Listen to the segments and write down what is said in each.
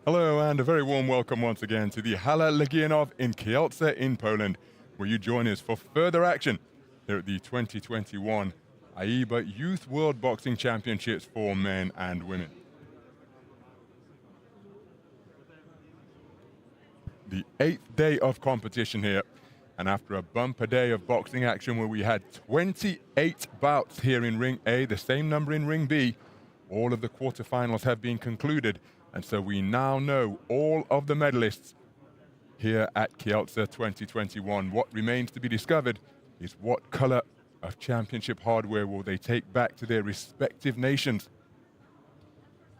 Hello and a very warm welcome once again to the Hala Legionov in Kielce in Poland, where you join us for further action here at the 2021 AIBA Youth World Boxing Championships for men and women. The 8th day of competition here, and after a bumper day of boxing action where we had 28 bouts here in Ring A, the same number in Ring B, all of the quarterfinals have been concluded. And so we now know all of the medalists here at Kielce 2021. What remains to be discovered is what color of championship hardware will they take back to their respective nations.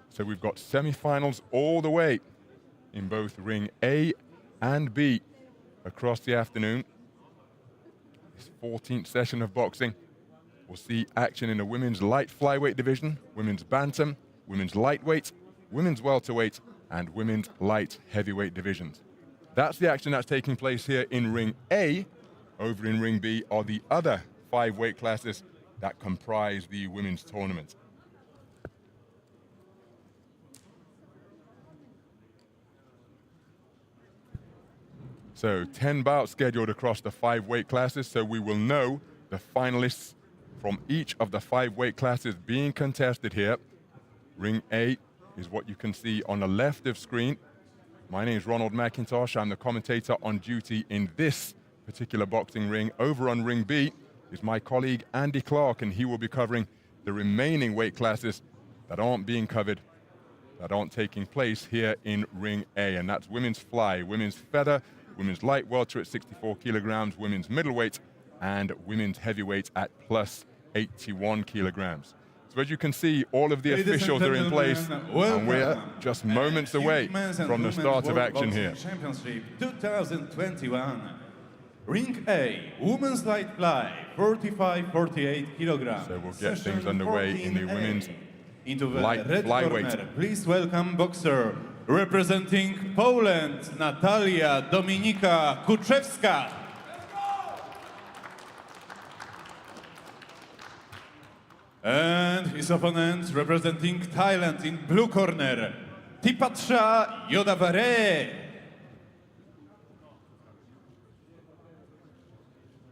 So we've got semifinals all the way in both Ring A and B across the afternoon. This 14th session of boxing will see action in the women's light flyweight division, women's bantam, women's lightweight, women's welterweight, and women's light heavyweight divisions. That's the action that's taking place here in Ring A. Over in Ring B are the other 5 weight classes that comprise the women's tournament. So 10 bouts scheduled across the 5 weight classes, so we will know the finalists from each of the 5 weight classes being contested here. Ring A is what you can see on the left of screen. My name is Ronald McIntosh. I'm the commentator on duty in this particular boxing ring. Over on Ring B is my colleague Andy Clark, and he will be covering the remaining weight classes that aren't being covered, that aren't taking place here in Ring A, and that's women's fly, women's feather, women's light welter at 64 kilograms, women's middleweight, and women's heavyweight at plus 81 kilograms. So as you can see, all of the officials are in place, and we're just moments away from the start of action here. Championship 2021. Ring A, women's light fly, 45-48 kilograms. So we'll get things underway in the women's into the light red flyweight. corner. Please welcome boxer representing Poland, Natalia Dominika KUCZEWSKA. And his opponent representing Thailand in blue corner, Thipsatcha YODWAREE.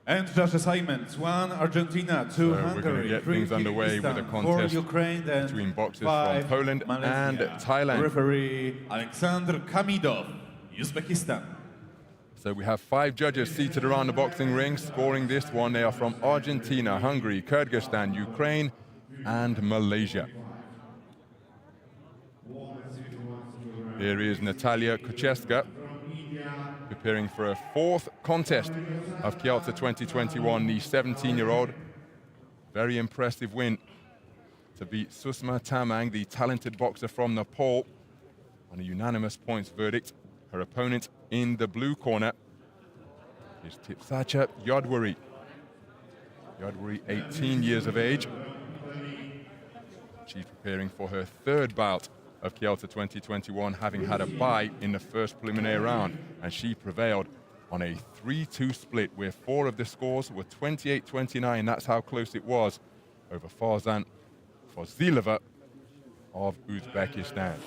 And judge assignments: 1 Argentina, 2 We're going to Hungary, get 3 things underway with a Kyrgyzstan, 4 contest Ukraine, and between boxers 5 from Poland Malaysia. and Thailand. Referee Alexander Kamidov, Uzbekistan. So we have 5 judges seated around the boxing ring scoring this one. They are from Argentina, Hungary, Kyrgyzstan, Ukraine, and Malaysia. Here is Natalia KUCZEWSKA, preparing for a 4th contest of Kielce 2021, the 17-year-old. Very impressive win to beat Susma Tamang, the talented boxer from Nepal, on a unanimous points verdict. Her opponent in the blue corner is Thipsatcha YODWAREE. YODWAREE, 18 years of age. She's preparing for her 3rd bout of Kielce 2021, having had a bye in the first preliminary round, and she prevailed on a 3-2 split where 4 of the scores were 28-29. That's how close it was over Farzan Fazilova of Uzbekistan.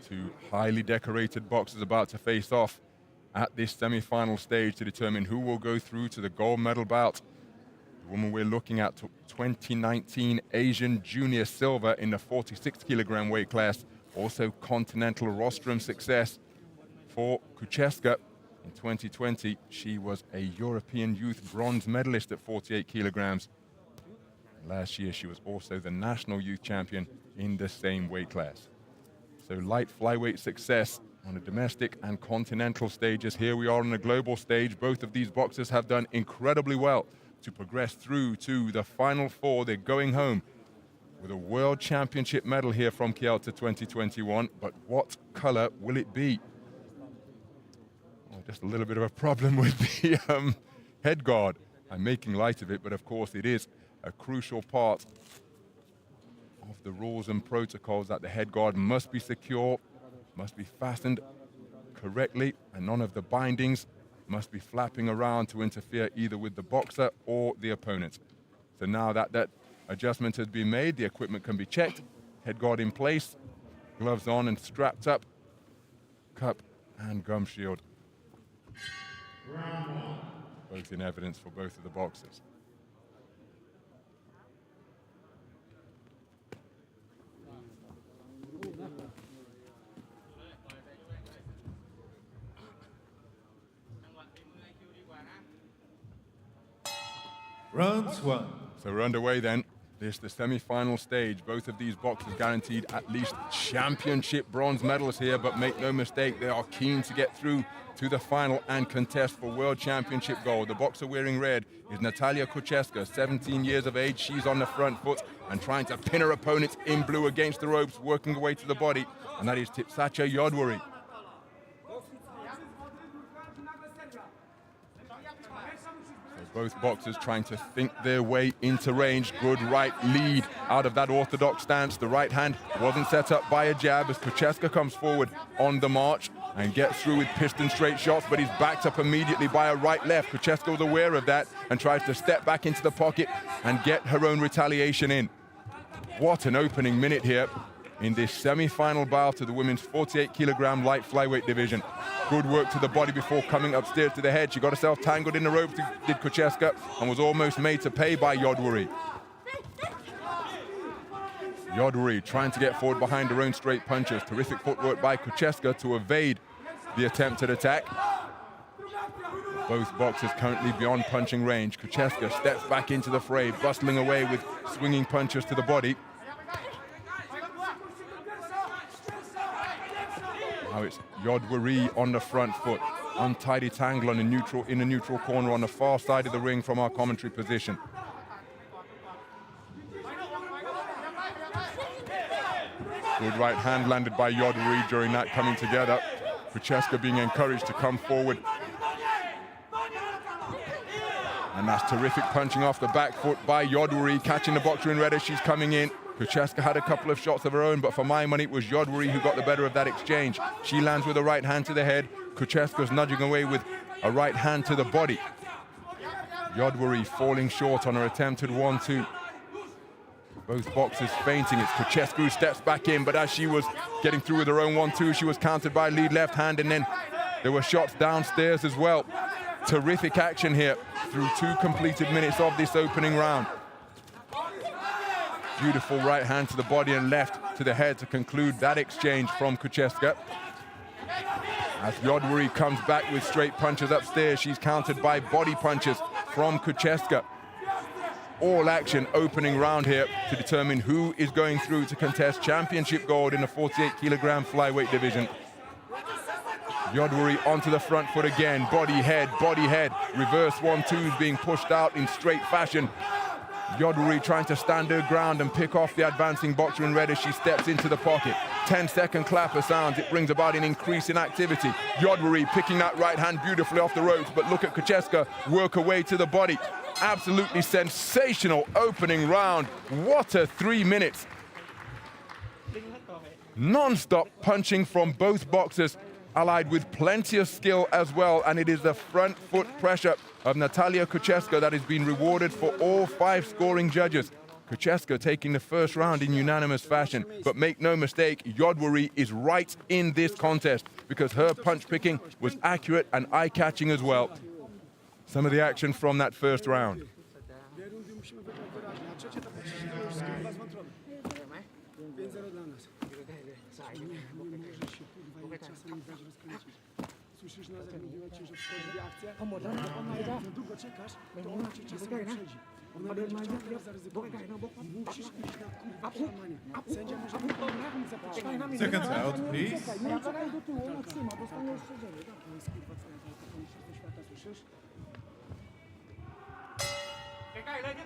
Two highly decorated boxers about to face off at this semi-final stage to determine who will go through to the gold medal bout. The woman we're looking at, 2019 Asian Junior Silver in the 46 kilogram weight class. Also continental rostrum success for KUCZEWSKA. In 2020, she was a European youth bronze medalist at 48 kilograms. Last year, she was also the national youth champion in the same weight class. So light flyweight success on the domestic and continental stages. Here we are on the global stage. Both of these boxers have done incredibly well to progress through to the final 4. They're going home with a world championship medal here from Kielce 2021. But what color will it be? Well, just a little bit of a problem with the head guard. I'm making light of it, but of course it is a crucial part of the rules and protocols that the head guard must be secure, must be fastened correctly, and none of the bindings must be flapping around to interfere either with the boxer or the opponent. So now that adjustment has been made, the equipment can be checked, head guard in place, gloves on and strapped up, cup and gum shield. Both in evidence for both of the boxers. Round one. So we're underway then. This the semi-final stage. Both of these boxers guaranteed at least championship bronze medals here, but make no mistake, they are keen to get through to the final and contest for world championship gold. The boxer wearing red is Natalia KUCZEWSKA, 17 years of age. She's on the front foot and trying to pin her opponent in blue against the ropes, working her way to the body, and that is Thipsatcha YODWAREE. Both boxers trying to think their way into range. Good right lead out of that orthodox stance. The right hand wasn't set up by a jab as KUCZEWSKA comes forward on the march and gets through with piston straight shots, but he's backed up immediately by a right left. KUCZEWSKA was aware of that and tries to step back into the pocket and get her own retaliation in. What an opening minute here in this semi-final bout of the women's 48-kilogram light flyweight division. Good work to the body before coming upstairs to the head. She got herself tangled in the ropes, did KUCZEWSKA, and was almost made to pay by YODWAREE. YODWAREE trying to get forward behind her own straight punches. Terrific footwork by KUCZEWSKA to evade the attempted attack. Both boxers currently beyond punching range. KUCZEWSKA steps back into the fray, bustling away with swinging punches to the body. Now it's YODWAREE on the front foot. Untidy tangle in a neutral corner on the far side of the ring from our commentary position. Good right hand landed by YODWAREE during that coming together. KUCZEWSKA being encouraged to come forward. And that's terrific punching off the back foot by YODWAREE, catching the boxer in red as she's coming in. KUCZEWSKA had a couple of shots of her own, but for my money, it was YODWAREE who got the better of that exchange. She lands with a right hand to the head. KUCZEWSKA's nudging away with a right hand to the body. YODWAREE falling short on her attempted 1-2. Both boxers fainting. It's KUCZEWSKA who steps back in, but as she was getting through with her own 1-2, she was countered by lead left hand, and then there were shots downstairs as well. Terrific action here through 2 completed minutes of this opening round. Beautiful right hand to the body and left to the head to conclude that exchange from KUCZEWSKA. As YODWAREE comes back with straight punches upstairs, she's countered by body punches from KUCZEWSKA. All action opening round here to determine who is going through to contest championship gold in the 48-kilogram flyweight division. YODWAREE onto the front foot again, body head, reverse 1-2s being pushed out in straight fashion. YODWAREE trying to stand her ground and pick off the advancing boxer in red as she steps into the pocket. 10-second clapper sounds, it brings about an increase in activity. YODWAREE picking that right hand beautifully off the ropes, but look at KUCZEWSKA work her way to the body. Absolutely sensational opening round. What a 3 minutes. Non-stop punching from both boxers, allied with plenty of skill as well, and it is the front foot pressure of Natalia KUCZEWSKA that has been rewarded for all 5 scoring judges. KUCZEWSKA taking the first round in unanimous fashion, but make no mistake, YODWAREE is right in this contest because her punch picking was accurate and eye-catching as well. Some of the action from that first round. Seconds out, please.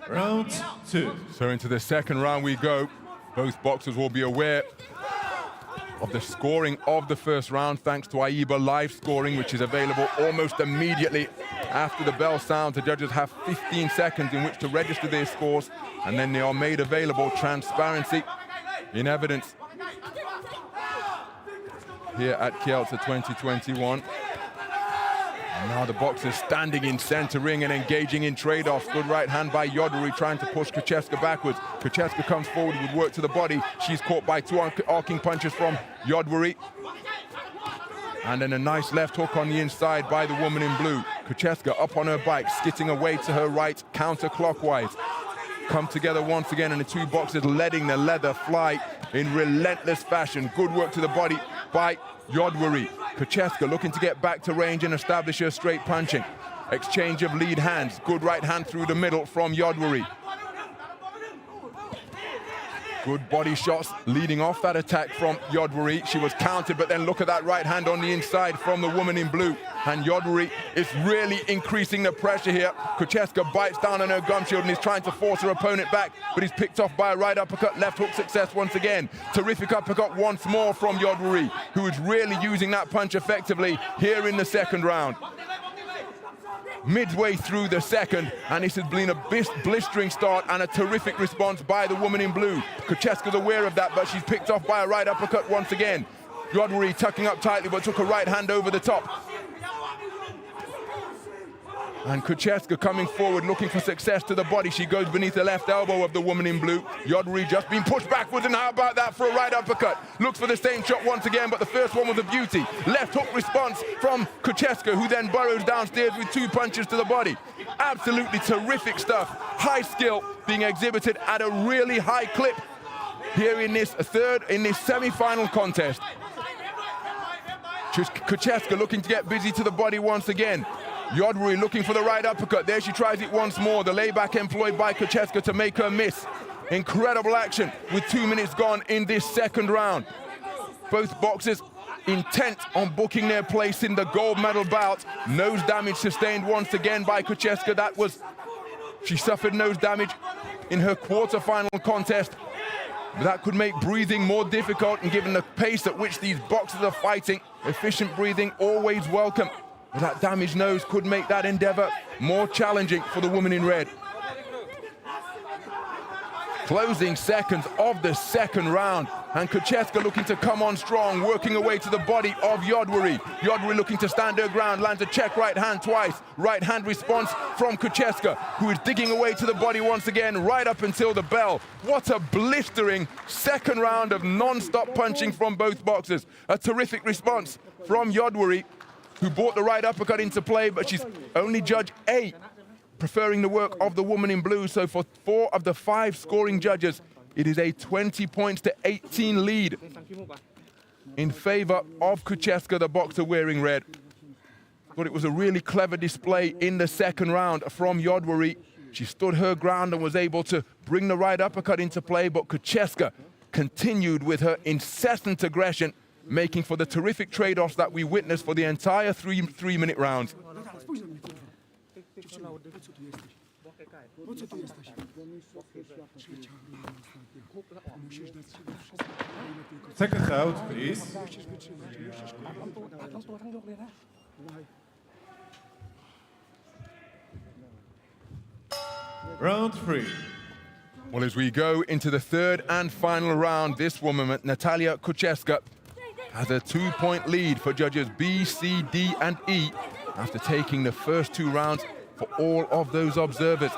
Round 2. So into the second round we go. Both boxers will be aware of the scoring of the first round thanks to AIBA live scoring, which is available almost immediately after the bell sounds. The judges have 15 seconds in which to register their scores, and then they are made available. Transparency in evidence here at Kielce 2021. Now the boxers standing in center ring and engaging in trade-offs. Good right hand by YODWAREE trying to push KUCZEWSKA backwards. KUCZEWSKA comes forward with work to the body. She's caught by two arcing punches from YODWAREE. And then a nice left hook on the inside by the woman in blue. KUCZEWSKA up on her bike, skitting away to her right, counterclockwise. Come together once again, and the two boxers letting the leather fly in relentless fashion. Good work to the body by YODWAREE. KUCZEWSKA looking to get back to range and establish her straight punching. Exchange of lead hands. Good right hand through the middle from YODWAREE. Good body shots leading off that attack from YODWAREE. She was countered, but then look at that right hand on the inside from the woman in blue. And YODWAREE is really increasing the pressure here. KUCZEWSKA bites down on her gum shield and is trying to force her opponent back, but he's picked off by a right uppercut, left hook success once again. Terrific uppercut once more from YODWAREE, who is really using that punch effectively here in the second round. Midway through the second, and this has been a blistering start and a terrific response by the woman in blue. KUCZEWSKA's aware of that, but she's picked off by a right uppercut once again. YODWAREE tucking up tightly, but took a right hand over the top. And KUCZEWSKA coming forward, looking for success to the body. She goes beneath the left elbow of the woman in blue. YODWAREE just being pushed backwards, and how about that for a right uppercut? Looks for the same shot once again, but the first one was a beauty. Left hook response from KUCZEWSKA, who then burrows downstairs with two punches to the body. Absolutely terrific stuff. High skill being exhibited at a really high clip here in this semi-final contest. KUCZEWSKA looking to get busy to the body once again. YODWAREE looking for the right uppercut. There she tries it once more. The layback employed by KUCZEWSKA to make her miss. Incredible action with 2 minutes gone in this second round. Both boxers intent on booking their place in the gold medal bout. Nose damage sustained once again by KUCZEWSKA. She suffered nose damage in her quarterfinal contest. That could make breathing more difficult, and given the pace at which these boxers are fighting, efficient breathing always welcome. But that damaged nose could make that endeavor more challenging for the woman in red. Closing seconds of the second round, and KUCZEWSKA looking to come on strong, working away to the body of YODWAREE. YODWAREE looking to stand her ground, lands a check right hand twice. Right hand response from KUCZEWSKA, who is digging away to the body once again, right up until the bell. What a blistering second round of non-stop punching from both boxers. A terrific response from YODWAREE, who brought the right uppercut into play, but she's only judge A, preferring the work of the woman in blue. So for 4 of the 5 scoring judges, it is a 20 points to 18 lead in favor of KUCZEWSKA, the boxer wearing red. But it was a really clever display in the second round from YODWAREE. She stood her ground and was able to bring the right uppercut into play, but KUCZEWSKA continued with her incessant aggression, making for the terrific trade-offs that we witnessed for the entire three-minute rounds. Seconds out, please. Round 3. Well, as we go into the third and final round, this woman, Natalia KUCZEWSKA, has a 2-point lead for judges B, C, D, and E after taking the first 2 rounds for all of those observers.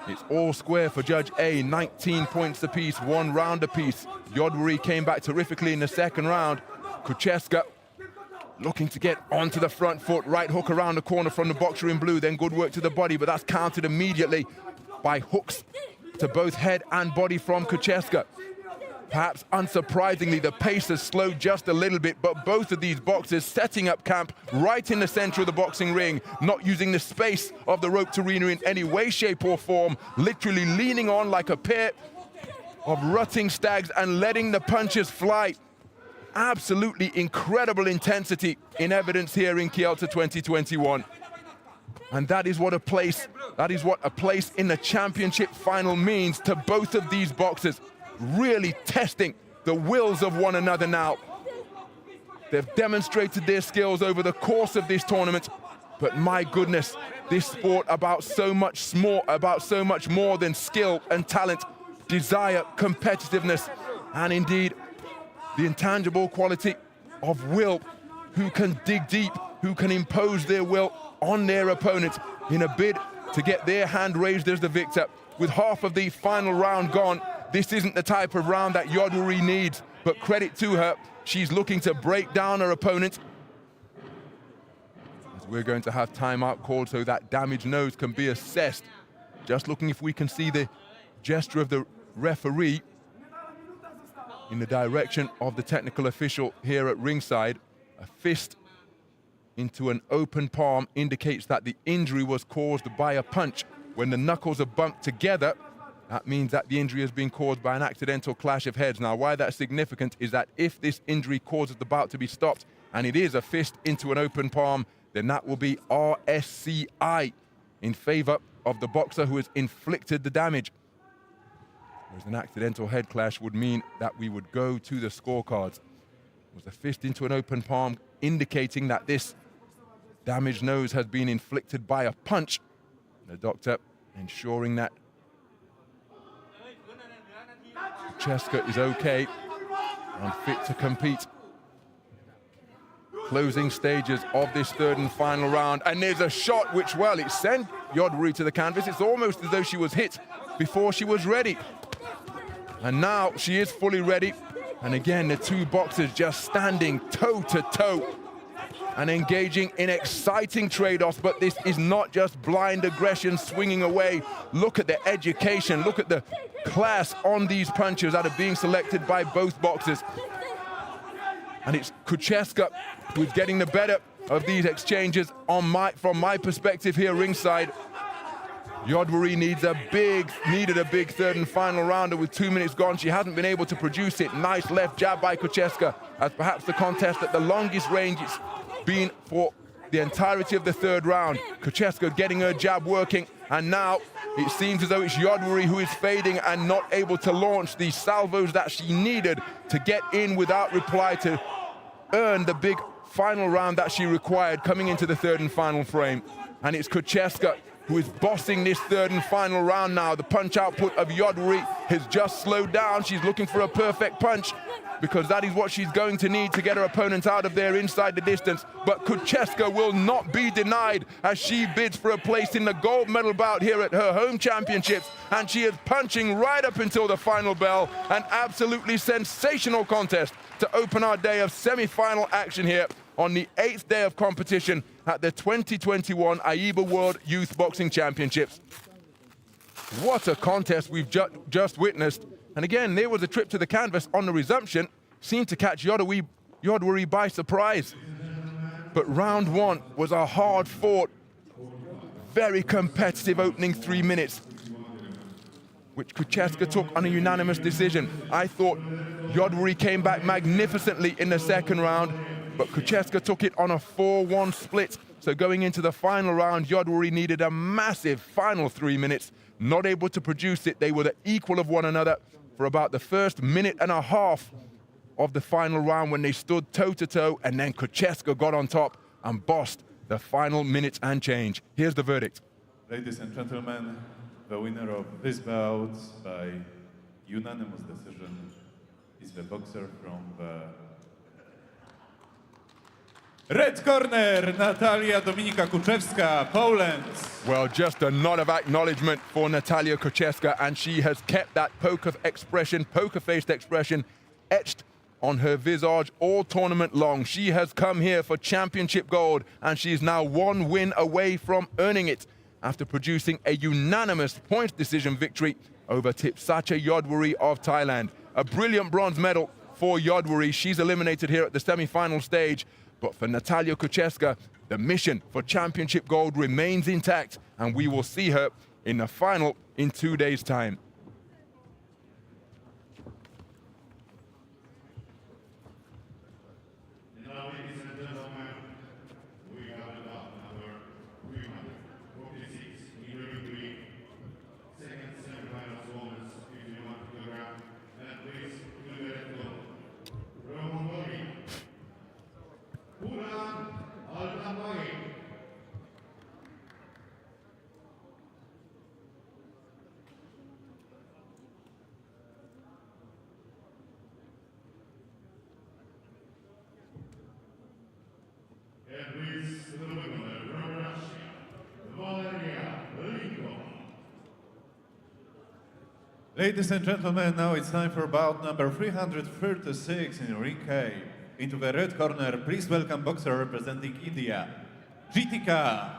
It's all square for Judge A, 19 points apiece, 1 round apiece. YODWAREE came back terrifically in the second round. KUCZEWSKA looking to get onto the front foot, right hook around the corner from the boxer in blue, then good work to the body, but that's countered immediately by hooks to both head and body from KUCZEWSKA. Perhaps unsurprisingly, the pace has slowed just a little bit, but both of these boxers setting up camp right in the center of the boxing ring, not using the space of the roped arena in any way, shape, or form, literally leaning on like a pair of rutting stags and letting the punches fly. Absolutely incredible intensity in evidence here in Kielce 2021. And that is what a place in the championship final means to both of these boxers. Really testing the wills of one another now. They've demonstrated their skills over the course of this tournament, but my goodness, this sport about so much more than skill and talent, desire, competitiveness, and indeed the intangible quality of will. Who can dig deep, who can impose their will on their opponents in a bid to get their hand raised as the victor. With half of the final round gone, this isn't the type of round that YODWAREE needs, but credit to her, she's looking to break down her opponent. As we're going to have timeout called so that damaged nose can be assessed. Just looking if we can see the gesture of the referee in the direction of the technical official here at ringside. A fist into an open palm indicates that the injury was caused by a punch. When the knuckles are bumped together, that means that the injury has been caused by an accidental clash of heads. Now, why that's significant is that if this injury causes the bout to be stopped, and it is a fist into an open palm, then that will be RSCI in favor of the boxer who has inflicted the damage. Whereas an accidental head clash would mean that we would go to the scorecards. It was a fist into an open palm, indicating that this damaged nose has been inflicted by a punch. The doctor ensuring that KUCZEWSKA is okay and fit to compete. Closing stages of this third and final round, and there's a shot which, well, it sent YODWAREE to the canvas. It's almost as though she was hit before she was ready. And now she is fully ready. And again, the two boxers just standing toe to toe and engaging in exciting trade-offs, but this is not just blind aggression swinging away. Look at the education, look at the class on these punches that are being selected by both boxers. And it's KUCZEWSKA who's getting the better of these exchanges from my perspective here ringside. YODWAREE needed a big third and final rounder with 2 minutes gone. She hasn't been able to produce it. Nice left jab by KUCZEWSKA, as perhaps the contest at the longest range it's been for the entirety of the third round. KUCZEWSKA getting her jab working, and now it seems as though it's YODWAREE who is fading and not able to launch the salvos that she needed to get in without reply to earn the big final round that she required coming into the third and final frame. And it's KUCZEWSKA who is bossing this third and final round now. The punch output of YODWAREE has just slowed down. She's looking for a perfect punch because that is what she's going to need to get her opponent out of there inside the distance. But KUCZEWSKA will not be denied as she bids for a place in the gold medal bout here at her home championships. And she is punching right up until the final bell. An absolutely sensational contest to open our day of semi-final action here on the 8th day of competition at the 2021 AIBA World Youth Boxing Championships. What a contest we've just witnessed. And again, there was a trip to the canvas on the resumption, seemed to catch YODWAREE by surprise. But round one was a hard-fought, very competitive opening 3 minutes, which KUCZEWSKA took on a unanimous decision. I thought YODWAREE came back magnificently in the second round, but KUCZEWSKA took it on a 4-1 split. So going into the final round, YODWAREE needed a massive final 3 minutes. Not able to produce it. They were the equal of one another for about the first minute and a half of the final round when they stood toe-to-toe, and then KUCZEWSKA got on top and bossed the final minutes and change. Here's the verdict. Ladies and gentlemen, the winner of this bout by unanimous decision is the boxer from the red corner, Natalia Dominika KUCZEWSKA, Poland. Well, just a nod of acknowledgement for Natalia KUCZEWSKA, and she has kept that poker-faced expression etched on her visage all tournament long. She has come here for championship gold, and she is now one win away from earning it after producing a unanimous points decision victory over Thipsatcha YODWAREE of Thailand. A brilliant bronze medal for YODWAREE. She's eliminated here at the semi-final stage. But for Natalia KUCZEWSKA, the mission for championship gold remains intact, and we will see her in the final in 2 days' time. Ladies and gentlemen, now it's time for bout number 336 in ring A. Into the red corner, please welcome boxer representing India, GITIKA.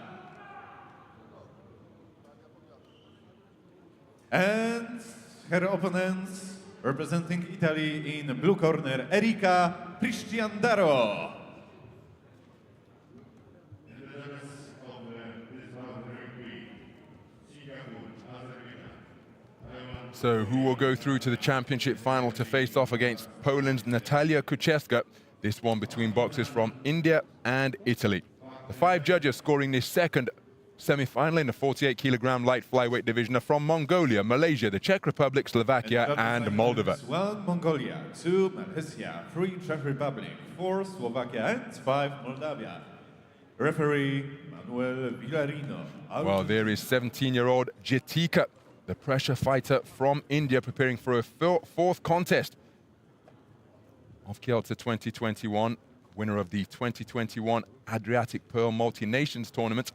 And her opponents representing Italy in blue corner, Erika, PRISCIANDARO. So who will go through to the championship final to face off against Poland's Natalia KUCZEWSKA? This one between boxers from India and Italy. The 5 judges scoring this second semi-final in the 48-kilogram light flyweight division are from Mongolia, Malaysia, the Czech Republic, Slovakia and Moldova. 1 Mongolia, 2 Malaysia, 3 Czech Republic, 4 Slovakia and 5 Moldavia. Referee Manuel Villarino. Well, there is 17-year-old GITIKA, the pressure fighter from India, preparing for a fourth contest of Kielce 2021, winner of the 2021 Adriatic Pearl Multi-Nations Tournament.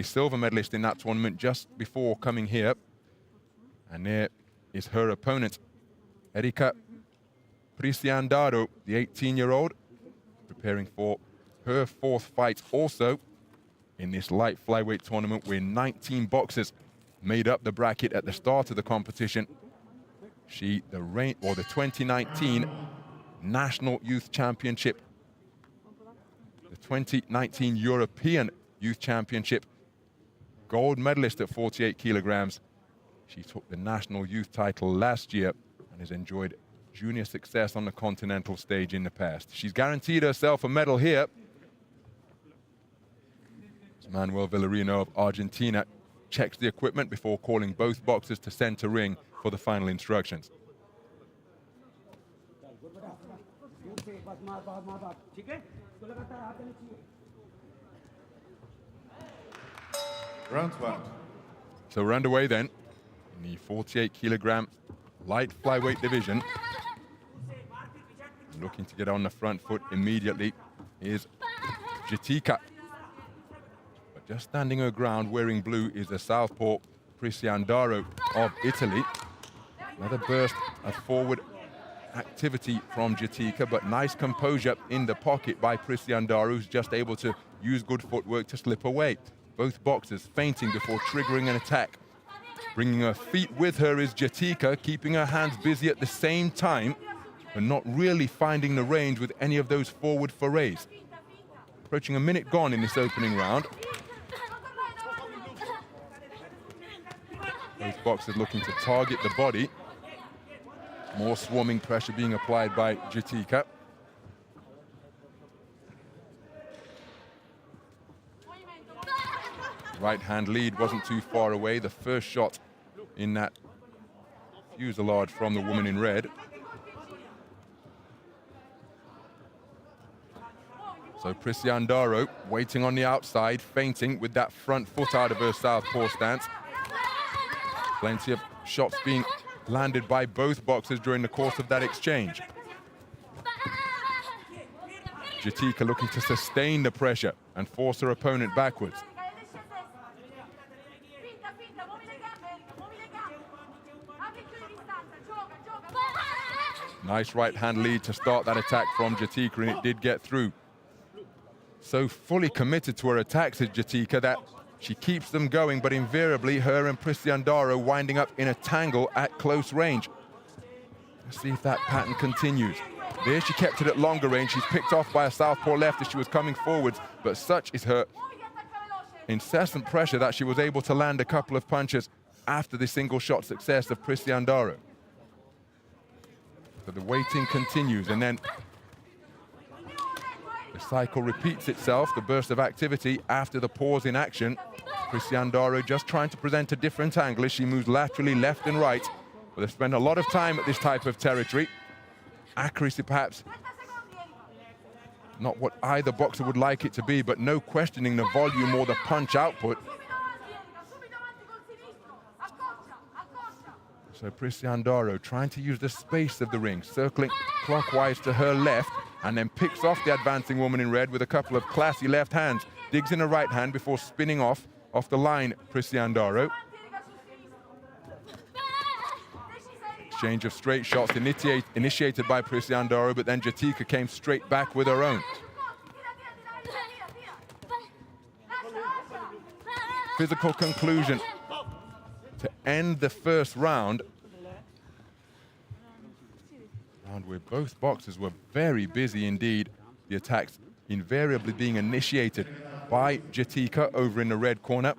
Silver medalist in that tournament just before coming here. And there is her opponent, Erika PRISCIANDARO, the 18-year-old, preparing for her fourth fight also in this light flyweight tournament, where 19 boxers made up the bracket at the start of the competition. The 2019 National Youth Championship, the 2019 European Youth Championship gold medalist at 48 kilograms. She took the national youth title last year and has enjoyed junior success on the continental stage in the past. She's guaranteed herself a medal here. Manuel Villarino of Argentina checks the equipment before calling both boxers to center ring for the final instructions. Round 1. So we're underway then in the 48-kilogram light flyweight division. Looking to get on the front foot immediately is GITIKA. But just standing her ground, wearing blue, is the southpaw PRISCIANDARO of Italy. Another burst of forward activity from GITIKA, but nice composure in the pocket by PRISCIANDARO, who's just able to use good footwork to slip away. Both boxers feinting before triggering an attack. Bringing her feet with her is GITIKA, keeping her hands busy at the same time, but not really finding the range with any of those forward forays. Approaching a minute gone in this opening round. Both boxers looking to target the body. More swarming pressure being applied by GITIKA. Right hand lead wasn't too far away. The first shot in that fuselage from the woman in red. So PRISCIANDARO waiting on the outside, feinting with that front foot out of her southpaw stance. Plenty of shots being landed by both boxers during the course of that exchange. GITIKA looking to sustain the pressure and force her opponent backwards. Nice right hand lead to start that attack from GITIKA, and it did get through. So fully committed to her attacks is GITIKA that she keeps them going, but invariably her and PRISCIANDARO winding up in a tangle at close range. Let's see if that pattern continues. There she kept it at longer range. She's picked off by a southpaw left as she was coming forwards, but such is her incessant pressure that she was able to land a couple of punches after the single shot success of PRISCIANDARO. So the waiting continues, and then the cycle repeats itself, the burst of activity after the pause in action. PRISCIANDARO just trying to present a different angle as she moves laterally left and right. But they've spent a lot of time at this type of territory. Accuracy perhaps not what either boxer would like it to be, but no questioning the volume or the punch output. So PRISCIANDARO trying to use the space of the ring, circling clockwise to her left, and then picks off the advancing woman in red with a couple of classy left hands. Digs in a right hand before spinning off the line, PRISCIANDARO. Exchange of straight shots initiated by PRISCIANDARO, but then GITIKA came straight back with her own. Physical conclusion to end the first round. Round where both boxers were very busy indeed. The attacks invariably being initiated by GITIKA over in the red corner.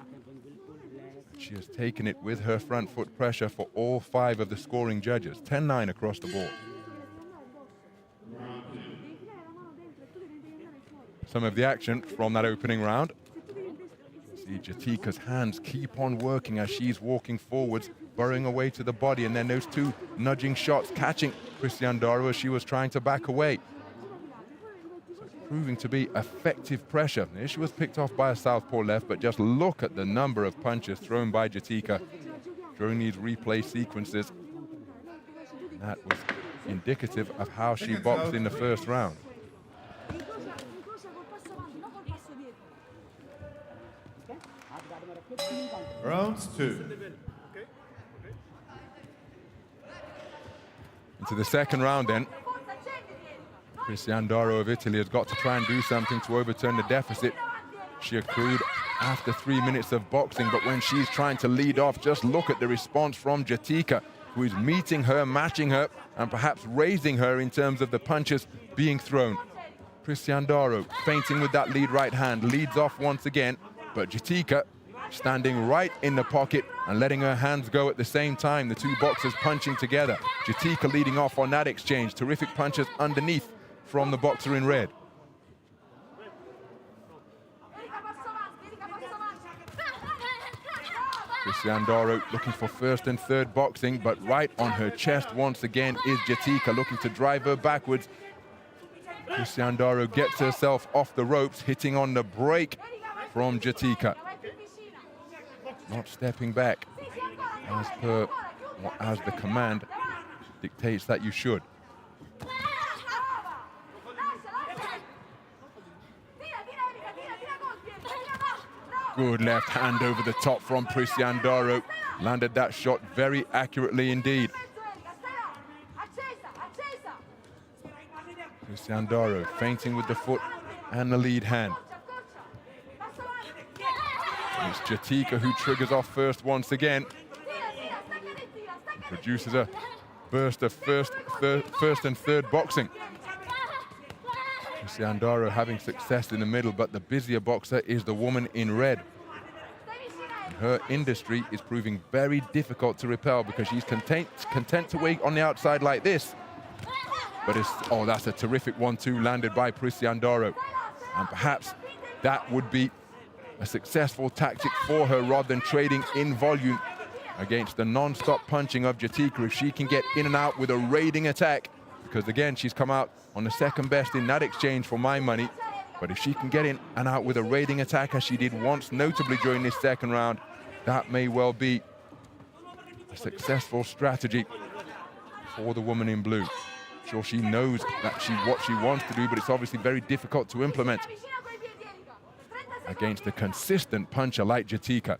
She has taken it with her front foot pressure for all 5 of the scoring judges. 10-9 across the board. Some of the action from that opening round. See GITIKA's hands keep on working as she's walking forwards, burrowing away to the body, and then those 2 nudging shots catching PRISCIANDARO as she was trying to back away. So proving to be effective pressure. There she was picked off by a southpaw left, but just look at the number of punches thrown by GITIKA during these replay sequences. That was indicative of how she boxed in the first round. Round 2. Into the second round then. PRISCIANDARO of Italy has got to try and do something to overturn the deficit she accrued after 3 minutes of boxing, but when she's trying to lead off, just look at the response from GITIKA, who is meeting her, matching her, and perhaps raising her in terms of the punches being thrown. PRISCIANDARO feinting with that lead right hand, leads off once again, but GITIKA standing right in the pocket and letting her hands go at the same time. The 2 boxers punching together. GITIKA leading off on that exchange. Terrific punches underneath from the boxer in red. PRISCIANDARO looking for first and third boxing, but right on her chest once again is GITIKA, looking to drive her backwards. PRISCIANDARO gets herself off the ropes, hitting on the break from GITIKA. Not stepping back as the command dictates that you should. Good left hand over the top from PRISCIANDARO. Landed that shot very accurately indeed. PRISCIANDARO feinting with the foot and the lead hand. It's GITIKA who triggers off first once again. Produces a burst of first and third boxing. PRISCIANDARO having success in the middle, but the busier boxer is the woman in red. And her industry is proving very difficult to repel because she's content to wait on the outside like this. But that's a terrific 1-2 landed by PRISCIANDARO. And perhaps that would be a successful tactic for her rather than trading in volume against the non-stop punching of GITIKA. If she can get in and out with a raiding attack, because again, she's come out on the second best in that exchange for my money. But if she can get in and out with a raiding attack, as she did once notably during this second round, that may well be a successful strategy for the woman in blue. Sure, she knows that what she wants to do, but it's obviously very difficult to implement against a consistent puncher like GITIKA.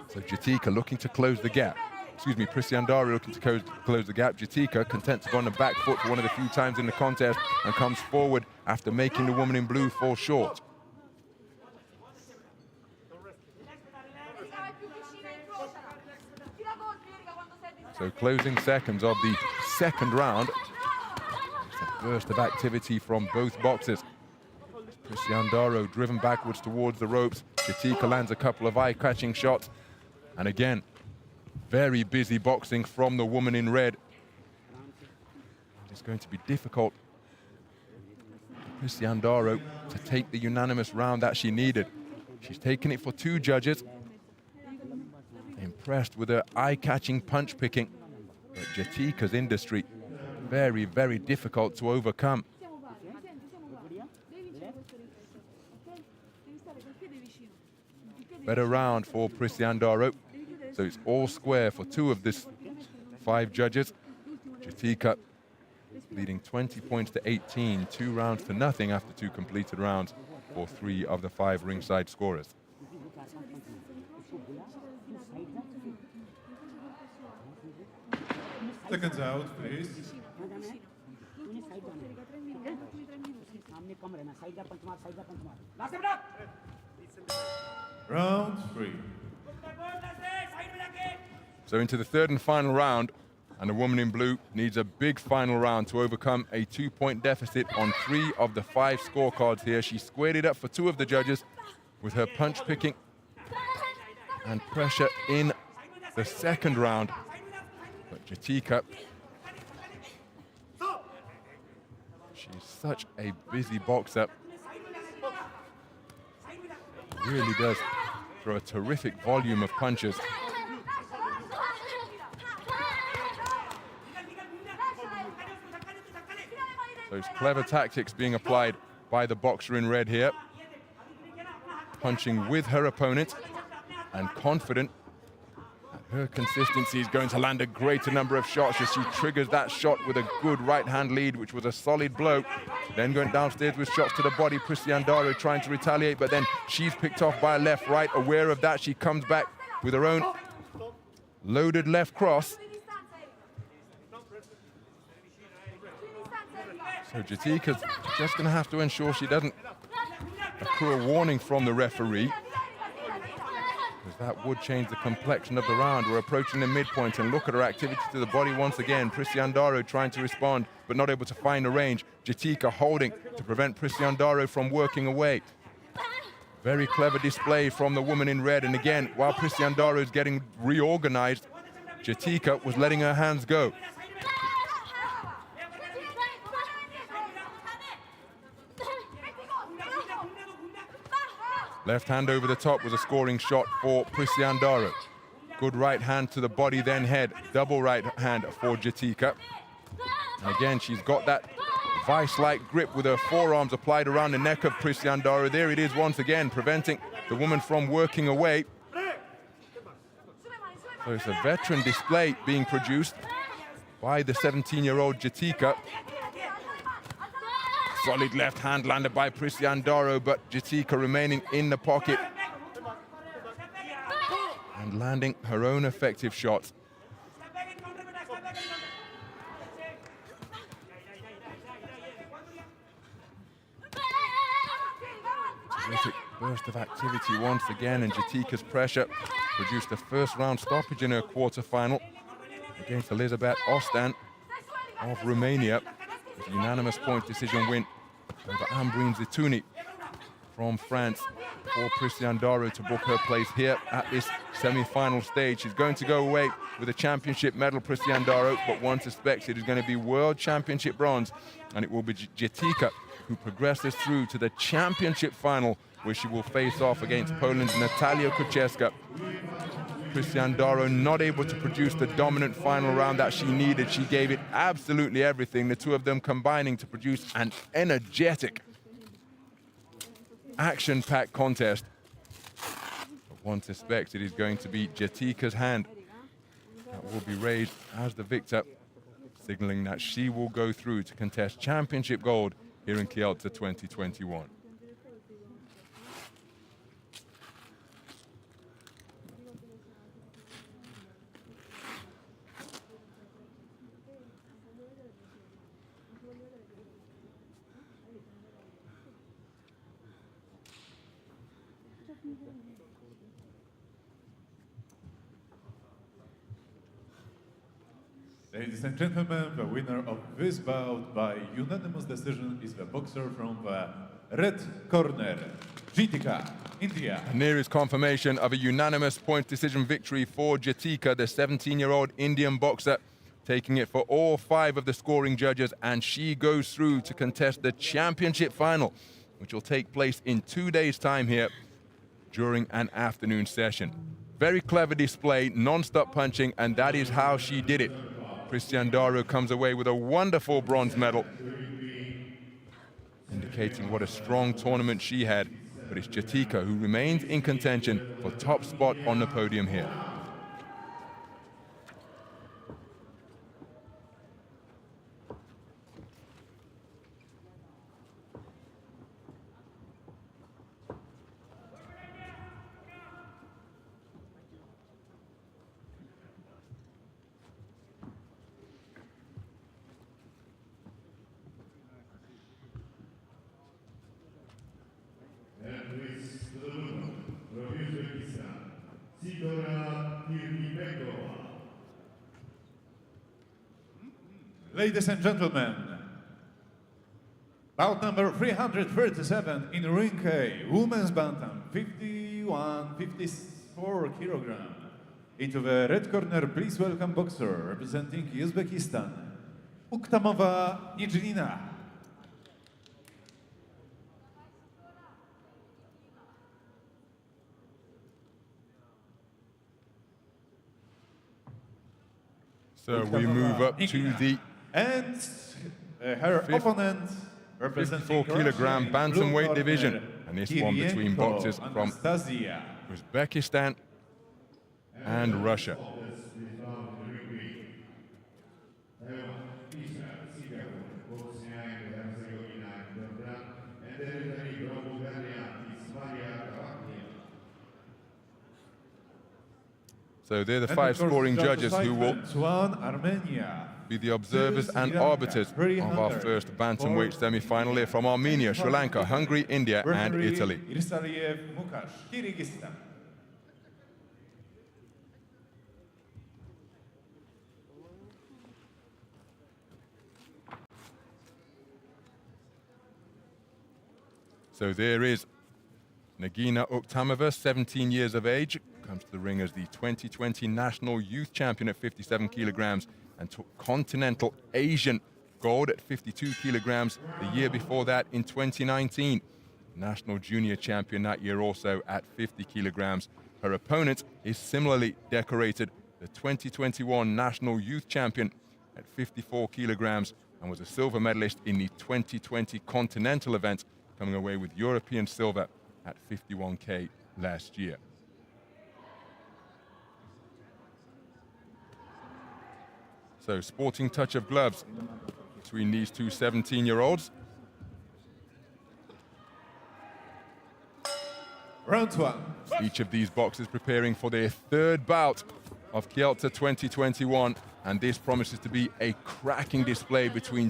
So GITIKA looking to close the gap. Excuse me, PRISCIANDARO looking to close the gap. GITIKA content to go on the back foot for one of the few times in the contest and comes forward after making the woman in blue fall short. So closing seconds of the second round. Just a burst of activity from both boxers. PRISCIANDARO driven backwards towards the ropes. GITIKA lands a couple of eye-catching shots. And again, very busy boxing from the woman in red. It's going to be difficult for PRISCIANDARO to take the unanimous round that she needed. She's taken it for 2 judges. Impressed with her eye-catching punch picking. But GITIKA's industry, very, very difficult to overcome. Better round for PRISCIANDARO. So it's all square for 2 of this 5 judges. GITIKA leading 20 points to 18, 2 rounds to nothing after 2 completed rounds for 3 of the 5 ringside scorers. Seconds out, please. Round 3. So into the third and final round, and the woman in blue needs a big final round to overcome a 2-point deficit on 3 of the 5 scorecards here. She squared it up for 2 of the judges with her punch picking and pressure in the second round. But GITIKA, she's such a busy boxer. Really does throw a terrific volume of punches. Those clever tactics being applied by the boxer in red here. Punching with her opponent and confident that her consistency is going to land a greater number of shots as she triggers that shot with a good right hand lead, which was a solid blow. Then going downstairs with shots to the body. PRISCIANDARO trying to retaliate, but then she's picked off by a left right. Aware of that, she comes back with her own loaded left cross. So GITIKA's just going to have to ensure she doesn't accrue a warning from the referee, because that would change the complexion of the round. We're approaching the midpoint, and look at her activity to the body once again. PRISCIANDARO trying to respond, but not able to find a range. GITIKA holding to prevent PRISCIANDARO from working away. Very clever display from the woman in red, and again, while PRISCIANDARO is getting reorganized, GITIKA was letting her hands go. Left hand over the top was a scoring shot for PRISCIANDARO. Good right hand to the body, then head. Double right hand for GITIKA. And again, she's got that vice-like grip with her forearms applied around the neck of PRISCIANDARO. There it is once again, preventing the woman from working away. So it's a veteran display being produced by the 17-year-old GITIKA. Solid left hand landed by PRISCIANDARO, but GITIKA remaining in the pocket and landing her own effective shots. Terrific burst of activity once again, and GITIKA's pressure produced the first round stoppage in her quarterfinal against Elizabeth Ostan of Romania, with a unanimous point decision win over Ambreen Zitouni from France for PRISCIANDARO to book her place here at this semi-final stage. She's going to go away with a championship medal, PRISCIANDARO, but one suspects it is going to be world championship bronze, and it will be GITIKA who progresses through to the championship final, where she will face off against Poland's Natalia KUCZEWSKA. PRISCIANDARO not able to produce the dominant final round that she needed. She gave it absolutely everything, the two of them combining to produce an energetic, action-packed contest. But one suspects it is going to be GITIKA's hand that will be raised as the victor, signaling that she will go through to contest championship gold here in Kielce 2021. Ladies and gentlemen, the winner of this bout by unanimous decision is the boxer from the red corner, GITIKA, India. Nearest confirmation of a unanimous point decision victory for GITIKA, the 17-year-old Indian boxer, taking it for all 5 of the scoring judges, and she goes through to contest the championship final, which will take place in 2 days' time here during an afternoon session. Very clever display, non-stop punching, and that is how she did it. PRISCIANDARO comes away with a wonderful bronze medal, indicating what a strong tournament she had. But it's GITIKA who remains in contention for top spot on the podium here. Ladies and gentlemen, bout number 337 in ring A, women's bantam, 51-54 kilogram. Into the red corner, please welcome boxer representing Uzbekistan, UKTAMOVA Nigina. So we move up to the and her opponent representing 54 kilogram bantamweight division, and this one between boxers from Anastasiia. Uzbekistan and Russia. So they're the five scoring judges who will be the observers and arbiters of our first bantamweight semi-final here from Armenia, Sri Lanka, Hungary, India and Italy. So there is Nigina UKTAMOVA, 17 years of age, comes to the ring as the 2020 National Youth Champion at 57 kilograms and took Continental Asian gold at 52 kilograms the year before that in 2019. National Junior Champion that year also at 50 kilograms. Her opponent is similarly decorated, the 2021 National Youth Champion at 54 kilograms and was a silver medalist in the 2020 Continental event, coming away with European silver at 51K last year. So sporting touch of gloves between these two 17-year-olds. Round one. Each of these boxers preparing for their third bout of Kielce 2021, and this promises to be a cracking display between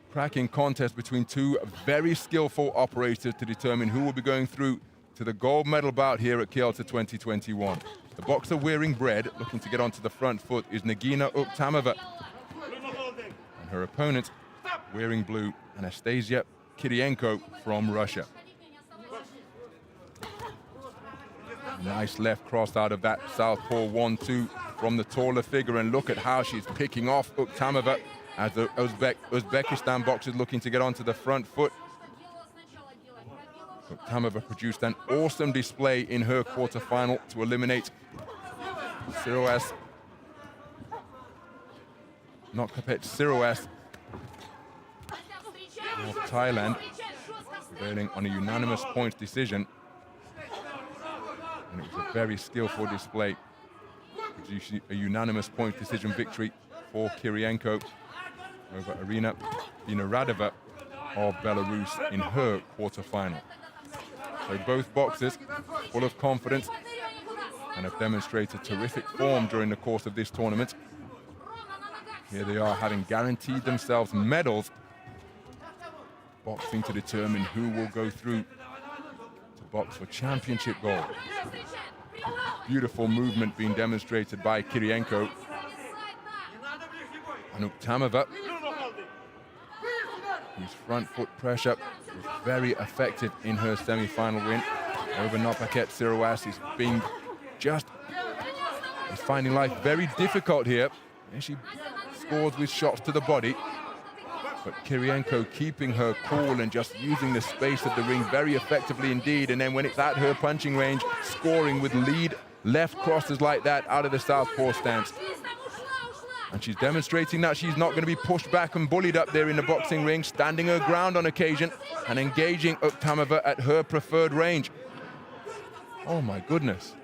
cracking contest between two very skillful operators to determine who will be going through to the gold medal bout here at Kielce 2021. The boxer wearing red, looking to get onto the front foot, is Nigina UKTAMOVA. And her opponent, wearing blue, Anastasiia KIRIENKO from Russia. Nice left cross out of that southpaw 1-2 from the taller figure, and look at how she's picking off UKTAMOVA as the Uzbekistan boxers looking to get onto the front foot. UKTAMOVA produced an awesome display in her quarterfinal to eliminate Siroas of Thailand, prevailing on a unanimous points decision. And it was a very skillful display, producing a unanimous points decision victory for KIRIENKO over Arina Vinohradova of Belarus in her quarterfinal. So both boxers full of confidence and have demonstrated terrific form during the course of this tournament. Here they are, having guaranteed themselves medals, boxing to determine who will go through to box for championship gold. Beautiful movement being demonstrated by KIRIENKO. And UKTAMOVA, whose front foot pressure was very effective in her semi-final win over Nopaket Siroas, is finding life very difficult here. And she scores with shots to the body. But KIRIENKO keeping her cool and just using the space of the ring very effectively indeed. And then when it's at her punching range, scoring with lead left crosses like that out of the southpaw stance. And she's demonstrating that she's not going to be pushed back and bullied up there in the boxing ring, standing her ground on occasion and engaging UKTAMOVA at her preferred range. Oh my goodness.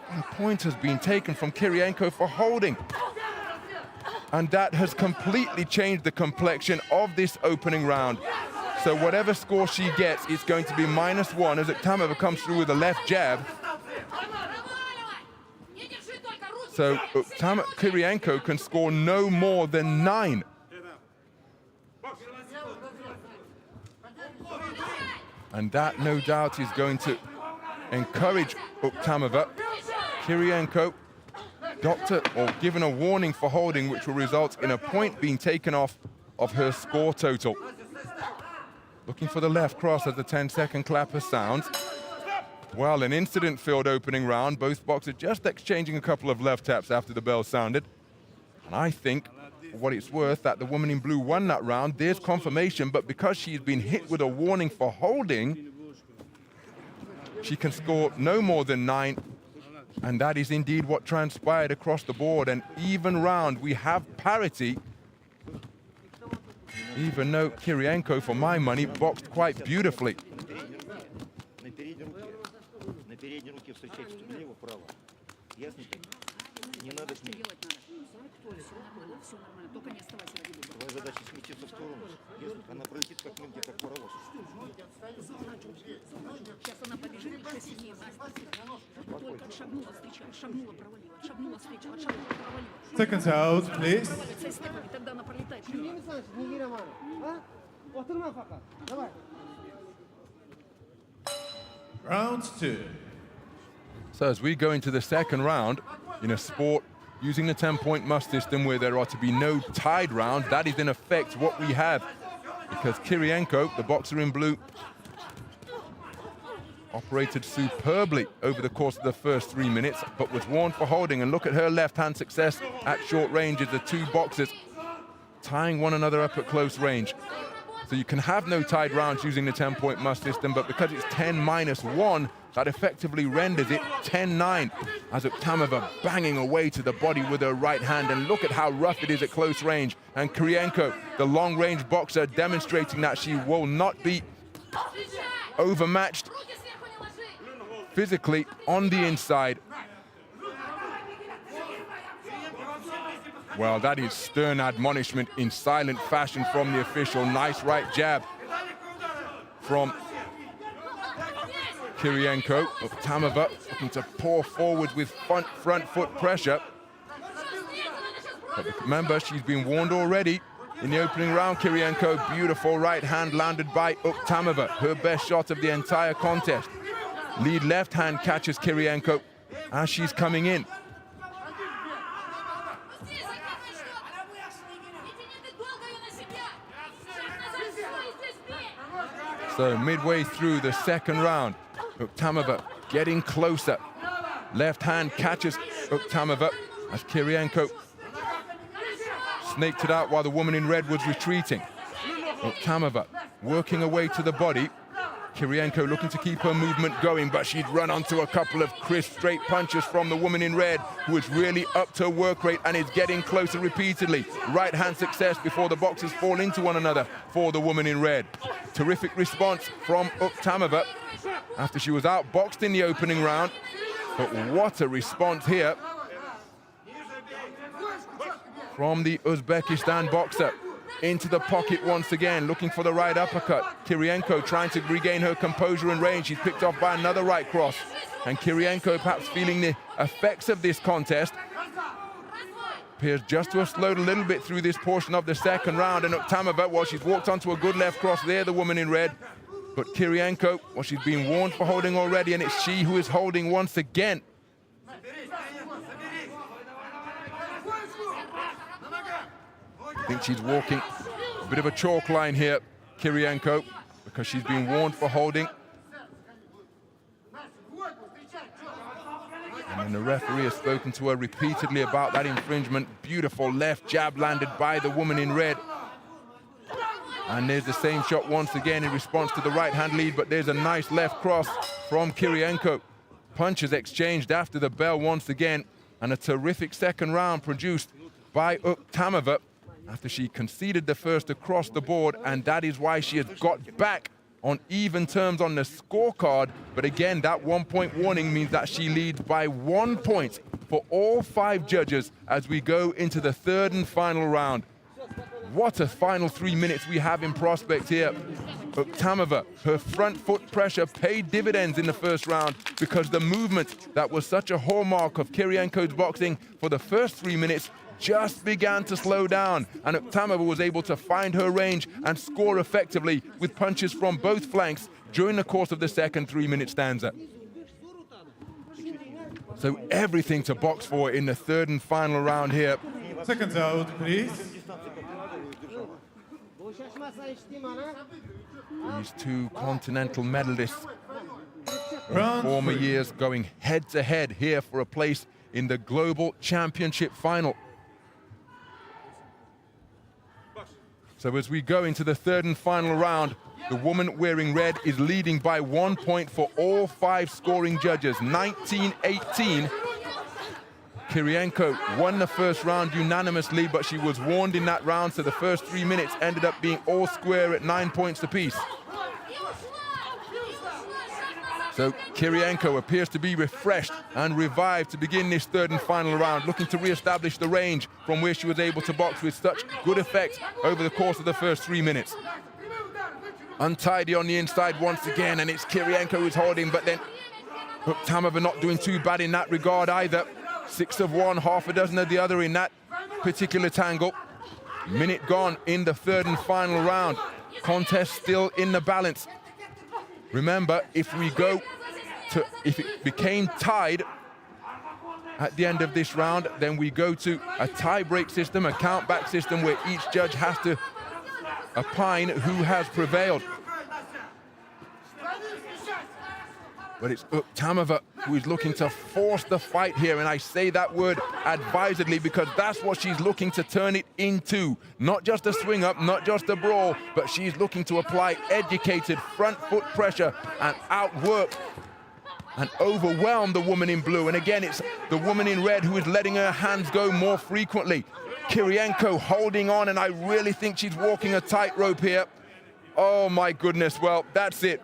And point has been taken from KIRIENKO for holding. And that has completely changed the complexion of this opening round. So whatever score she gets, it's going to be -1 as UKTAMOVA comes through with a left jab. So KIRIENKO can score no more than 9. And that, no doubt, is going to encourage UKTAMOVA. KIRIENKO doctor or given a warning for holding, which will result in a point being taken off of her score total. Looking for the left cross as the 10-second clapper sounds. Well, an incident-filled opening round. Both boxers just exchanging a couple of left taps after the bell sounded. And I think, for what it's worth, that the woman in blue won that round. There's confirmation, but because she's been hit with a warning for holding, she can score no more than 9. And that is indeed what transpired across the board. An even round. We have parity. Even though Kirienko, for my money, boxed quite beautifully. Seconds out, please. Round 2. So as we go into the second round, in a sport using the 10-point must system where there are to be no tied rounds, that is in effect what we have. Because Kirienko, the boxer in blue, operated superbly over the course of the first 3 minutes, but was warned for holding. And look at her left-hand success at short range as the two boxers tying one another up at close range. So you can have no tied rounds using the 10-point must system, but because it's 10-1, that effectively renders it 10-9 as UKTAMOVA banging away to the body with her right hand. And look at how rough it is at close range. And Kirienko, the long-range boxer, demonstrating that she will not be overmatched physically on the inside. Well, that is stern admonishment in silent fashion from the official. Nice right jab from Kirienko. UKTAMOVA looking to pour forward with front foot pressure. But remember, she's been warned already in the opening round. Kirienko, beautiful right hand landed by UKTAMOVA. Her best shot of the entire contest. Lead left hand catches Kirienko as she's coming in. So midway through the second round, UKTAMOVA getting closer. Left hand catches UKTAMOVA as Kirienko snaked it out while the woman in red was retreating. UKTAMOVA working her way to the body. Kirienko looking to keep her movement going, but she'd run onto a couple of crisp straight punches from the woman in red, who is really upped her work rate and is getting closer repeatedly. Right hand success before the boxers fall into one another for the woman in red. Terrific response from UKTAMOVA after she was outboxed in the opening round. But what a response here from the Uzbekistan boxer. Into the pocket once again, looking for the right uppercut. Kirienko trying to regain her composure and range. She's picked off by another right cross. And Kirienko, perhaps feeling the effects of this contest, appears just to have slowed a little bit through this portion of the second round. And UKTAMOVA, well, she's walked onto a good left cross there, the woman in red. But Kirienko, well, she's been warned for holding already, and it's she who is holding once again. I think she's walking a bit of a chalk line here, Kirienko, because she's been warned for holding. And then the referee has spoken to her repeatedly about that infringement. Beautiful left jab landed by the woman in red. And there's the same shot once again in response to the right-hand lead, but there's a nice left cross from Kirienko. Punches exchanged after the bell once again, and a terrific second round produced by UKTAMOVA after she conceded the first across the board, and that is why she has got back on even terms on the scorecard. But again, that 1-point warning means that she leads by 1 point for all 5 judges as we go into the third and final round. What a final 3 minutes we have in prospect here. UKTAMOVA, her front foot pressure paid dividends in the first round, because the movement that was such a hallmark of Kirienko's boxing for the first 3 minutes just began to slow down, and UKTAMOVA was able to find her range and score effectively with punches from both flanks during the course of the second 3-minute stanza. So everything to box for in the third and final round here. Seconds out, please. These two continental medalists Round former 3. years going head to head here for a place in the Global Championship final. So as we go into the third and final round, the woman wearing red is leading by 1 point for all 5 scoring judges, 19-18. Kierienko won the first round unanimously, but she was warned in that round, so the first 3 minutes ended up being all square at 9 points apiece. So Kierienko appears to be refreshed and revived to begin this third and final round, looking to re-establish the range from where she was able to box with such good effect over the course of the first 3 minutes. Untidy on the inside once again, and it's Kierienko who's holding, but then UKTAMOVA not doing too bad in that regard either. 6 of one, half a dozen of the other in that particular tangle. Minute gone in the third and final round. Contest still in the balance. Remember, if it became tied at the end of this round, then we go to a tie-break system, a count-back system where each judge has to opine who has prevailed. But it's UKTAMOVA who is looking to force the fight here, and I say that word advisedly because that's what she's looking to turn it into. Not just a swing up, not just a brawl, but she's looking to apply educated front foot pressure and outwork and overwhelm the woman in blue. And again, it's the woman in red who is letting her hands go more frequently. Kierienko holding on, and I really think she's walking a tightrope here. Oh my goodness, well, that's it.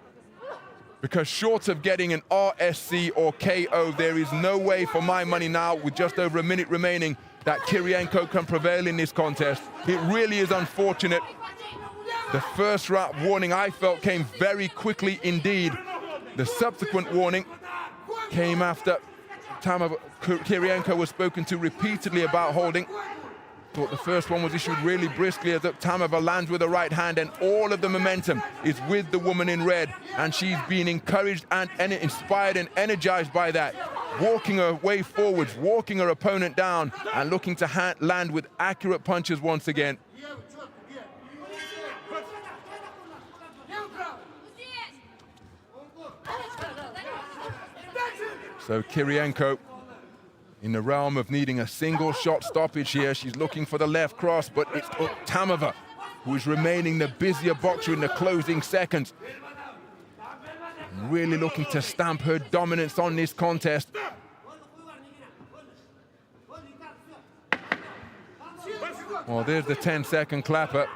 Because short of getting an RSC or KO, there is no way for my money now, with just over a minute remaining, that Kierienko can prevail in this contest. It really is unfortunate. The first round warning, I felt, came very quickly indeed. The subsequent warning came after Kierienko was spoken to repeatedly about holding. Thought the first one was issued really briskly as UKTAMOVA lands with the right hand, and all of the momentum is with the woman in red, and she's been encouraged and inspired and energized by that. Walking her way forwards, walking her opponent down, and looking to land with accurate punches once again. So Kierienko, in the realm of needing a single shot stoppage here, she's looking for the left cross, but it's UKTAMOVA who is remaining the busier boxer in the closing seconds. Really looking to stamp her dominance on this contest. Well, there's the 10-second clapper.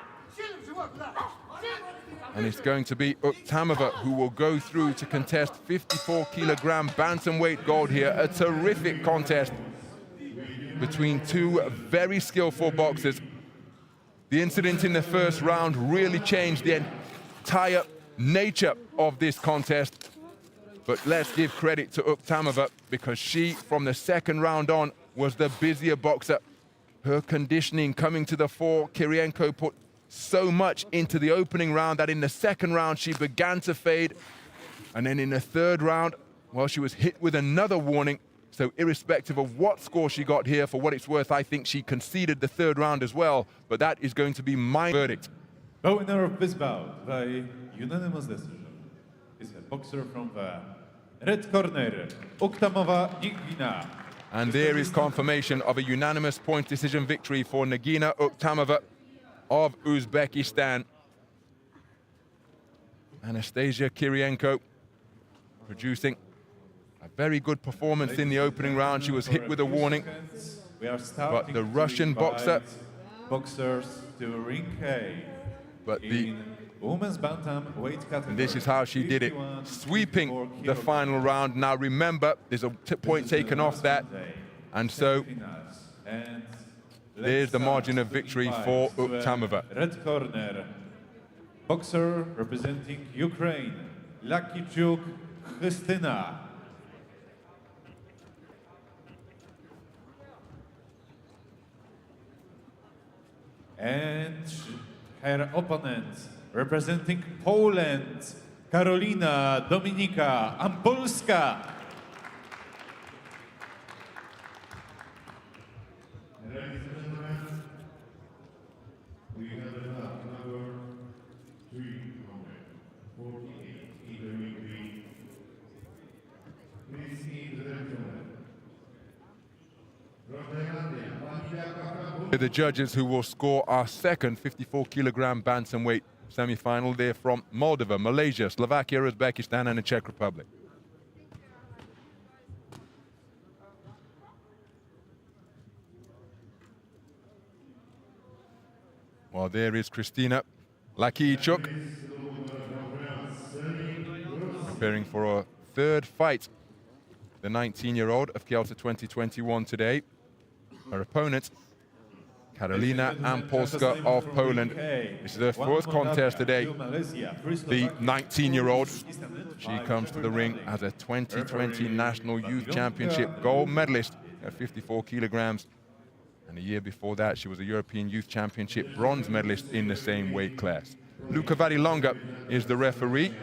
And it's going to be UKTAMOVA who will go through to contest 54-kilogram bantamweight gold here. A terrific contest between two very skillful boxers. The incident in the first round really changed the entire nature of this contest. But let's give credit to UKTAMOVA because she, from the second round on, was the busier boxer. Her conditioning coming to the fore. Kierienko put so much into the opening round that in the second round she began to fade, and then in the third round, well, she was hit with another warning. So irrespective of what score she got here, for what it's worth, I think she conceded the third round as well, but that is going to be my verdict. The winner of this bout by unanimous decision is a boxer from the red corner, UKTAMOVA Nigina. And there is confirmation of a unanimous point decision victory for Nigina UKTAMOVA of Uzbekistan. Anastasiia Kierienko producing a very good performance in the opening round. She was hit with a warning, but the Russian boxers to ring K. But women's bantam weight category. And this is how she did it, sweeping the final round. Now remember, there's a point taken off that, and so there's the margin of victory for UKTAMOVA. Red corner, boxer representing Ukraine, LAKIICHUK Khrystyna. And her opponent, representing Poland, Karolina, Dominika, AMPULSKA. The judges who will score our second 54-kilogram bantamweight semi-final. They're from Moldova, Malaysia, Slovakia, Uzbekistan, and the Czech Republic. Well, there is Khrystyna LAKIICHUK, preparing for a third fight. The 19-year-old of Kielce 2021 today. Her opponent, Karolina AMPULSKA of Poland. This is her first contest today. The 19-year-old, she comes to the ring as a 2020 National Youth Championship gold medalist at 54 kilograms. And a year before that, she was a European Youth Championship bronze medalist in the same weight class. Longa is the referee.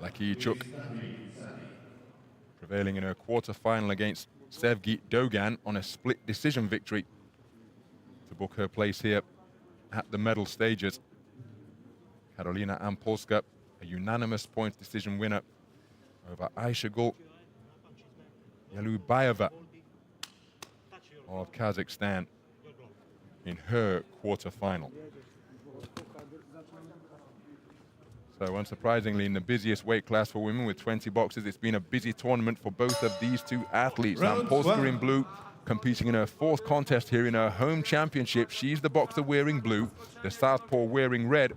LAKIICHUK prevailing in her quarter-final against Sevgi Dogan on a split decision victory to book her place here at the medal stages. Karolina AMPULSKA, a unanimous points decision winner over Ayshagul Yalubayeva of Kazakhstan in her quarter-final. So unsurprisingly, in the busiest weight class for women with 20 boxers, it's been a busy tournament for both of these two athletes. AMPULSKA in blue, competing in her fourth contest here in her home championship. She's the boxer wearing blue, the southpaw wearing red.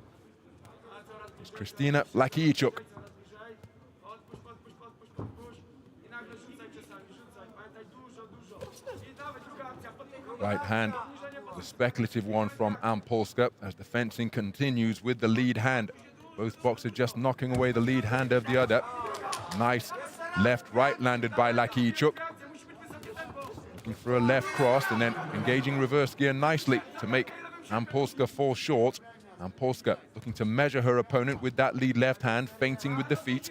It's Khrystyna LAKIICHUK. Right hand, the speculative one from AMPULSKA as the fencing continues with the lead hand. Both boxers just knocking away the lead hand of the other. Nice left-right landed by LAKIICHUK. Looking for a left cross and then engaging reverse gear nicely to make AMPULSKA fall short. AMPULSKA looking to measure her opponent with that lead left hand, feinting with the feet.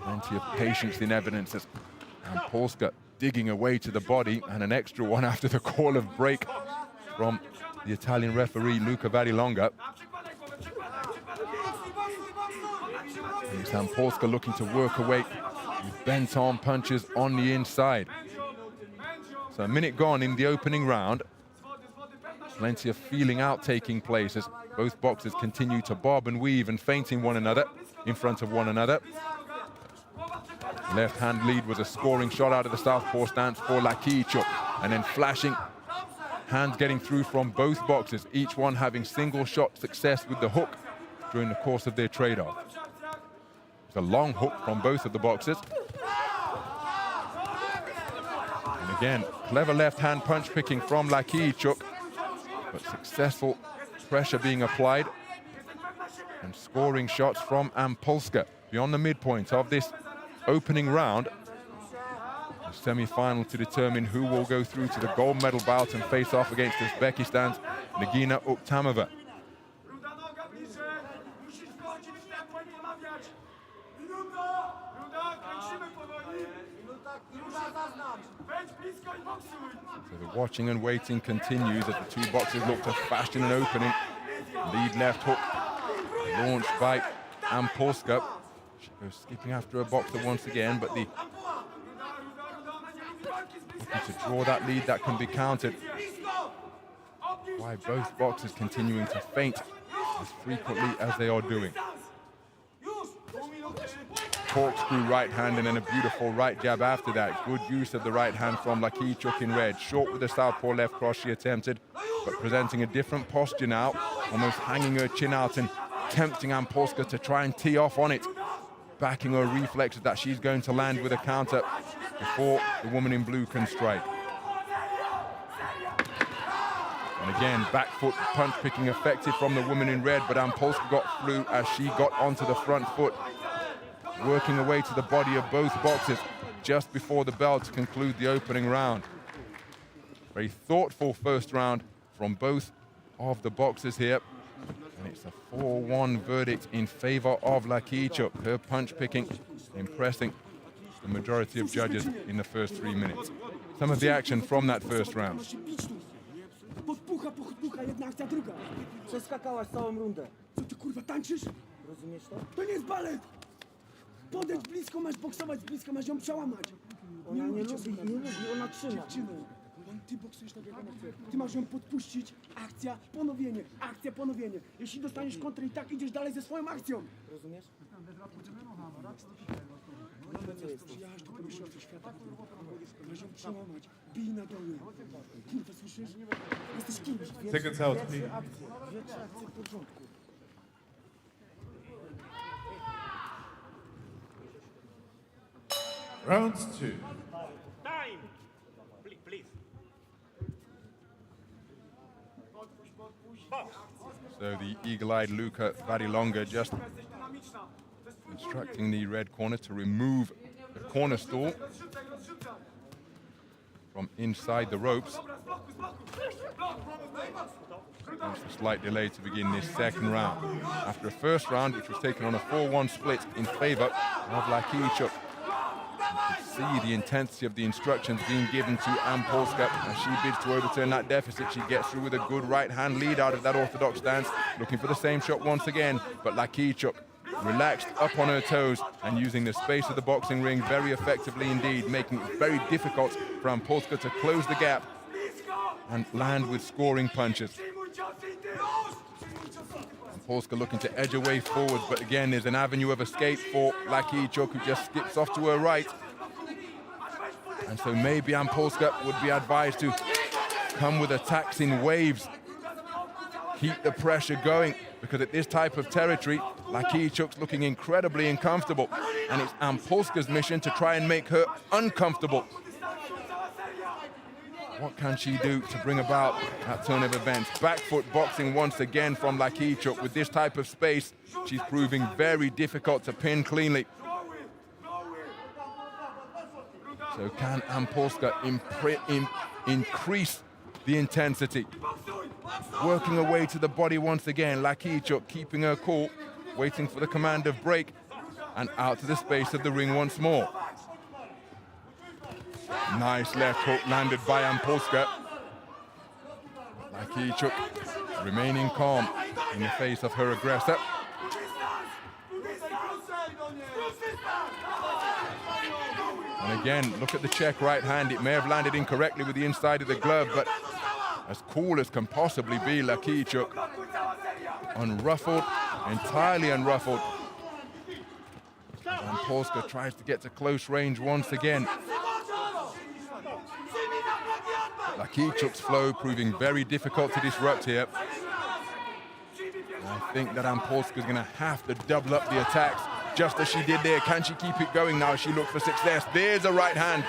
Plenty of patience in evidence as AMPULSKA digging away to the body, and an extra one after the call of break from the Italian referee Longa. It's AMPULSKA looking to work away with bent-arm punches on the inside. So a minute gone in the opening round. Plenty of feeling out taking place as both boxers continue to bob and weave and feinting one another in front of one another. Left hand lead was a scoring shot out of the southpaw stance for LAKIICHUK, and then flashing hands getting through from both boxers, each one having single shot success with the hook during the course of their trade-off. It's a long hook from both of the boxers. And again, clever left hand punch picking from LAKIICHUK, but successful pressure being applied and scoring shots from AMPULSKA beyond the midpoint of this opening round. The semi-final to determine who will go through to the gold medal bout and face off against Uzbekistan's Nigina UKTAMOVA. So the watching and waiting continues as the two boxers look to fashion an opening. Lead left hook launched by AMPULSKA. She goes skipping after a boxer once again, but looking to draw that lead that can be countered. Why both boxers continuing to feint as frequently as they are doing. Corkscrew right hand and then a beautiful right jab after that. Good use of the right hand from LAKIICHUK in red. Short with the southpaw left cross she attempted, but presenting a different posture now, almost hanging her chin out and tempting AMPULSKA to try and tee off on it. Backing her reflexes that she's going to land with a counter before the woman in blue can strike. And again, back foot punch picking effective from the woman in red, but AMPULSKA got through as she got onto the front foot, working away to the body of both boxers just before the bell to conclude the opening round. Very thoughtful first round from both of the boxers here. And it's a 4-1 verdict in favor of LAKIICHUK. Her punch picking impressing the majority of judges in the first 3 minutes. Some of the action from that first round. Podejdź blisko, masz boksować, blisko masz ją przełamać. Ona nie lubi, ona trzyma. Dziewczyno, ty boksujesz tak jak ona chce. Ty masz ją podpuścić, akcja, ponowienie, akcja, ponowienie. Jeśli dostaniesz kontrę i tak idziesz dalej ze swoją akcją. Rozumiesz? Przyjaźń do mistrzostwa świata. Masz ją przełamać, bij na doły. Kurwa, słyszysz? Jesteś kimś. Seconds out, please. Dwie, trzy akcje w porządku. Round 2. Time! Please. So the eagle-eyed Luka Varilonga just instructing the red corner to remove the corner stall from inside the ropes. There's a slight delay to begin this second round. After a first round, which was taken on a 4-1 split in favor of LAKIICHUK. You can see the intensity of the instructions being given to AMPULSKA as she bids to overturn that deficit. She gets through with a good right hand lead out of that orthodox stance, looking for the same shot once again, but LAKIICHUK relaxed up on her toes and using the space of the boxing ring very effectively indeed, making it very difficult for AMPULSKA to close the gap and land with scoring punches. AMPULSKA looking to edge away forwards, but again, there's an avenue of escape for LAKIICHUK, who just skips off to her right. And so maybe AMPULSKA would be advised to come with attacks in waves. Keep the pressure going, because at this type of territory, LAKIICHUK's looking incredibly uncomfortable. And it's AMPULSKA's mission to try and make her uncomfortable. What can she do to bring about that turn of events? Back foot boxing once again from LAKIICHUK. With this type of space, she's proving very difficult to pin cleanly. So can AMPULSKA increase the intensity? Working her way to the body once again. LAKIICHUK keeping her cool, waiting for the command of break, and out to the space of the ring once more. Nice left hook landed by AMPULSKA. LAKIICHUK remaining calm in the face of her aggressor. And again, look at the check right hand. It may have landed incorrectly with the inside of the glove, but as cool as can possibly be, LAKIICHUK. Unruffled, entirely unruffled. AMPULSKA tries to get to close range once again. LAKIICHUK's flow proving very difficult to disrupt here. And I think that AMPULSKA is going to have to double up the attacks, just as she did there. Can she keep it going now as she looks for success? There's a right hand.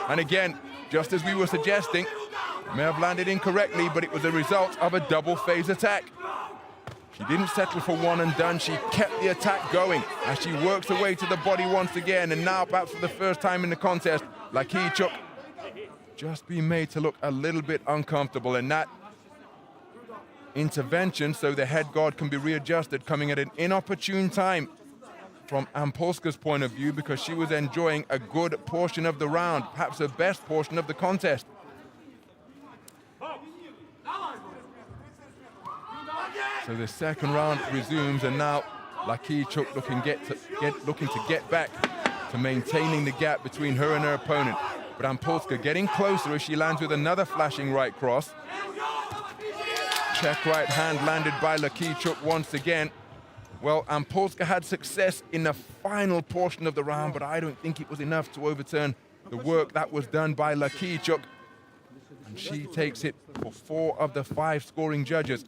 And again, just as we were suggesting, may have landed incorrectly, but it was a result of a double phase attack. She didn't settle for one and done. She kept the attack going as she works her way to the body once again. And now, perhaps for the first time in the contest, LAKIICHUK just being made to look a little bit uncomfortable, and that intervention so the head guard can be readjusted coming at an inopportune time from AMPULSKA's point of view, because she was enjoying a good portion of the round, perhaps the best portion of the contest. So the second round resumes, and now LAKIICHUK looking to get back to maintaining the gap between her and her opponent. But AMPULSKA getting closer as she lands with another flashing right cross. Check right hand landed by LAKIICHUK once again. Well, AMPULSKA had success in the final portion of the round, but I don't think it was enough to overturn the work that was done by LAKIICHUK. And she takes it for 4 of the 5 scoring judges.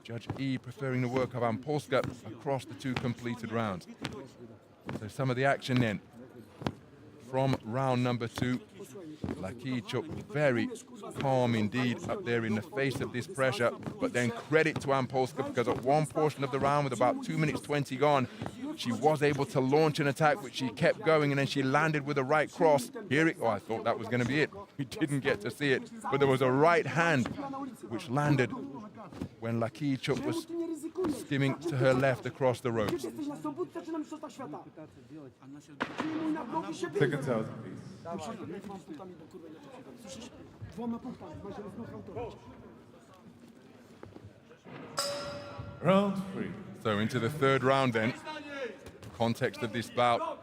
Judge E preferring the work of AMPULSKA across the 2 completed rounds. So some of the action then from round number 2. LAKIICHUK very calm indeed up there in the face of this pressure, but then credit to AMPULSKA, because at one portion of the round with about 2 minutes 20 gone, she was able to launch an attack which she kept going, and then she landed with a right cross. I thought that was going to be it. We didn't get to see it, but there was a right hand which landed when LAKIICHUK was skimming to her left across the ropes. Seconds out, please. Round 3. So into the third round then. Context of this bout,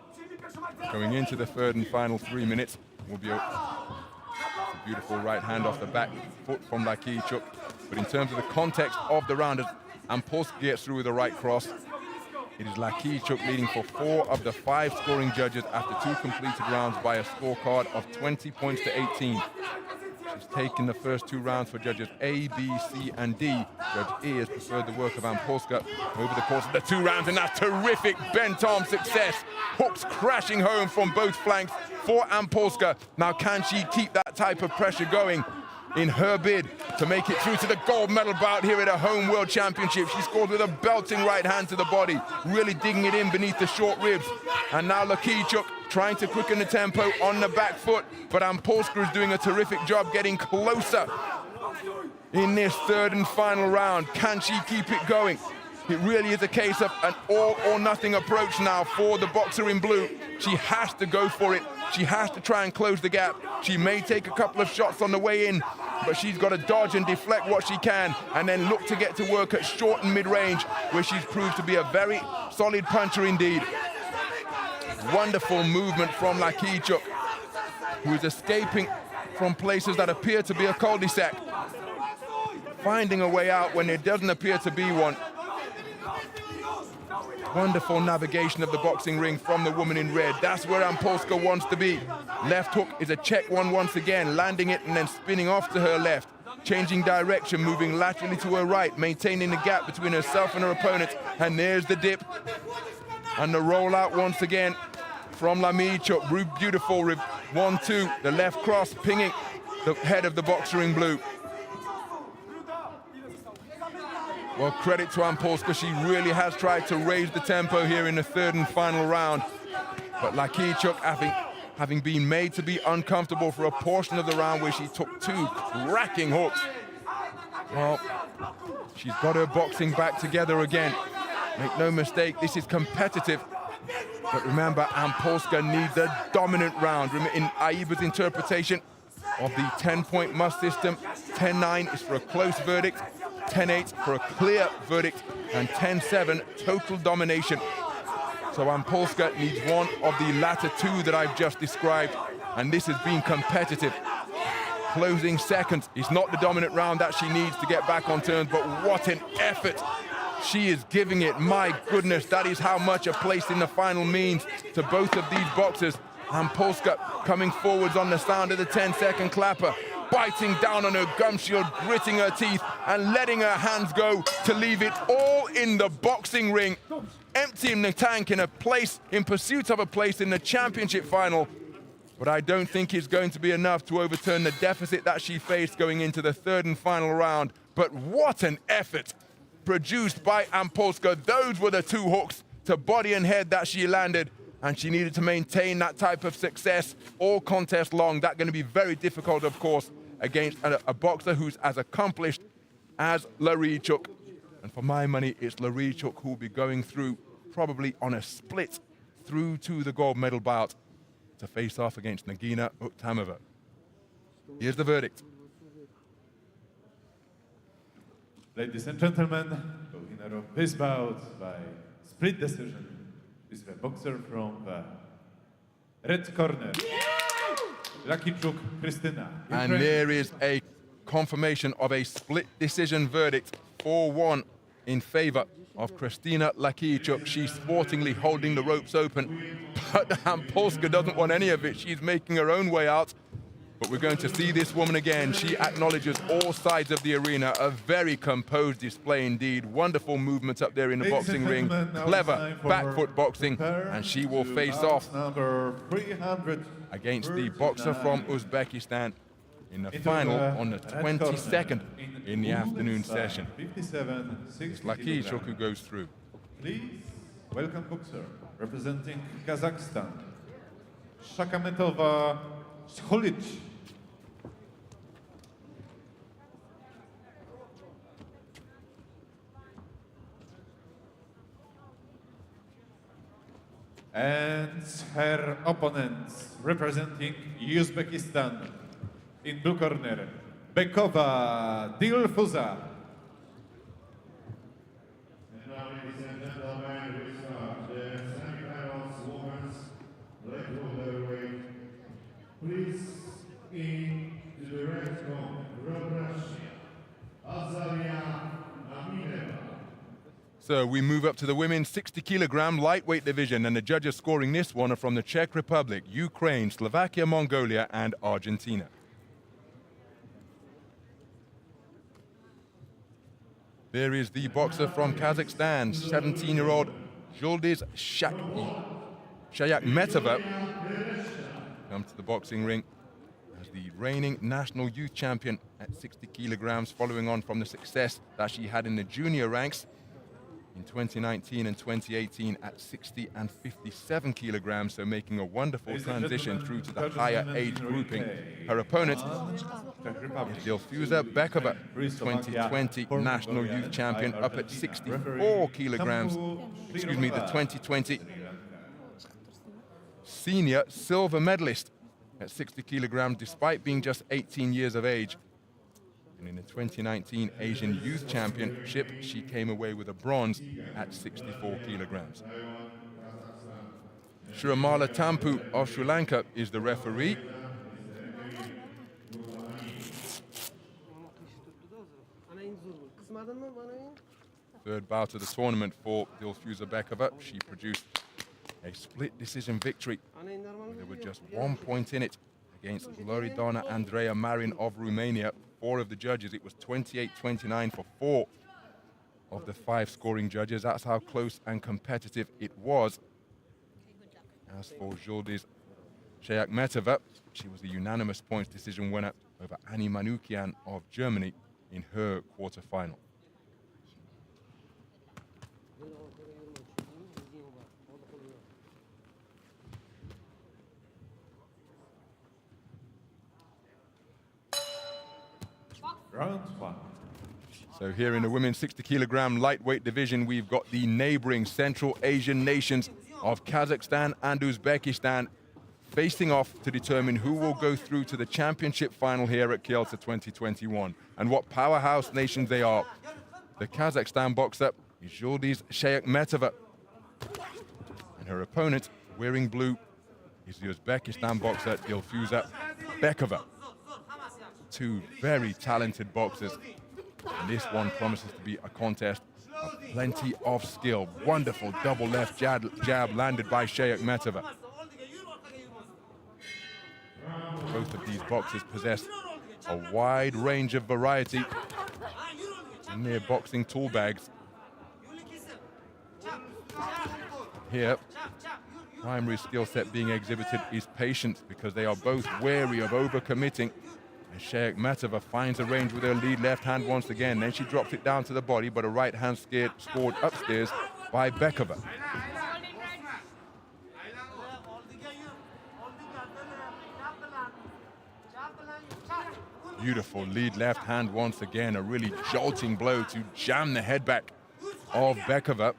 Going into the third and final 3 minutes will be a beautiful right hand off the back foot from LAKIICHUK. But in terms of the context of the round, as AMPULSKA gets through with the right cross, it is LAKIICHUK leading for 4 of the 5 scoring judges after 2 completed rounds by a scorecard of 20 points to 18. She's taken the first 2 rounds for judges A, B, C, and D. Judge E has preferred the work of AMPULSKA over the course of the 2 rounds, and that's terrific Bantam success. Hooks crashing home from both flanks for AMPULSKA. Now, can she keep that type of pressure going in her bid to make it through to the gold medal bout here at a home world championship? She scored with a belting right hand to the body, really digging it in beneath the short ribs. And now LAKIICHUK trying to quicken the tempo on the back foot, but AMPULSKA is doing a terrific job getting closer in this third and final round. Can she keep it going? It really is a case of an all or nothing approach now for the boxer in blue. She has to go for it. She has to try and close the gap. She may take a couple of shots on the way in, but she's got to dodge and deflect what she can and then look to get to work at short and mid-range, where she's proved to be a very solid puncher indeed. Wonderful movement from LAKIICHUK, who is escaping from places that appear to be a cul-de-sac, finding a way out when there doesn't appear to be one. Wonderful navigation of the boxing ring from the woman in red. That's where AMPULSKA wants to be. Left hook is a check one once again, landing it and then spinning off to her left. Changing direction, moving laterally to her right, maintaining the gap between herself and her opponent. And there's the dip. And the rollout once again from LAKIICHUK. Beautiful 1-2. The left cross pinging the head of the boxer in blue. Well, credit to AMPULSKA. She really has tried to raise the tempo here in the third and final round. But LAKIICHUK, having been made to be uncomfortable for a portion of the round where she took 2 cracking hooks, well, she's got her boxing back together again. Make no mistake, this is competitive. But remember, AMPULSKA needs a dominant round. In AIBA's interpretation of the 10-point must system, 10-9 is for a close verdict, 10-8 for a clear verdict, and 10-7 total domination. So AMPULSKA needs one of the latter 2 that I've just described, and this has been competitive. Closing seconds is not the dominant round that she needs to get back on terms, but what an effort she is giving it. My goodness, that is how much a place in the final means to both of these boxers. AMPULSKA coming forwards on the sound of the 10-second clapper, biting down on her gum shield, gritting her teeth, and letting her hands go to leave it all in the boxing ring, emptying the tank in pursuit of a place in the championship final. But I don't think it's going to be enough to overturn the deficit that she faced going into the third and final round. But what an effort produced by AMPULSKA. Those were the 2 hooks to body and head that she landed, and she needed to maintain that type of success all contest long. That's going to be very difficult, of course, against a boxer who's as accomplished as LAKIICHUK. And for my money, it's LAKIICHUK who will be going through, probably on a split, through to the gold medal bout to face off against Nigina UKTAMOVA. Here's the verdict. Ladies and gentlemen, the winner of this bout by split decision is the boxer from the red corner, LAKIICHUK Khrystyna. And there is a confirmation of a split decision verdict, 4-1 in favor of Khrystyna LAKIICHUK. She's sportingly holding the ropes open, but AMPULSKA doesn't want any of it. She's making her own way out. But we're going to see this woman again. She acknowledges all sides of the arena. A very composed display indeed. Wonderful movement up there in the boxing ring. Clever back foot boxing. And she will face off against the boxer from Uzbekistan in the final on the 22nd in the afternoon session. It's LAKIICHUK who goes through. Please welcome boxer representing Kazakhstan, SHAYAKHMETOVA Zhuldyz. And her opponents representing Uzbekistan in blue corner, BEKOVA Dilfuza. And now, ladies and gentlemen, we start the semifinals women's So we move up to the women's 60 kilogram lightweight division, and the judges scoring this one are from the Czech Republic, Ukraine, Slovakia, Mongolia, and Argentina. There is the boxer from Kazakhstan, 17-year-old Zhuldyz Shayakhmetova. Comes to the boxing ring as the reigning national youth champion at 60 kilograms, following on from the success that she had in the junior ranks in 2019 and 2018 at 60 and 57 kilograms, so making a wonderful transition through to the higher age grouping. Her opponent is Dilfuza Bekova, 2020 national youth champion, up at 64 kilograms. Excuse me, the 2020 senior silver medalist at 60 kilograms, despite being just 18 years of age. And in the 2019 Asian Youth Championship, she came away with a bronze at 64 kilograms. Shrimala Tampu of Sri Lanka is the referee. Third bout of the tournament for Dilfuza Bekova. She produced a split decision victory. There was just 1 point in it against Loredana Andreea Marin of Romania. 4 of the judges, it was 28-29 for 4 of the 5 scoring judges. That's how close and competitive it was. As for Zhuldyz Shayakhmetova, she was the unanimous points decision winner over Annie Manoukian of Germany in her quarterfinal. Round 1. So here in the women's 60 kilogram lightweight division, we've got the neighboring Central Asian nations of Kazakhstan and Uzbekistan facing off to determine who will go through to the championship final here at Kielce 2021. And what powerhouse nations they are. The Kazakhstan boxer is Zhuldyz Shayakhmetova. And her opponent, wearing blue, is the Uzbekistan boxer Dilfuza Bekova. 2 very talented boxers. And this one promises to be a contest of plenty of skill. Wonderful double left jab landed by Shayakhmetova. Both of these boxers possess a wide range of variety in their boxing tool bags. Here, primary skill set being exhibited is patience, because they are both wary of overcommitting. And Shayakhmetova finds a range with her lead left hand once again. Then she drops it down to the body, but a right hand scored upstairs by Bekova. Beautiful lead left hand once again, a really jolting blow to jam the head back of Bekova.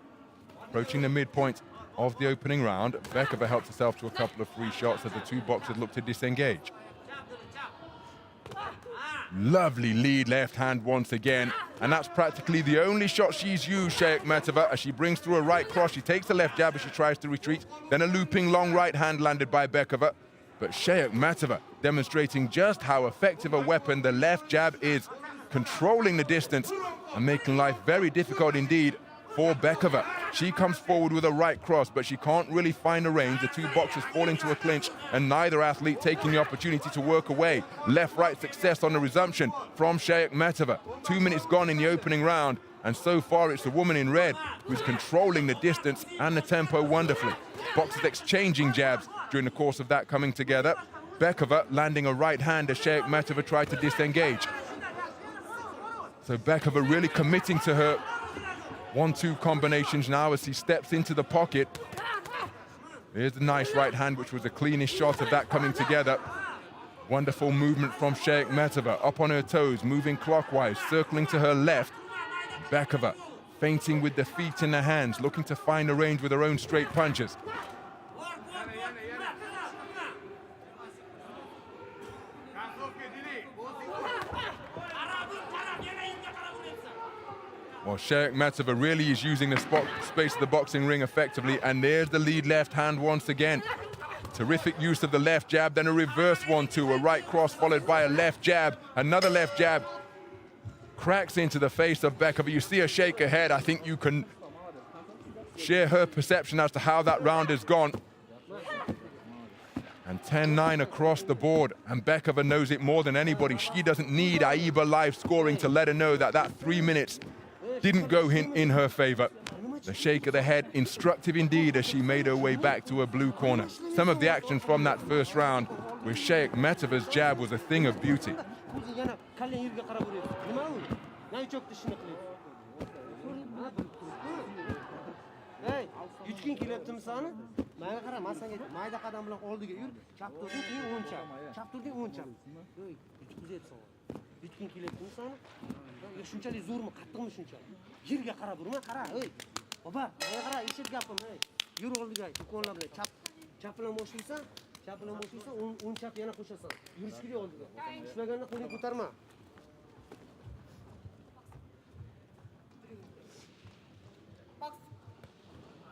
Approaching the midpoint of the opening round, Bekova helps herself to a couple of free shots as the 2 boxers look to disengage. Lovely lead left hand once again, and that's practically the only shot she's used, Shayakhmetova, as she brings through a right cross. She takes the left jab as she tries to retreat, then a looping long right hand landed by Bekova. But Shayakhmetova demonstrating just how effective a weapon the left jab is, controlling the distance and making life very difficult indeed for Bekova. She comes forward with a right cross, but she can't really find a range. The 2 boxers fall into a clinch, and neither athlete taking the opportunity to work away. Left-right success on the resumption from Shayakhmetova. 2 minutes gone in the opening round, and so far it's the woman in red who's controlling the distance and the tempo wonderfully. Boxers exchanging jabs during the course of that coming together. Bekova landing a right hand as Shayakhmetova tried to disengage. So Bekova really committing to her 1-2 combinations now as he steps into the pocket. There's the nice right hand, which was the cleanest shot of that coming together. Wonderful movement from Shayakhmetova, up on her toes, moving clockwise, circling to her left. Bekova feinting with the feet in the hands, looking to find a range with her own straight punches. Well, Shayakhmetova really is using the space of the boxing ring effectively, and there's the lead left hand once again. Terrific use of the left jab, then a reverse 1-2, a right cross followed by a left jab, another left jab. Cracks into the face of Bekova. You see her shake her head. I think you can share her perception as to how that round has gone. And 10-9 across the board, and Bekova knows it more than anybody. She doesn't need AIBA live scoring to let her know that that 3 minutes didn't go in her favor. The shake of the head, instructive indeed, as she made her way back to her blue corner. Some of the action from that first round with SHAYAKHMETOVA's jab was a thing of beauty.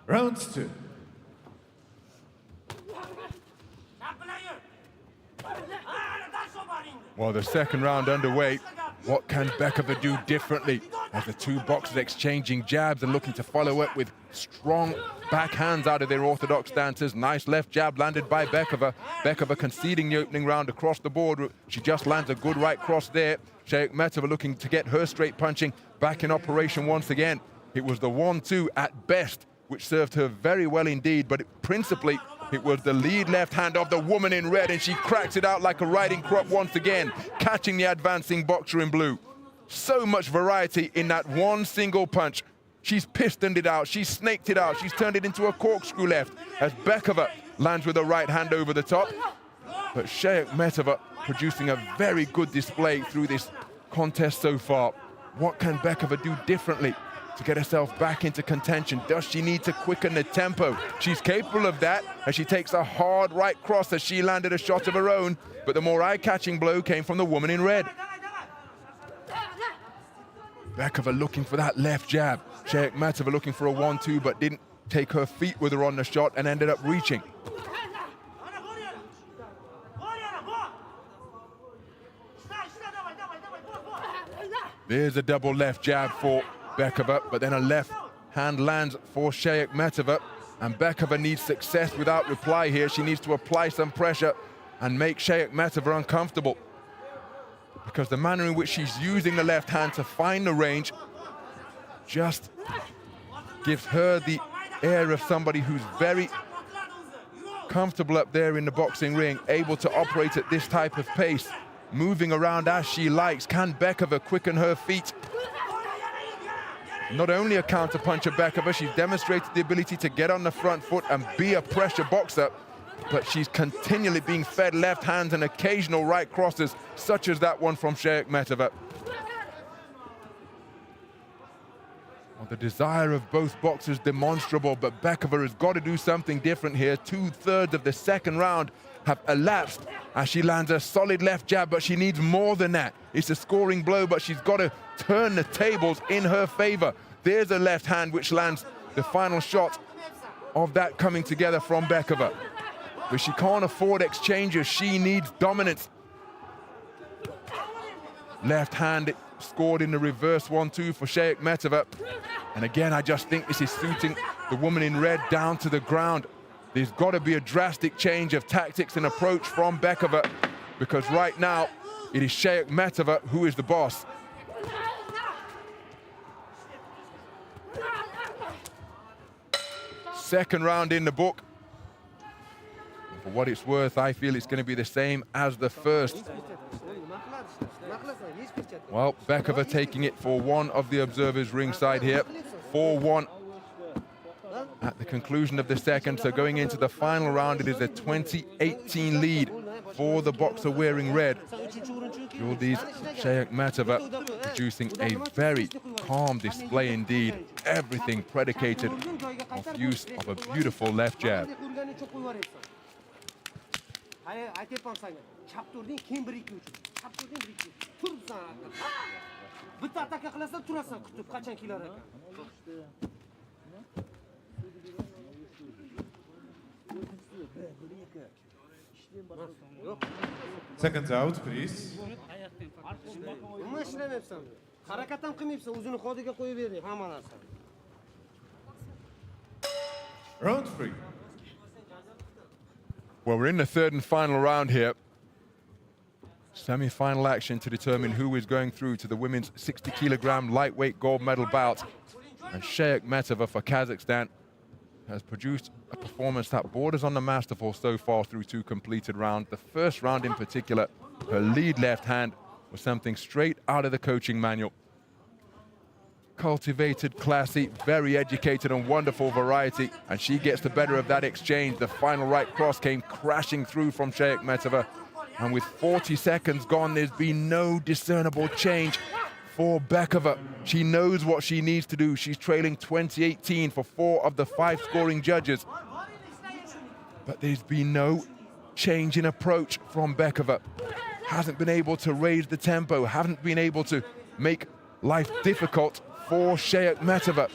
Round 2. Well, the second round underway. What can Bekova do differently? As the two boxers exchanging jabs and looking to follow up with strong backhands out of their orthodox stances. Nice left jab landed by Bekova. Bekova conceding the opening round across the board. She just lands a good right cross there. SHAYAKHMETOVA looking to get her straight punching back in operation once again. It was the 1-2 at best, which served her very well indeed, but principally it was the lead left hand of the woman in red, and she cracks it out like a riding crop once again, catching the advancing boxer in blue. So much variety in that one single punch. She's pistoned it out, she's snaked it out, she's turned it into a corkscrew left as Bekova lands with a right hand over the top. But SHAYAKHMETOVA producing a very good display through this contest so far. What can Bekova do differently to get herself back into contention? Does she need to quicken the tempo? She's capable of that as she takes a hard right cross as she landed a shot of her own, but the more eye-catching blow came from the woman in red. Bekova looking for that left jab. SHAYAKHMETOVA looking for a 1-2, but didn't take her feet with her on the shot and ended up reaching. There's a double left jab for Bekova, but then a left hand lands for SHAYAKHMETOVA, and Bekova needs success without reply here. She needs to apply some pressure and make SHAYAKHMETOVA uncomfortable, because the manner in which she's using the left hand to find the range just gives her the air of somebody who's very comfortable up there in the boxing ring, able to operate at this type of pace, moving around as she likes. Can Bekova quicken her feet? Not only a counter-puncher, Bekova, she's demonstrated the ability to get on the front foot and be a pressure boxer, but she's continually being fed left hands and occasional right crosses, such as that one from SHAYAKHMETOVA. Well, the desire of both boxers demonstrable, but Bekova has got to do something different here. 2/3 of the second round have elapsed as she lands a solid left jab, but she needs more than that. It's a scoring blow, but she's got to turn the tables in her favor. There's a left hand which lands the final shot of that coming together from Bekova. But she can't afford exchanges, she needs dominance. Left hand scored in the reverse 1-2 for SHAYAKHMETOVA. And again, I just think this is suiting the woman in red down to the ground. There's got to be a drastic change of tactics and approach from Bekova, because right now it is SHAYAKHMETOVA who is the boss. Second round in the book. For what it's worth, I feel it's going to be the same as the first. Well, Bekova taking it for one of the observers ringside here. 4-1 at the conclusion of the second. So going into the final round, it is a 20-18 lead for the boxer wearing red. Zhuldyz SHAYAKHMETOVA producing a very calm display indeed. Everything predicated off use of a beautiful left jab. Seconds out, please. Round 3. Well, we're in the third and final round here. Semi-final action to determine who is going through to the women's 60-kilogram lightweight gold medal bout. And SHAYAKHMETOVA for Kazakhstan has produced a performance that borders on the masterful so far through 2 completed rounds. The first round in particular, her lead left hand was something straight out of the coaching manual. Cultivated, classy, very educated and wonderful variety, and she gets the better of that exchange. The final right cross came crashing through from SHAYAKHMETOVA, and with 40 seconds gone, there's been no discernible change for BEKOVA. She knows what she needs to do. She's trailing 20-18 for 4 of the 5 scoring judges. But there's been no change in approach from BEKOVA. Hasn't been able to raise the tempo, haven't been able to make life difficult for SHAYAKHMETOVA.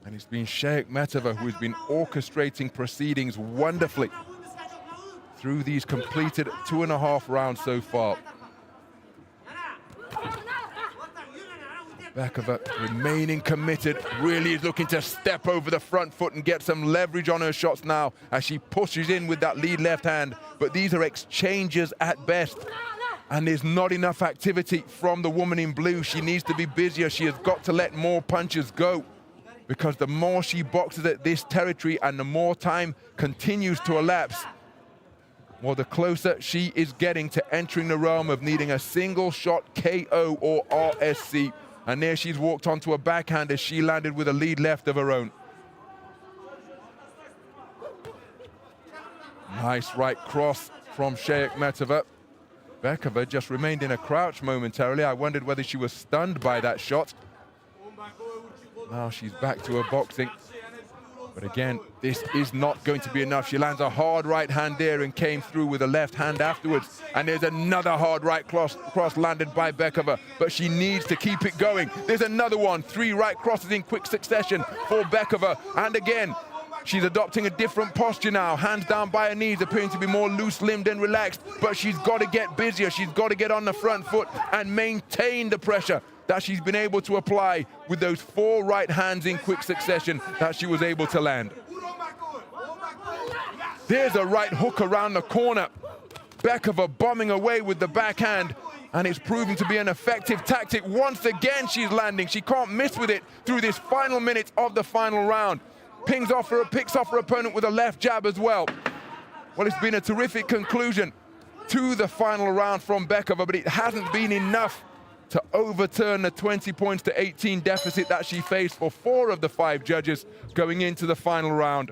And it's been SHAYAKHMETOVA who has been orchestrating proceedings wonderfully through these completed 2.5 rounds so far. BEKOVA remaining committed, really is looking to step over the front foot and get some leverage on her shots now as she pushes in with that lead left hand. But these are exchanges at best, and there's not enough activity from the woman in blue. She needs to be busier. She has got to let more punches go, because the more she boxes at this territory and the more time continues to elapse, well, the closer she is getting to entering the realm of needing a single shot KO or RSC. And there she's walked onto a backhand as she landed with a lead left of her own. Nice right cross from SHAYAKHMETOVA. BEKOVA just remained in a crouch momentarily. I wondered whether she was stunned by that shot. Now she's back to her boxing. But again, this is not going to be enough. She lands a hard right hand there and came through with a left hand afterwards. And there's another hard right cross landed by BEKOVA, but she needs to keep it going. There's another one, 3 right crosses in quick succession for BEKOVA. And again, she's adopting a different posture now, hands down by her knees, appearing to be more loose-limbed and relaxed. But she's got to get busier. She's got to get on the front foot and maintain the pressure that she's been able to apply with those 4 right hands in quick succession that she was able to land. There's a right hook around the corner. BEKOVA bombing away with the backhand, and it's proving to be an effective tactic. Once again, she's landing. She can't miss with it through this final minute of the final round. Picks off her opponent with a left jab as well. Well, it's been a terrific conclusion to the final round from BEKOVA, but it hasn't been enough to overturn the 20 points to 18 deficit that she faced for 4 of the 5 judges going into the final round.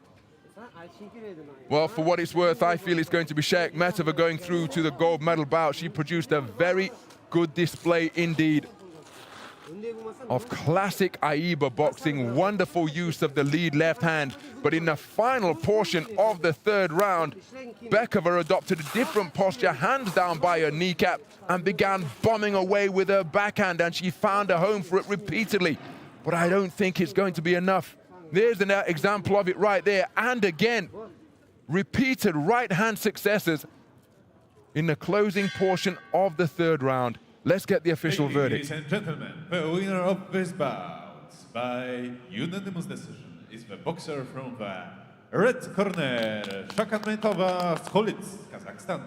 Well, for what it's worth, I feel it's going to be SHAYAKHMETOVA going through to the gold medal bout. She produced a very good display indeed of classic AIBA boxing, wonderful use of the lead left hand. But in the final portion of the 3rd round, BEKOVA adopted a different posture, hands down by her kneecap, and began bombing away with her backhand, and she found a home for it repeatedly. But I don't think it's going to be enough. There's an example of it right there. And again, repeated right hand successes in the closing portion of the 3rd round. Let's get the official verdict. Ladies and gentlemen, the winner of this bout by unanimous decision is the boxer from the red corner, SHAYAKHMETOVA z Zhuldyz, Kazakhstan.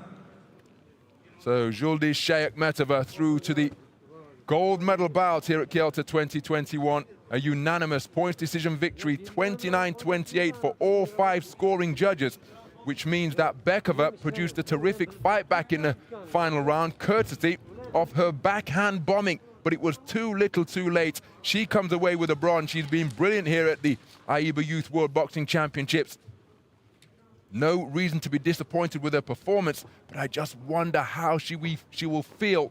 So Zhuldyz SHAYAKHMETOVA through to the gold medal bout here at Kielce 2021. A unanimous points decision victory, 29-28 for all 5 scoring judges, which means that BEKOVA produced a terrific fight back in the final round, courtesy of her backhand bombing, but it was too little too late. She comes away with a bronze. She's been brilliant here at the AIBA Youth World Boxing Championships. No reason to be disappointed with her performance, but I just wonder how she will feel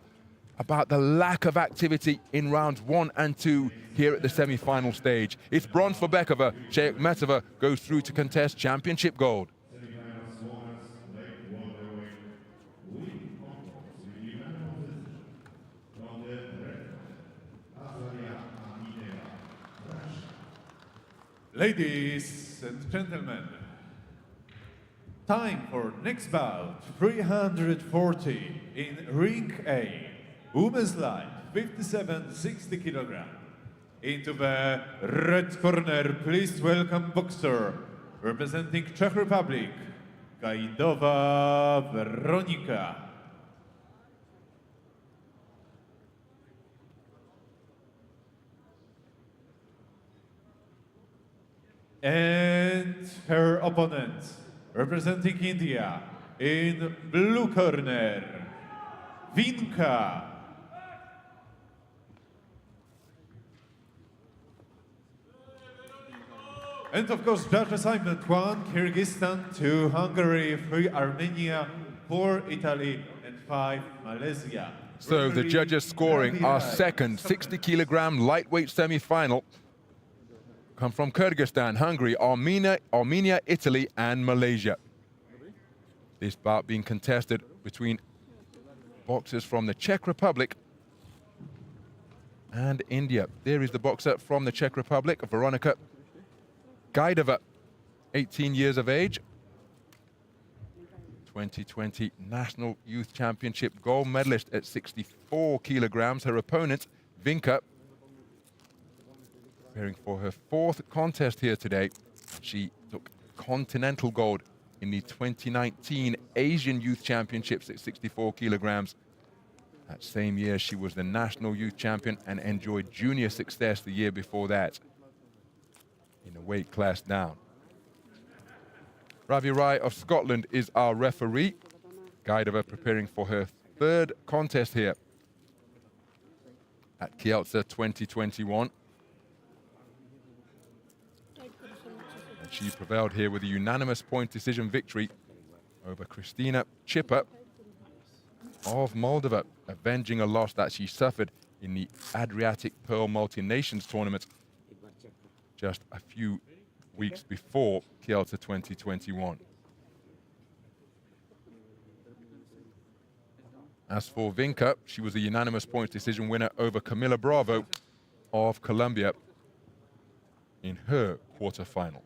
about the lack of activity in rounds 1 and 2 here at the semi-final stage. It's bronze for BEKOVA. SHAYAKHMETOVA goes through to contest championship gold. Ladies and gentlemen, time for next bout, 340 in Ring A, Women's Light, 57-60 kg. Into the red corner, please welcome boxer representing Czech Republic, GAJDOVA Veronika. And her opponent, representing India, in blue corner, VINKA. And of course, judge assignment 1, Kyrgyzstan, 2, Hungary, 3, Armenia, 4, Italy, and 5, Malaysia. So the judges scoring our second 60-kilogram lightweight semi-final come from Kyrgyzstan, Hungary, Armenia, Italy, and Malaysia. This bout being contested between boxers from the Czech Republic and India. There is the boxer from the Czech Republic, Veronika GAJDOVA, 18 years of age, 2020 National Youth Championship gold medalist at 64 kilograms. Her opponent, VINKA, preparing for her fourth contest here today. She took continental gold in the 2019 Asian Youth Championships at 64 kilograms. That same year, she was the National Youth Champion and enjoyed junior success the year before that in a weight class down. Ravi Rai of Scotland is our referee. GAJDOVA preparing for her third contest here at Kielce 2021. And she prevailed here with a unanimous point decision victory over Khrystyna of Moldova, avenging a loss that she suffered in the Adriatic Pearl Multi-Nations tournament just a few weeks before Kielce 2021. As for VINKA, she was a unanimous points decision winner over Camila Bravo of Colombia in her quarterfinal.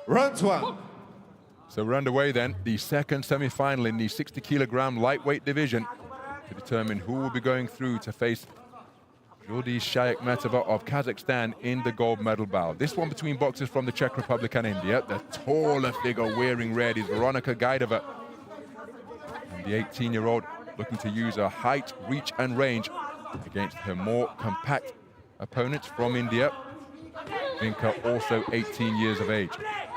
Round 1. So we're underway then, the second semi-final in the 60-kilogram lightweight division to determine who will be going through to face Zhuldyz SHAYAKHMETOVA of Kazakhstan in the gold medal bout. This one between boxers from the Czech Republic and India. The taller figure wearing red is Veronika GAJDOVA. And the 18-year-old looking to use her height, reach and range against her more compact opponents from India. VINKA also 18 years of age.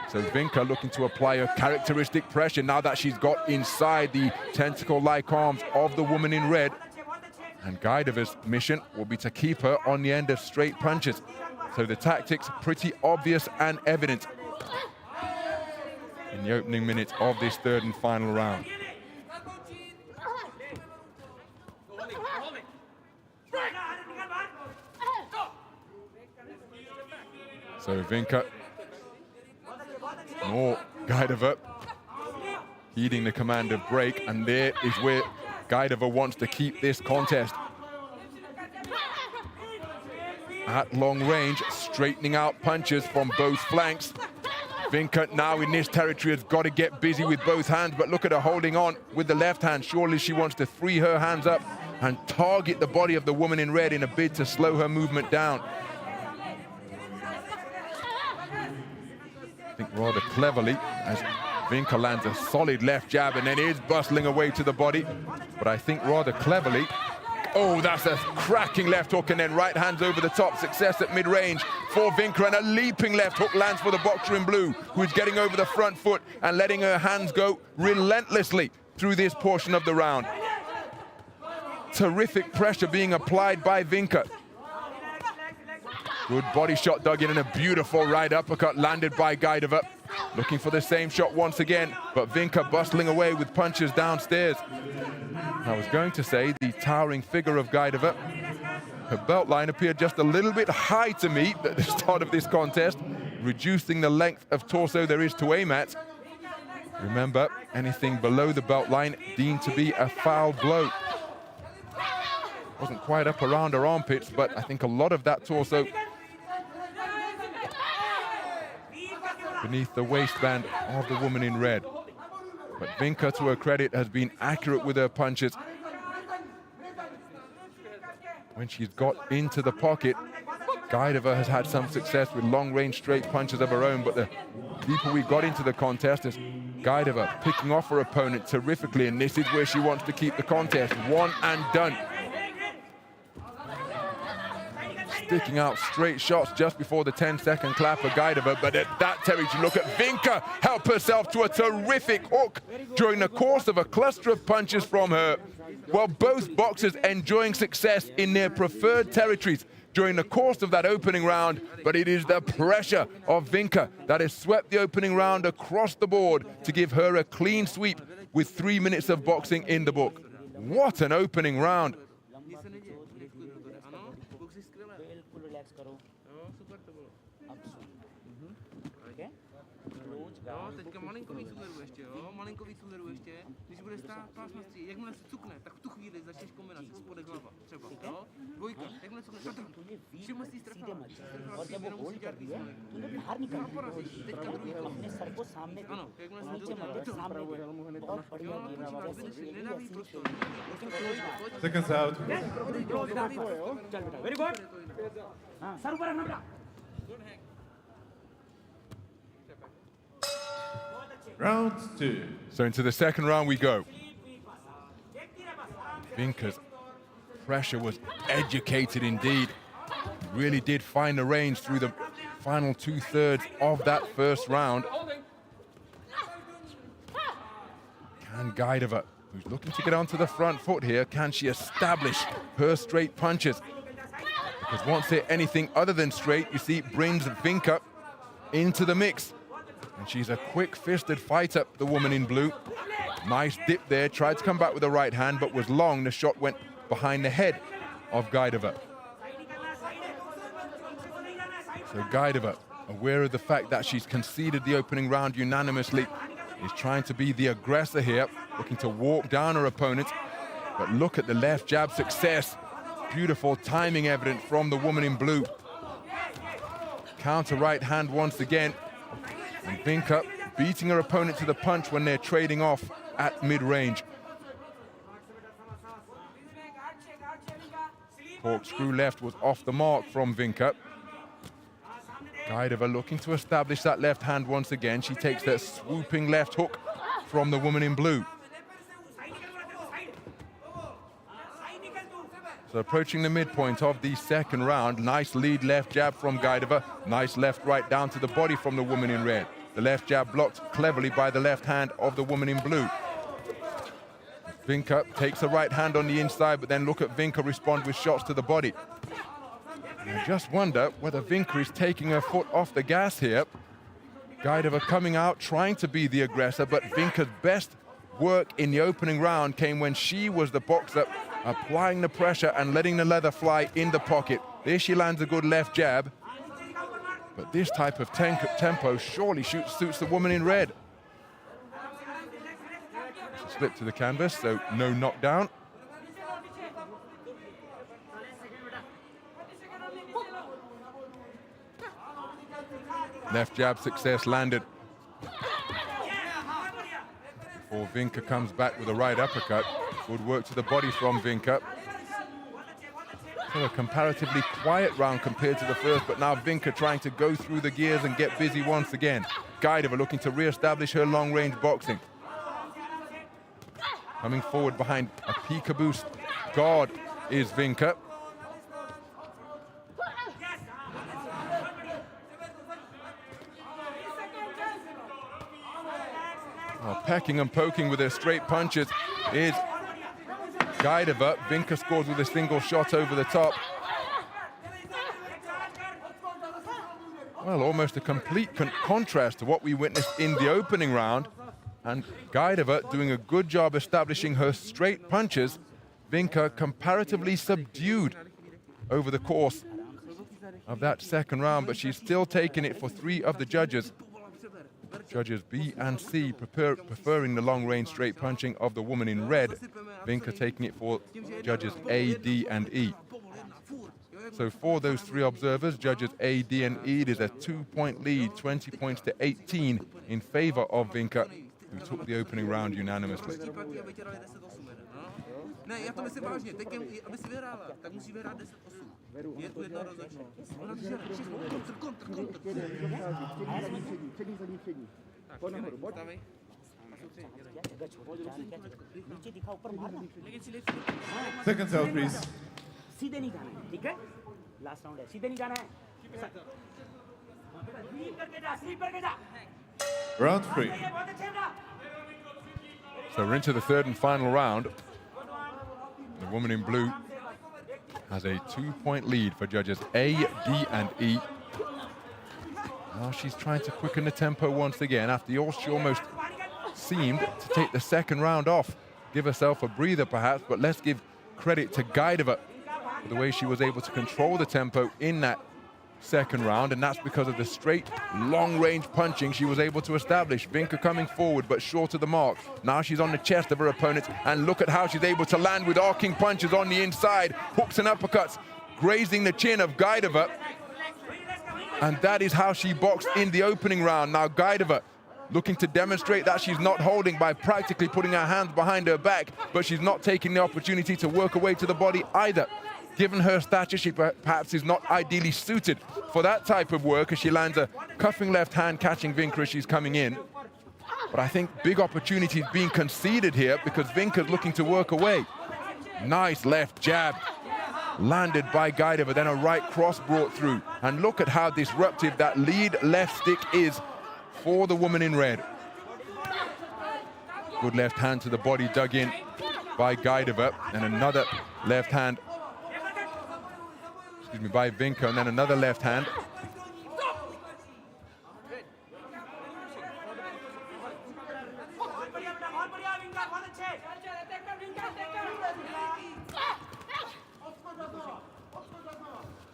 So VINKA looking to apply her characteristic pressure now that she's got inside the tentacle-like arms of the woman in red. And GAJDOVA's mission will be to keep her on the end of straight punches. So the tactics pretty obvious and evident in the opening minutes of this third and final round. So VINKA, more GAJDOVA heeding the command of break, and there is where GAJDOVA wants to keep this contest. At long range, straightening out punches from both flanks. VINKA now in this territory has got to get busy with both hands, but look at her holding on with the left hand. Surely she wants to free her hands up and target the body of the woman in red in a bid to slow her movement down. I think rather cleverly, as VINKA lands a solid left jab and then is bustling away to the body. But I think rather cleverly, oh, that's a cracking left hook and then right hands over the top. Success at mid-range for VINKA, and a leaping left hook lands for the boxer in blue, who is getting over the front foot and letting her hands go relentlessly through this portion of the round. Terrific pressure being applied by VINKA. Good body shot dug in, and a beautiful right uppercut landed by GAJDOVA. Looking for the same shot once again, but VINKA bustling away with punches downstairs. I was going to say the towering figure of GAJDOVA. Her belt line appeared just a little bit high to me at the start of this contest, reducing the length of torso there is to aim at. Remember, anything below the belt line deemed to be a foul blow. Wasn't quite up around her armpits, but I think a lot of that torso beneath the waistband of the woman in red. But VINKA, to her credit, has been accurate with her punches. When she's got into the pocket, GAJDOVA has had some success with long-range straight punches of her own, but the deeper we got into the contest, is GAJDOVA picking off her opponent terrifically, and this is where she wants to keep the contest. One and done. Sticking out straight shots just before the 10-second clap for GAJDOVA, but at that territory, look at VINKA help herself to a terrific hook during the course of a cluster of punches from her. Well, both boxers enjoying success in their preferred territories during the course of that opening round, but it is the pressure of VINKA that has swept the opening round across the board to give her a clean sweep with 3 minutes of boxing in the book. What an opening round. Jo, teďka malinko víc úderů ještě, jo, malinko víc úderů ještě. Když bude stát pásností, jakmile se cukne, tak v tu chvíli začneš kombinaci spodek hlava, třeba, jo. Dvojka, jakmile cukne, patron. Všiml jsi strefala, jenom musí dělat víc malinko. No, porazíš, teďka druhý kolo. Ano, jakmile se dotkne, to. Jo, počíváš, nedávej prostor. Seconds out. Very good. Round 2. So into the second round we go. VINKA's pressure was educated indeed. Really did find the range through the final 2/3 of that first round. Can GAJDOVA, who's looking to get onto the front foot here, can she establish her straight punches? Because once they're anything other than straight, you see, it brings VINKA into the mix. And she's a quick-fisted fighter, the woman in blue. Nice dip there, tried to come back with the right hand, but was long. The shot went behind the head of GAJDOVA. So GAJDOVA, aware of the fact that she's conceded the opening round unanimously, is trying to be the aggressor here, looking to walk down her opponent. But look at the left jab success. Beautiful timing evident from the woman in blue. Counter right hand once again. And VINKA beating her opponent to the punch when they're trading off at mid-range. Corkscrew left was off the mark from VINKA. GAJDOVA looking to establish that left hand once again. She takes that swooping left hook from the woman in blue. So approaching the midpoint of the second round, nice lead left jab from GAJDOVA, nice left right down to the body from the woman in red. The left jab blocked cleverly by the left hand of the woman in blue. VINKA takes a right hand on the inside, but then look at VINKA respond with shots to the body. And I just wonder whether VINKA is taking her foot off the gas here. GAJDOVA coming out, trying to be the aggressor, but VINKA's best work in the opening round came when she was the boxer, applying the pressure and letting the leather fly in the pocket. There she lands a good left jab. But this type of tempo surely suits the woman in red. Slip to the canvas, so no knockdown. Left jab success landed. Before VINKA comes back with a right uppercut. Good work to the body from VINKA. So a comparatively quiet round compared to the first, but now VINKA trying to go through the gears and get busy once again. GAJDOVA looking to re-establish her long-range boxing. Coming forward behind a peekaboo guard is VINKA. Pecking and poking with her straight punches is GAJDOVA. VINKA scores with a single shot over the top. Well, almost a complete contrast to what we witnessed in the opening round. And GAJDOVA doing a good job establishing her straight punches. VINKA comparatively subdued over the course of that second round, but she's still taking it for 3 of the judges. Judges B and C preferring the long-range straight punching of the woman in red. VINKA taking it for judges A, D, and E. So for those three observers, judges A, D, and E, it is a 2-point lead, 20 points to 18 in favor of VINKA, who took the opening round unanimously. Ne, já to myslím vážně, teď, aby si vyhrála, tak musí vyhrát 10-8. Je tu jedno rozhodčí. Ona to žere, všechno, kontr. Tak, stavej. Seconds out, please. सीधे नहीं जाना है, ठीक है? Last round है, सीधे नहीं जाना है। स्लीप करके जा। Round 3. So we're into the third and final round. The woman in blue has a 2-point lead for judges A, D, and E. Now she's trying to quicken the tempo once again. After all, she almost seemed to take the second round off. Give herself a breather perhaps, but let's give credit to GAJDOVA for the way she was able to control the tempo in that second round, and that's because of the straight, long-range punching she was able to establish. VINKA coming forward, but short of the mark. Now she's on the chest of her opponent, and look at how she's able to land with arcing punches on the inside, hooks and uppercuts, grazing the chin of GAJDOVA. And that is how she boxed in the opening round. Now GAJDOVA looking to demonstrate that she's not holding by practically putting her hands behind her back, but she's not taking the opportunity to work her way to the body either. Given her stature, she perhaps is not ideally suited for that type of work, as she lands a cuffing left hand catching VINKA as she's coming in. But I think big opportunities being conceded here because VINKA's looking to work away. Nice left jab landed by GAJDOVA, then a right cross brought through. And look at how disruptive that lead left stick is for the woman in red. Good left hand to the body dug in by GAJDOVA, and another left hand by VINKA, and then another left hand.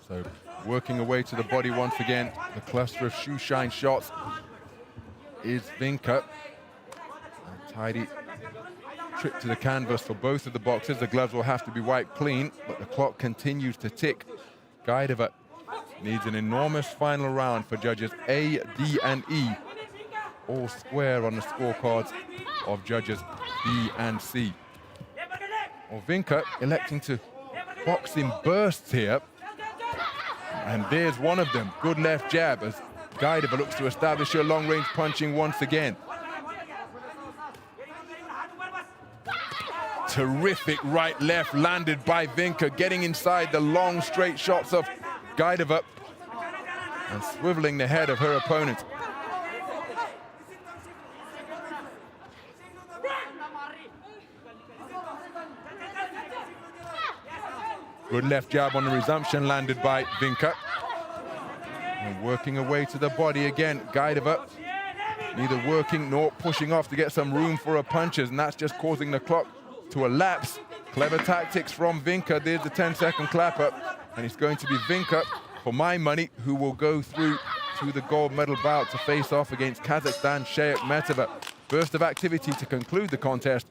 So working away to the body once again. The cluster of shoe shine shots is VINKA. A tidy trip to the canvas for both of the boxers. The gloves will have to be wiped clean, but the clock continues to tick. GAJDOVA needs an enormous final round for judges A, D, and E. All square on the scorecards of judges B and C. Or VINKA electing to box in bursts here. And there's one of them. Good left jab as GAJDOVA looks to establish her long-range punching once again. Terrific right left landed by VINKA, getting inside the long straight shots of GAJDOVA and swiveling the head of her opponent. Good left jab on the resumption landed by VINKA. And working away to the body again, GAJDOVA neither working nor pushing off to get some room for her punches, and that's just causing the clock to elapse. Clever tactics from VINKA. There's the 10-second clapper, and it's going to be VINKA, for my money, who will go through to the gold medal bout to face off against Kazakhstan SHAYAKHMETOVA. Burst of activity to conclude the contest.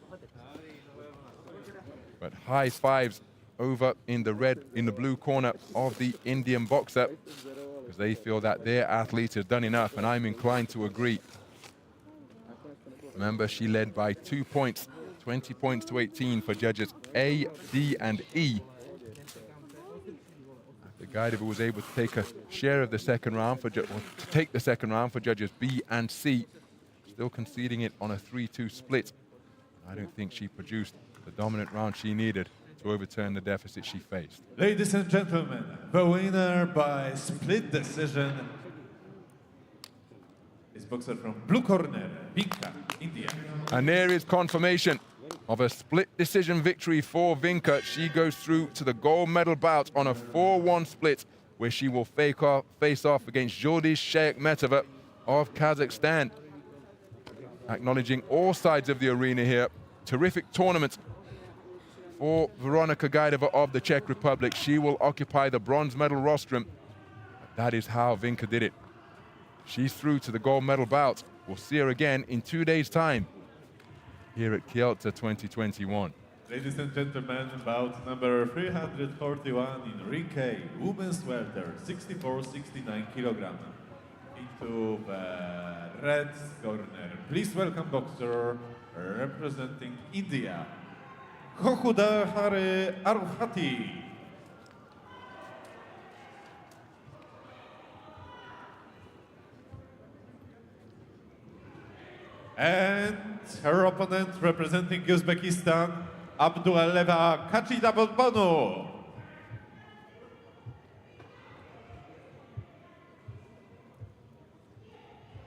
But high fives over in the blue corner of the Indian boxer, because they feel that their athlete has done enough, and I'm inclined to agree. Remember, she led by 2 points, 20 points to 18 for judges A, D, and E. After GAJDOVA was able to take a share of the second round for judges B and C, still conceding it on a 3-2 split. I don't think she produced the dominant round she needed to overturn the deficit she faced. Ladies and gentlemen, the winner by split decision is boxer from blue corner, VINKA, India. And there is confirmation of a split decision victory for VINKA. She goes through to the gold medal bout on a 4-1 split, where she will face off against Zhuldyz SHAYAKHMETOVA of Kazakhstan. Acknowledging all sides of the arena here. Terrific tournament for Veronika GAJDOVA of the Czech Republic. She will occupy the bronze medal rostrum. That is how VINKA did it. She's through to the gold medal bout. We'll see her again in 2 days' time here at Kielce 2021. Ladies and gentlemen, bout number 341 in ring A, women's welter, 64-69 kilogram. Into the red corner, please welcome boxer representing India, CHOUDHARY Arundhati. And her opponent representing Uzbekistan, Abduleva Kachidabonbonu.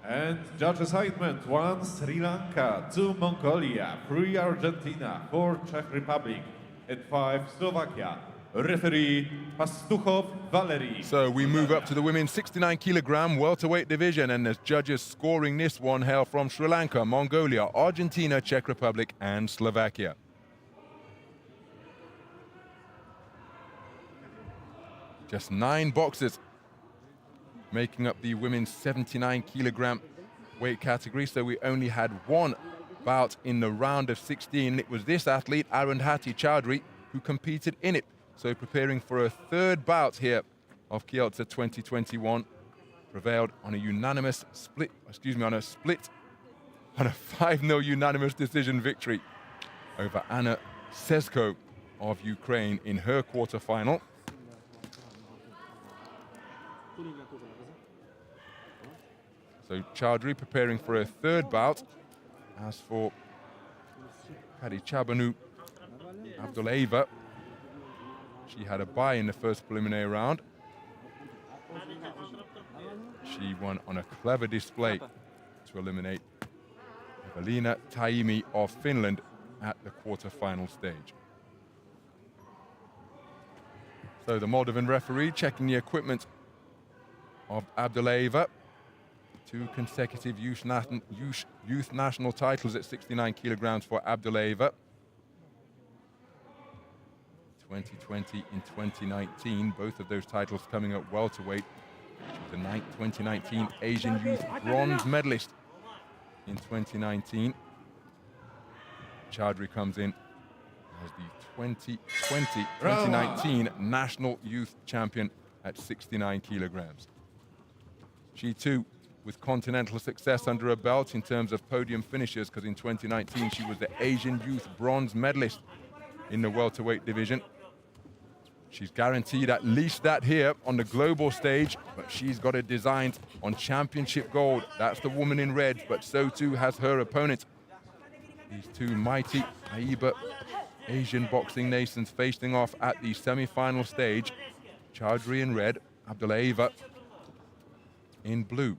And judges' assignment: 1 Sri Lanka, 2 Mongolia, 3 Argentina, 4 Czech Republic, and 5 Slovakia. Referee Pastuchov Valery. So we move up to the women's 69 kilogram welterweight division, and there's judges scoring this one hail from Sri Lanka, Mongolia, Argentina, Czech Republic, and Slovakia. Just 9 boxers making up the women's 79 kilogram weight category, so we only had 1 bout in the round of 16. It was this athlete, Arundhati Choudhary, who competed in it. So preparing for a 3rd bout here of Kielce 2021, prevailed on a unanimous split, on a 5-0 unanimous decision victory over Anna Sesko of Ukraine in her quarterfinal. So Choudhary preparing for a 3rd bout. As for Khrystyna Abduleva, she had a bye in the first preliminary round. She won on a clever display to eliminate Evelina Taimi of Finland at the quarterfinal stage. So the Moldovan referee checking the equipment of Abduleva. 2 consecutive youth national titles at 69 kilograms for Abduleva. 2020 and 2019, both of those titles coming at welterweight. The 2019 Asian Youth bronze medalist in 2019. Choudhary comes in as the 2019 National Youth Champion at 69 kilograms. She too with continental success under her belt in terms of podium finishes, because in 2019 she was the Asian Youth bronze medalist in the welterweight division. She's guaranteed at least that here on the global stage, but she's got it designed on championship gold. That's the woman in red, but so too has her opponent. These 2 mighty AIBA Asian boxing nations facing off at the semi-final stage. Choudhary in red, Abduleva in blue.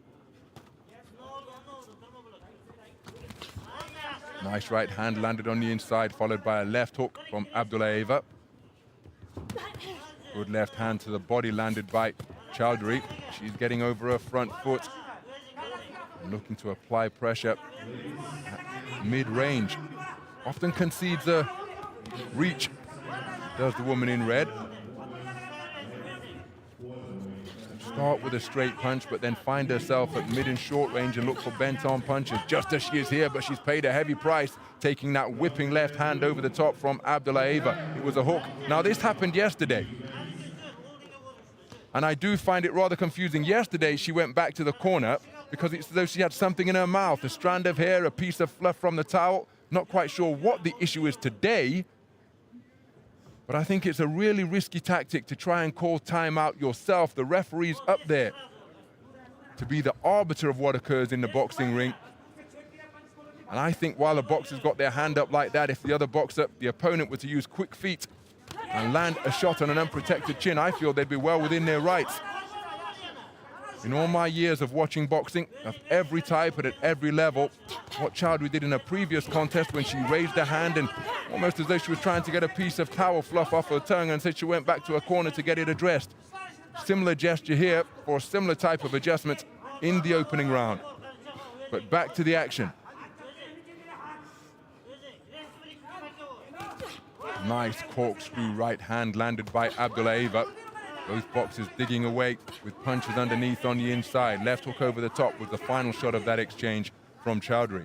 Nice right hand landed on the inside, followed by a left hook from Abduleva. Good left hand to the body landed by Choudhary. She's getting over her front foot and looking to apply pressure at mid-range. Often concedes a reach, does the woman in red. Start with a straight punch, but then find herself at mid and short range and look for bent-on punches, just as she is here, but she's paid a heavy price, taking that whipping left hand over the top from Abduleva. It was a hook. Now, this happened yesterday, and I do find it rather confusing. Yesterday, she went back to the corner because it's as though she had something in her mouth, a strand of hair, a piece of fluff from the towel. Not quite sure what the issue is today, but I think it's a really risky tactic to try and call timeout yourself. The referee's up there to be the arbiter of what occurs in the boxing ring. And I think while the boxer's got their hand up like that, if the other boxer, the opponent, were to use quick feet and land a shot on an unprotected chin, I feel they'd be well within their rights. In all my years of watching boxing, of every type and at every level, what Choudhary did in a previous contest when she raised her hand and almost as though she was trying to get a piece of towel fluff off her tongue and said she went back to her corner to get it addressed. Similar gesture here for a similar type of adjustment in the opening round. But back to the action. Nice corkscrew right hand landed by Abduleva. Both boxers digging away with punches underneath on the inside. Left hook over the top was the final shot of that exchange from Choudhary.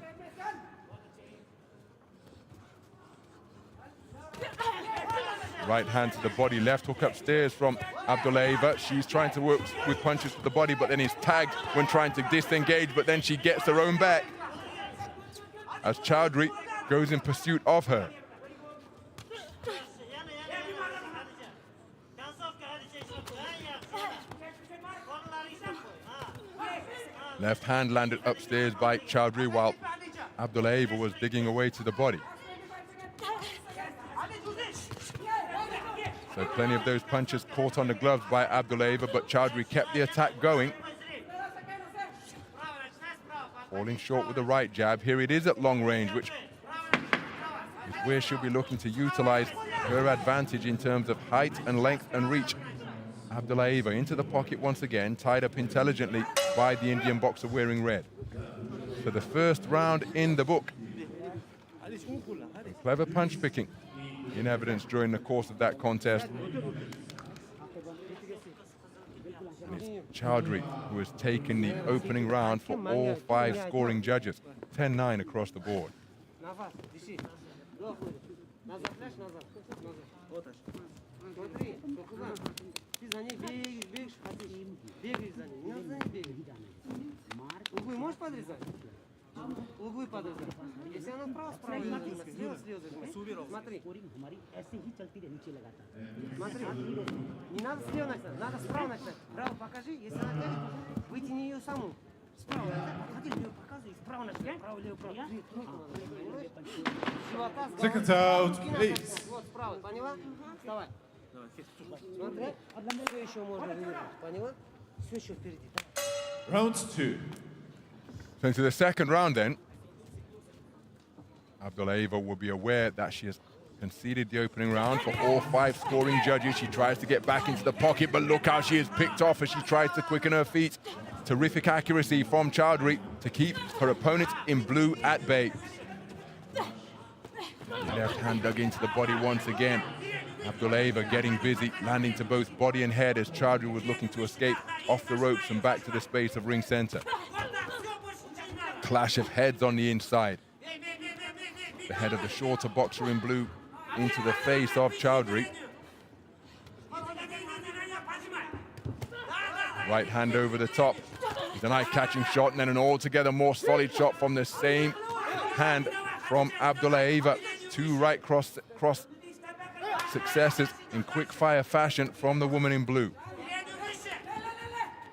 Right hand to the body, left hook upstairs from Abdullaeva. She's trying to work with punches to the body, but then is tagged when trying to disengage, but then she gets her own back as Choudhary goes in pursuit of her. Left hand landed upstairs by Choudhary while Abdullaeva was digging away to the body. So plenty of those punches caught on the gloves by Abdullaeva, but Choudhary kept the attack going. Falling short with the right jab. Here it is at long range, which is where she'll be looking to utilize her advantage in terms of height and length and reach. Abdullaeva into the pocket once again, tied up intelligently by the Indian boxer wearing red. So the first round in the book. Clever punch picking in evidence during the course of that contest. And it's Choudhary who has taken the opening round for all 5 scoring judges. 10-9 across the board. Углы подрезай. Если она вправо, справа, слева, слева. Смотри. Смотри. Не надо слева начинать, надо справа начинать. Право покажи, если она тянет, вытяни ее саму. Справа, ходи, лево показывай, справа начинай. Право, лево, право. Seconds out, please. Вот, справа, поняла? Вставай. Смотри, все еще можно выиграть, поняла? Все еще впереди. Round 2. So into the second round then, Abdullaeva will be aware that she has conceded the opening round for all 5 scoring judges. She tries to get back into the pocket, but look how she is picked off as she tries to quicken her feet. Terrific accuracy from Choudhary to keep her opponent in blue at bay. Left hand dug into the body once again. Abdullaeva getting busy, landing to both body and head as Choudhary was looking to escape off the ropes and back to the space of ring center. Clash of heads on the inside. The head of the shorter boxer in blue into the face of Choudhary. Right hand over the top. It's an eye-catching shot and then an altogether more solid shot from the same hand from Abdullaeva. 2 right cross successes in quick-fire fashion from the woman in blue.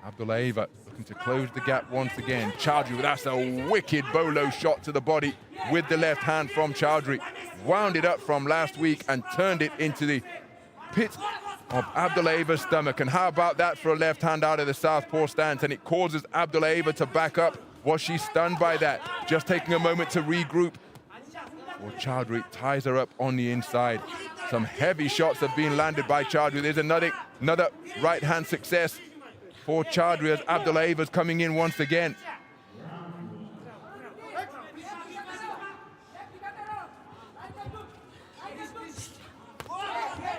Abdullaeva looking to close the gap once again. Choudhary, that's a wicked bolo shot to the body with the left hand from Choudhary. Wound it up from last week and turned it into the pit of Abdullaeva's stomach. And how about that for a left hand out of the southpaw stance? And it causes Abdullaeva to back up. Was she stunned by that? Just taking a moment to regroup. Well, Choudhary ties her up on the inside. Some heavy shots have been landed by Choudhary. There's another right hand success for Choudhary as Abdullaeva's coming in once again.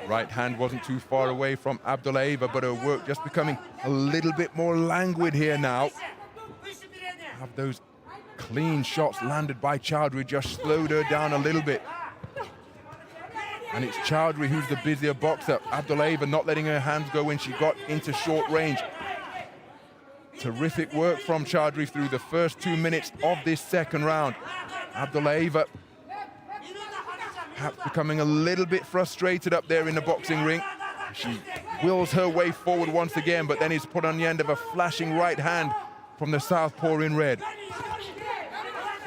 Right hand wasn't too far away from Abdullaeva, but her work just becoming a little bit more languid here now. Have those clean shots landed by Choudhary just slowed her down a little bit. And it's Choudhary who's the busier boxer. Abdullaeva not letting her hands go when she got into short range. Terrific work from Choudhary through the first 2 minutes of this second round. Abdullaeva perhaps becoming a little bit frustrated up there in the boxing ring. She wills her way forward once again, but then is put on the end of a flashing right hand from the southpaw in red.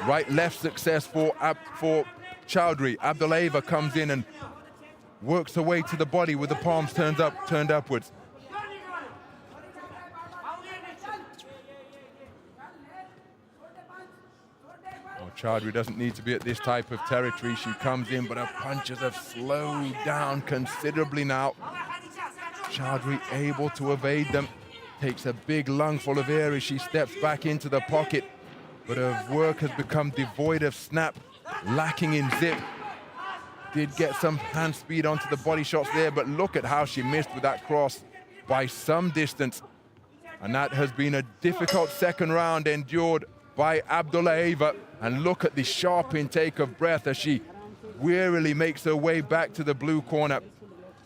Right-left success for Choudhary. Abdullaeva comes in and works her way to the body with the palms turned upwards. Choudhary doesn't need to be at this type of territory. She comes in, but her punches have slowed down considerably now. Choudhary able to evade them. Takes a big lungful of air as she steps back into the pocket, but her work has become devoid of snap, lacking in zip. Did get some hand speed onto the body shots there, but look at how she missed with that cross by some distance. And that has been a difficult second round endured by Abdullaeva. And look at the sharp intake of breath as she wearily makes her way back to the blue corner.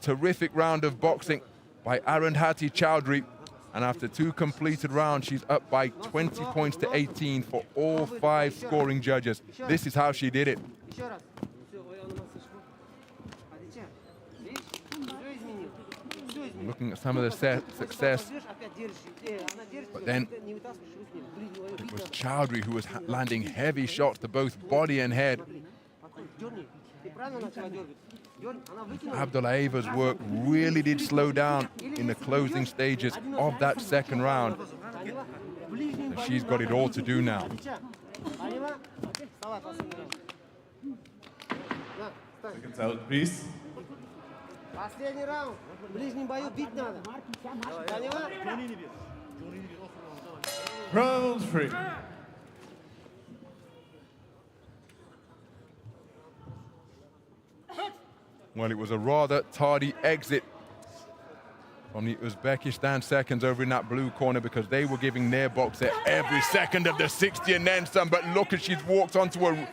Terrific round of boxing by Arundhati Chowdhury. And after 2 completed rounds, she's up by 20 points to 18 for all 5 scoring judges. This is how she did it. Еще раз. Все, ой, она слышала. Отвечай. Видишь? Все изменил. Все изменил. Looking at some of the success, Опять держишь. Она держит. but then Не вытаскиваешь руки. Блин, it was Chowdhury who was landing heavy shots to both body and head. дерни. Ты правильно начала дергать? Дерни. Она выкинула. Abdullaeva's work really did slow down in the closing stages of that second round. Поняла? Ближний бой. She's got it all to do now. Поняла? Вставай, последний раунд. На, встань. Seconds out, please. Последний раунд. В ближнем бою бить надо. Поняла? Round 3. Well, it was a rather tardy exit from the Uzbekistan seconds over in that blue corner because they were giving their boxer every second of the 60 and then some. But look as she's walked onto a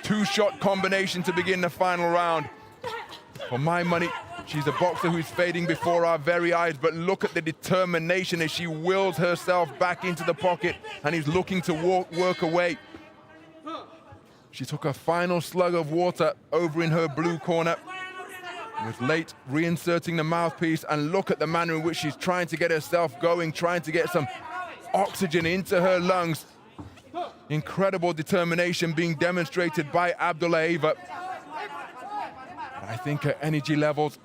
2-shot combination to begin the final round. For my money, she's a boxer who's fading before our very eyes, but look at the determination as she wills herself back into the pocket and is looking to work away. She took a final slug of water over in her blue corner. Was late reinserting the mouthpiece, and look at the manner in which she's trying to get herself going, trying to get some oxygen into her lungs. Incredible determination being demonstrated by Abdullaeva. I think her energy levels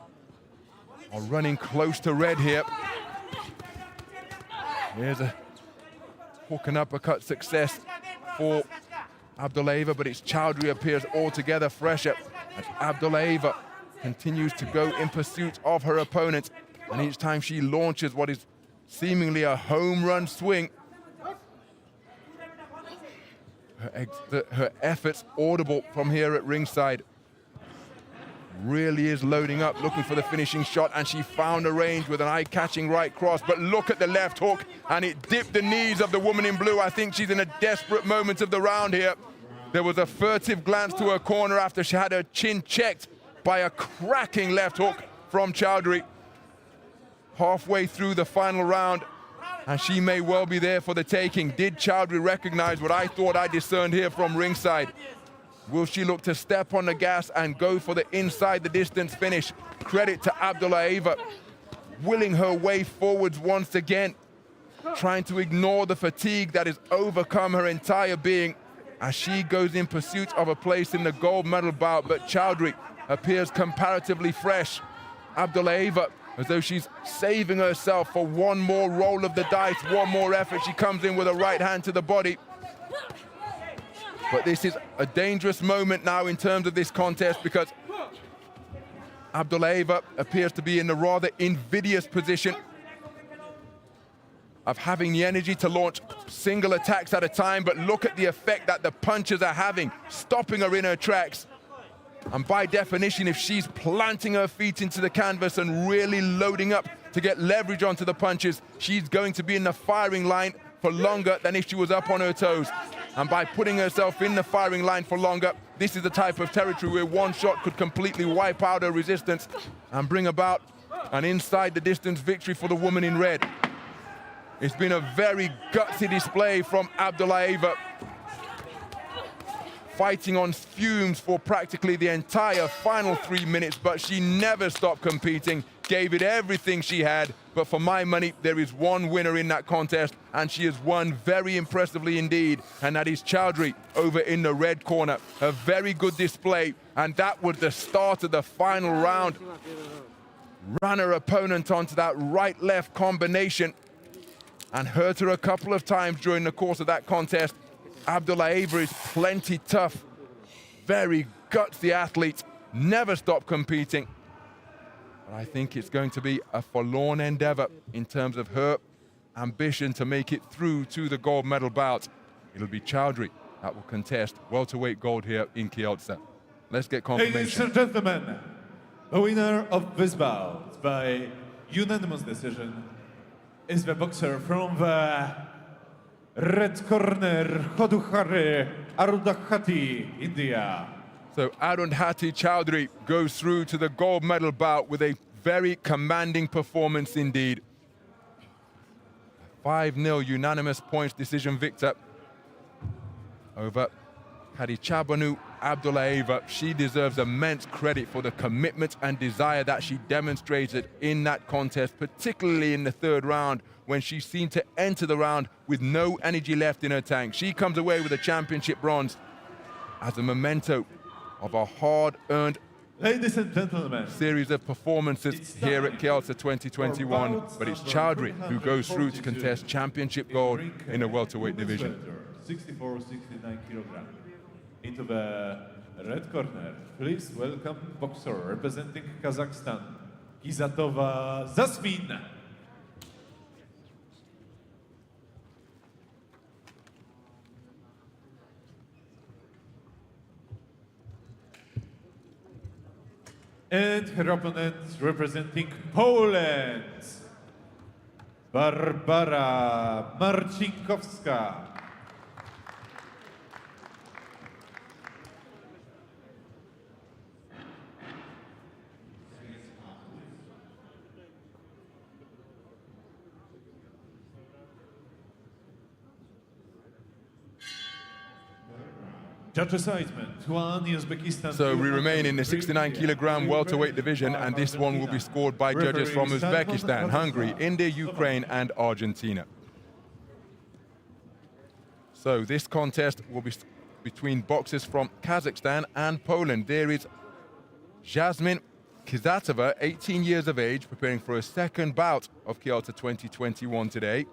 are running close to red here. Here's a hook and uppercut success for Abdullaeva, but it's Chowdhury appears altogether fresher as Abdullaeva continues to go in pursuit of her opponent, and each time she launches what is seemingly a home run swing, her efforts audible from here at ringside. Really is loading up, looking for the finishing shot, and she found a range with an eye-catching right cross, but look at the left hook, and it dipped the knees of the woman in blue. I think she's in a desperate moment of the round here. There was a furtive glance to her corner after she had her chin checked by a cracking left hook from Chowdhury. Halfway through the final round, and she may well be there for the taking. Did Chowdhury recognize what I thought I discerned here from ringside? Will she look to step on the gas and go for the inside the distance finish? Credit to Abdullaeva, willing her way forwards once again, trying to ignore the fatigue that has overcome her entire being as she goes in pursuit of a place in the gold medal bout. But Chowdhury appears comparatively fresh. Abdullaeva, as though she's saving herself for one more roll of the dice, one more effort. She comes in with a right hand to the body. But this is a dangerous moment now in terms of this contest because Abdullaeva appears to be in the rather invidious position of having the energy to launch single attacks at a time, but look at the effect that the punches are having, stopping her in her tracks. And by definition, if she's planting her feet into the canvas and really loading up to get leverage onto the punches, she's going to be in the firing line for longer than if she was up on her toes. And by putting herself in the firing line for longer, this is the type of territory where one shot could completely wipe out her resistance and bring about an inside the distance victory for the woman in red. It's been a very gutsy display from Abdullaeva, fighting on fumes for practically the entire final 3 minutes, but she never stopped competing, gave it everything she had. But for my money, there is one winner in that contest, and she has won very impressively indeed, and that is Chowdhury over in the red corner. A very good display, and that was the start of the final round. Ran her opponent onto that right-left combination and hurt her a couple of times during the course of that contest. Abdullaeva is plenty tough, very gutsy athlete, never stopped competing. But I think it's going to be a forlorn endeavor in terms of her ambition to make it through to the gold medal bout. It'll be Chowdhury that will contest welterweight gold here in Kielce. Let's get Ladies confirmation. and gentlemen, the winner of this bout by unanimous decision is the boxer from the Red corner, CHOUDHARY, Arundhati, India. So Arundhati Choudhary goes through to the gold medal bout with a very commanding performance indeed. 5-0 unanimous points decision victor over Khrystyna Abdullaeva. She deserves immense credit for the commitment and desire that she demonstrated in that contest, particularly in the third round when she seemed to enter the round with no energy left in her tank. She comes away with a championship bronze as a memento of a hard-earned Ladies and gentlemen, series of performances here at Kielce 2021, but it's Choudhary who goes through to contest championship gold in the welterweight division. 64-69 kilograms. Into the red corner, please welcome boxer representing Kazakhstan, Khrystyna Zasmin. And her opponent representing Poland, Barbara Marcinkowska. Judges Heisman, Tuan, Uzbekistan. So we remain in the 69 kilogram welterweight division, and this one will be scored by judges from Uzbekistan, Hungary, India, Ukraine, and Argentina. So this contest will be between boxers from Kazakhstan and Poland. There is Jasmine Khrystyna, 18 years of age, preparing for a second bout of Kielce 2021 today.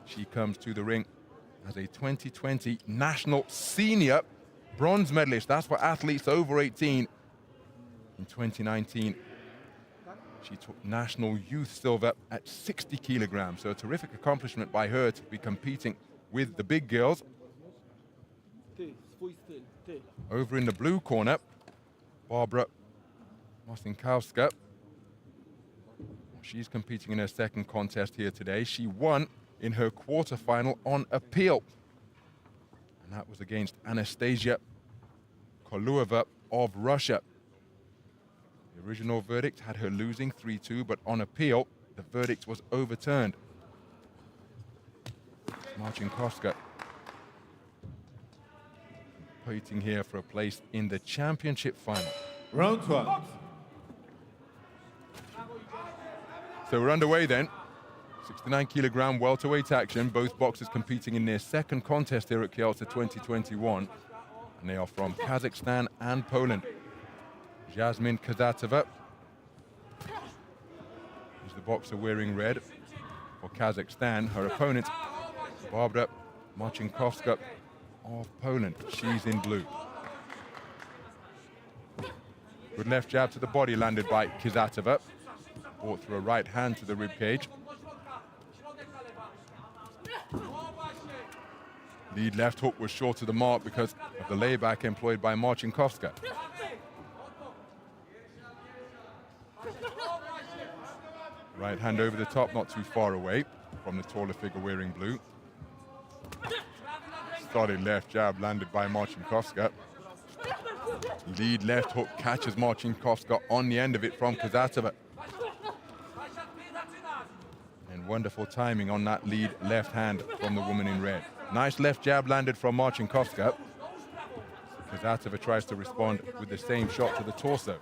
She comes to the ring as a 2020 national senior bronze medalist. That's for athletes over 18. In 2019, she took national youth silver at 60 kilograms. So a terrific accomplishment by her to be competing with the big girls. Over in the blue corner, Barbara Marcinkowska. She's competing in her second contest here today. She won in her quarterfinal on appeal. And that was against Anastasiia Kolueva of Russia. The original verdict had her losing 3-2, but on appeal, the verdict was overturned. Marcinkowska competing here for a place in the championship final. Round one. So we're underway then. 69 kilogram welterweight action. Both boxers competing in their second contest here at Kielce 2021. And they are from Kazakhstan and Poland. Jasmine Khrystyna is the boxer wearing red for Kazakhstan. Her opponent, Barbara Marcinkowska of Poland. She's in blue. Good left jab to the body landed by Khrystyna. Brought through a right hand to the ribcage. Lead left hook was short of the mark because of the layback employed by Marcinkowska. Right hand over the top, not too far away from the taller figure wearing blue. Solid left jab landed by Marcinkowska. Lead left hook catches Marcinkowska on the end of it from Khrystyna. And wonderful timing on that lead left hand from the woman in red. Nice left jab landed from Marcinkowska. Khrystyna tries to respond with the same shot to the torso.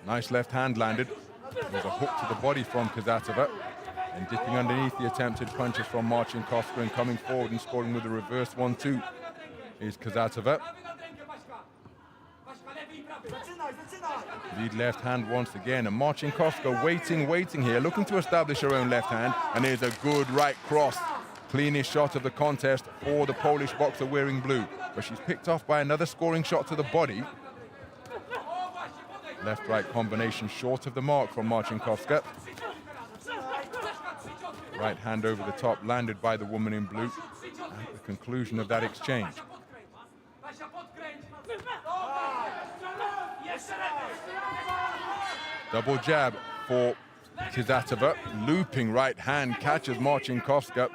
Nice left hand landed. There's a hook to the body from Khrystyna. And dipping underneath the attempted punches from Marcinkowska and coming forward and scoring with a reverse 1-2 is Khrystyna. Lead left hand once again, and Marcinkowska waiting here, looking to establish her own left hand, and there's a good right cross. Cleanest shot of the contest for the Polish boxer wearing blue, but she's picked off by another scoring shot to the body. Left-right combination short of the mark from Marcinkowska. Right hand over the top landed by the woman in blue at the conclusion of that exchange. Double jab for KUCZEWSKA. Looping right hand catches Marcinkowska.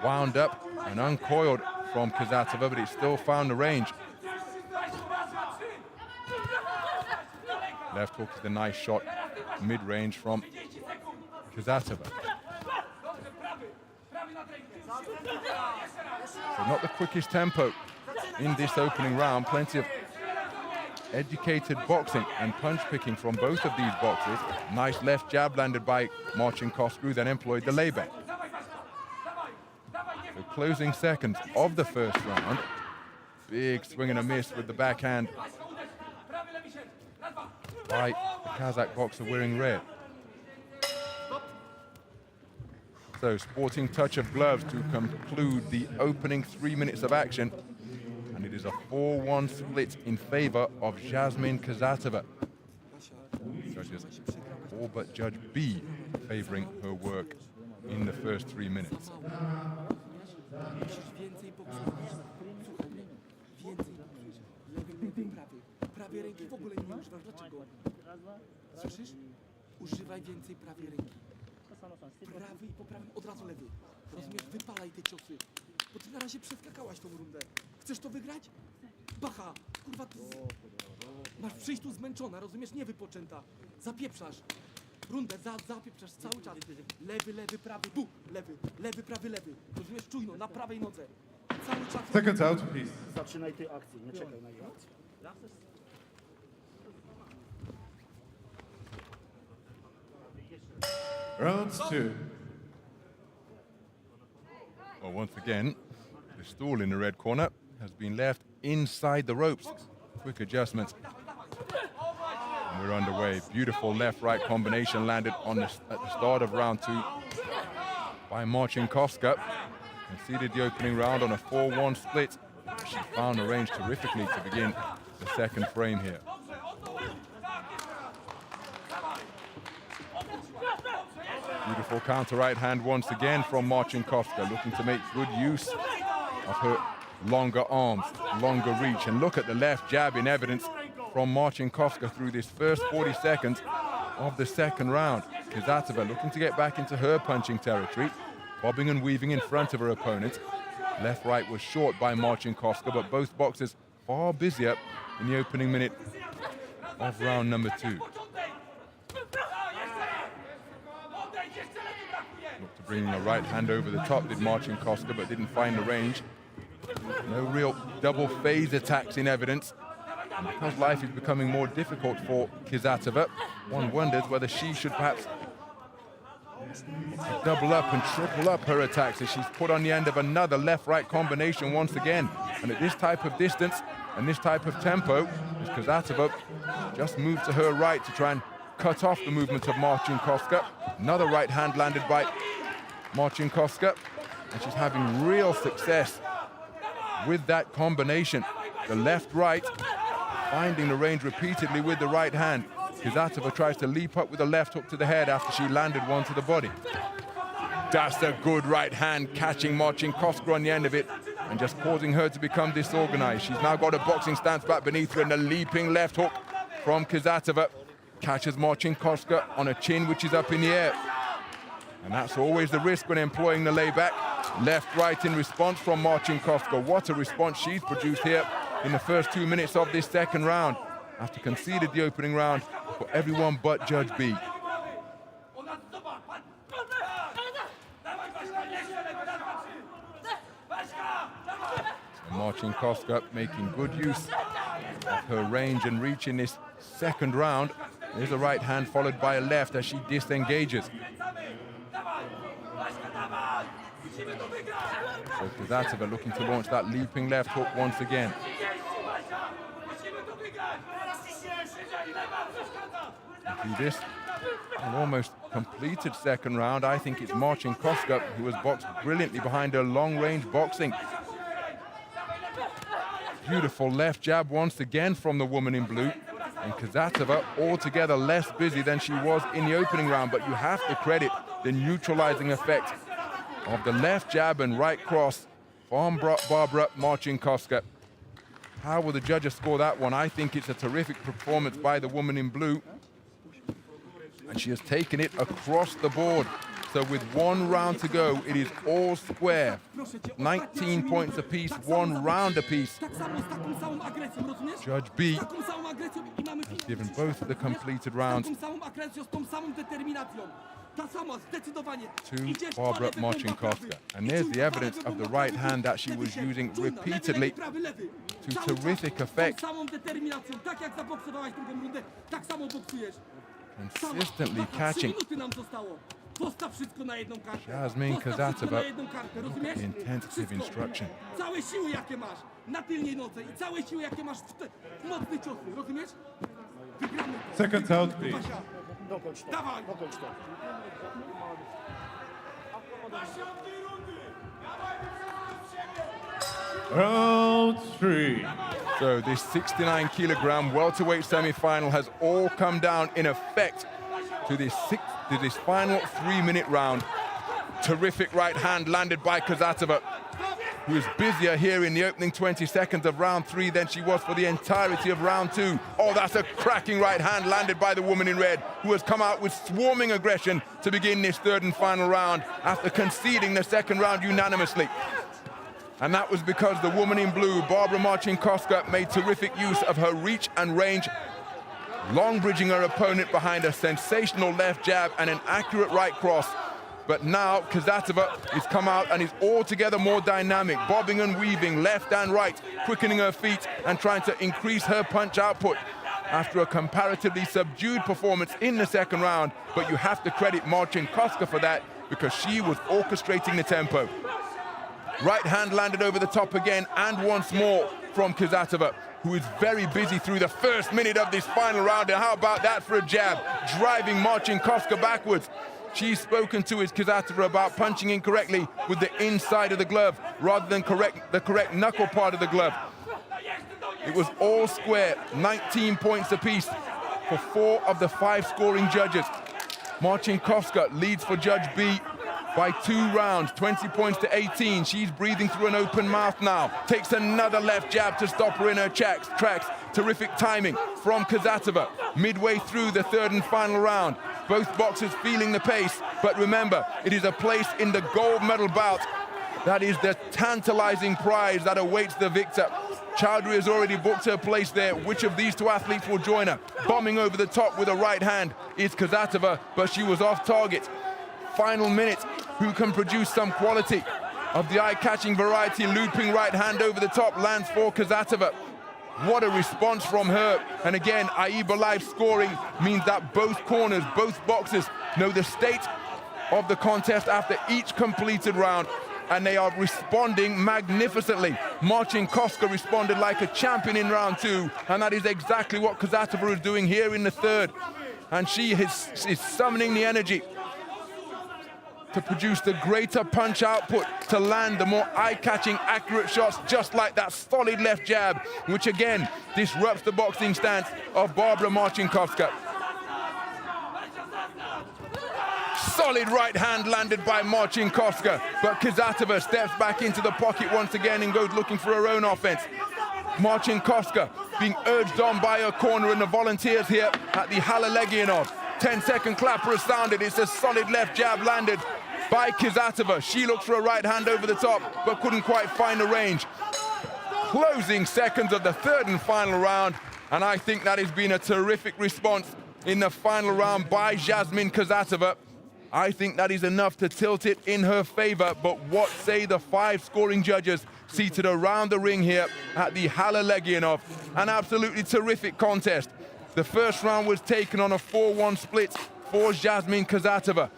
Wound up and uncoiled from KUCZEWSKA, but it still found the range. Left hook is a nice shot, mid-range from KUCZEWSKA. So not the quickest tempo in this opening round. Plenty of educated boxing and punch picking from both of these boxers. Nice left jab landed by Marcinkowska, who then employed the layback. So closing seconds of the first round. Big swing and a miss with the backhand by the Kazakh boxer wearing red. So sporting touch of gloves to conclude the opening 3 minutes of action. And it is a 4-1 split in favor of Jasmine KUCZEWSKA. Judges all but Judge B favoring her work in the first 3 minutes. Prawej ręki w ogóle nie używasz. Dlaczego? Słyszysz? Używaj więcej prawej ręki. Prawy i po prawym od razu lewy. Rozumiesz? Wypalaj te ciosy. Bo ty na razie przeskakałaś tą rundę. Chcesz to wygrać? Bacha! Kurwa, ty masz przyjść tu zmęczona, rozumiesz? Nie wypoczęta. Zapieprzasz. Rundę zapieprzasz cały czas. Lewy, lewy, prawy, bu! Lewy, lewy, prawy, lewy. Rozumiesz? Czujno, na prawej nodze. Cały czas. Seconds out, please. Zaczynaj tej akcji, nie czekaj na jej akcję. Round 2. Well, once again, the stool in the red corner has been left inside the ropes. Quick adjustments. And we're underway. Beautiful left-right combination landed on at the start of round 2 by Marcinkowska. Conceded the opening round on a 4-1 split. She found the range terrifically to begin the second frame here. Beautiful counter right hand once again from Marcinkowska, looking to make good use of her longer arms, longer reach. And look at the left jab in evidence from Marcinkowska through this first 40 seconds of the second round. KUCZEWSKA looking to get back into her punching territory, bobbing and weaving in front of her opponent. Left-right was short by Marcinkowska, but both boxers far busier in the opening minute of round number 2. Looked to bring a right hand over the top, did Marcinkowska, but didn't find the range. No real double phase attacks in evidence. And because life is becoming more difficult for KUCZEWSKA, one wonders whether she should perhaps double up and triple up her attacks as she's put on the end of another left-right combination once again. And at this type of distance and this type of tempo, as KUCZEWSKA just moved to her right to try and cut off the movement of Marcinkowska. Another right hand landed by Marcinkowska, and she's having real success with that combination. The left-right, finding the range repeatedly with the right hand. KUCZEWSKA tries to leap up with a left hook to the head after she landed one to the body. That's a good right hand, catching Marcinkowska on the end of it and just causing her to become disorganized. She's now got a boxing stance back beneath her, and a leaping left hook from KUCZEWSKA catches Marcinkowska on a chin which is up in the air. And that's always the risk when employing the layback. Left-right in response from Marcinkowska. What a response she's produced here in the first 2 minutes of this second round, after conceded the opening round for everyone but Judge B. Marcinkowska making good use of her range and reach in this second round. There's a right hand followed by a left as she disengages. So KUCZEWSKA looking to launch that leaping left hook once again. And through this an almost completed second round, I think it's Marcinkowska who has boxed brilliantly behind her long-range boxing. Beautiful left jab once again from the woman in blue. And KUCZEWSKA altogether less busy than she was in the opening round, but you have to credit the neutralizing effect of the left jab and right cross from Barbara Marcinkowska. How will the judges score that one? I think it's a terrific performance by the woman in blue. And she has taken it across the board. So with 1 round to go, it is all square. 19 points apiece, 1 round apiece. Judge B has given both of the completed rounds to Barbara Marcinkowska. And there's the evidence of the right hand that she was using repeatedly to terrific effect. Consistently catching Jasmine Khrystyna. Intensive instruction. Second out, please. Dokończ to, dokończ to. Round 3. So this 69-kilogram welterweight semi-final has all come down in effect to this final 3-minute round. Terrific right hand landed by Khrystyna, who is busier here in the opening 20 seconds of round 3 than she was for the entirety of round 2. Oh, that's a cracking right hand landed by the woman in red, who has come out with swarming aggression to begin this 3rd and final round after conceding the 2nd round unanimously. And that was because the woman in blue, Barbara Marcinkowska, made terrific use of her reach and range, long bridging her opponent behind a sensational left jab and an accurate right cross. But now Khrystyna has come out and is altogether more dynamic, bobbing and weaving left and right, quickening her feet and trying to increase her punch output after a comparatively subdued performance in the 2nd round. But you have to credit Marcinkowska for that, because she was orchestrating the tempo. Right hand landed over the top again, and once more from Khrystyna, who is very busy through the 1st minute of this final round. And how about that for a jab, driving Marcinkowska backwards. She's spoken to his Khrystyna about punching incorrectly with the inside of the glove rather than the correct knuckle part of the glove. It was all square, 19 points apiece for 4 of the 5 scoring judges. Marcinkowska leads for Judge B by 2 rounds, 20 points to 18. She's breathing through an open mouth now. Takes another left jab to stop her in her tracks. Terrific timing from Khrystyna. Midway through the 3rd and final round. Both boxers feeling the pace, but remember, it is a place in the gold medal bout. That is the tantalizing prize that awaits the victor. CHOUDHARY has already booked her place there. Which of these 2 athletes will join her? Bombing over the top with a right hand is Khrystyna, but she was off target. Final minute, who can produce some quality of the eye-catching variety? Looping right hand over the top lands for Khrystyna. What a response from her. And again, AIBA live scoring means that both corners, both boxers know the state of the contest after each completed round, and they are responding magnificently. Marcinkowska responded like a champion in round 2, and that is exactly what Khrystyna is doing here in the 3rd. And she is summoning the energy to produce the greater punch output, to land the more eye-catching, accurate shots, just like that solid left jab, which again disrupts the boxing stance of Barbara Marcinkowska. Solid right hand landed by Marcinkowska, but Khrystyna steps back into the pocket once again and goes looking for her own offense. Marcinkowska being urged on by her corner and the volunteers here at the Legionov. 10-second clapper has sounded. It's a solid left jab landed by Khrystyna. She looked for a right hand over the top, but couldn't quite find the range. Closing seconds of the 3rd and final round, and I think that has been a terrific response in the final round by Jasmine Khrystyna. I think that is enough to tilt it in her favor, but what say the 5 scoring judges seated around the ring here at the Legionov? An absolutely terrific contest. The 1st round was taken on a 4-1 split for Jasmine Khrystyna.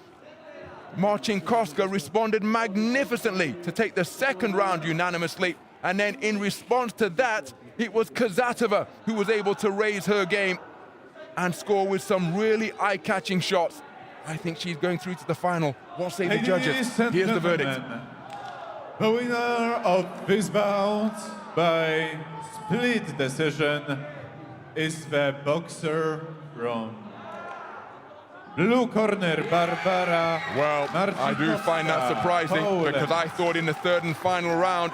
Marcinkowska responded magnificently to take the 2nd round unanimously, and then in response to that, it was Khrystyna who was able to raise her game and score with some really eye-catching shots. I think she's going through to the final. What say the judges? Here's the verdict. The winner of this bout by split decision is the boxer from blue corner, Barbara. Well, I do find that surprising, because I thought in the 3rd and final round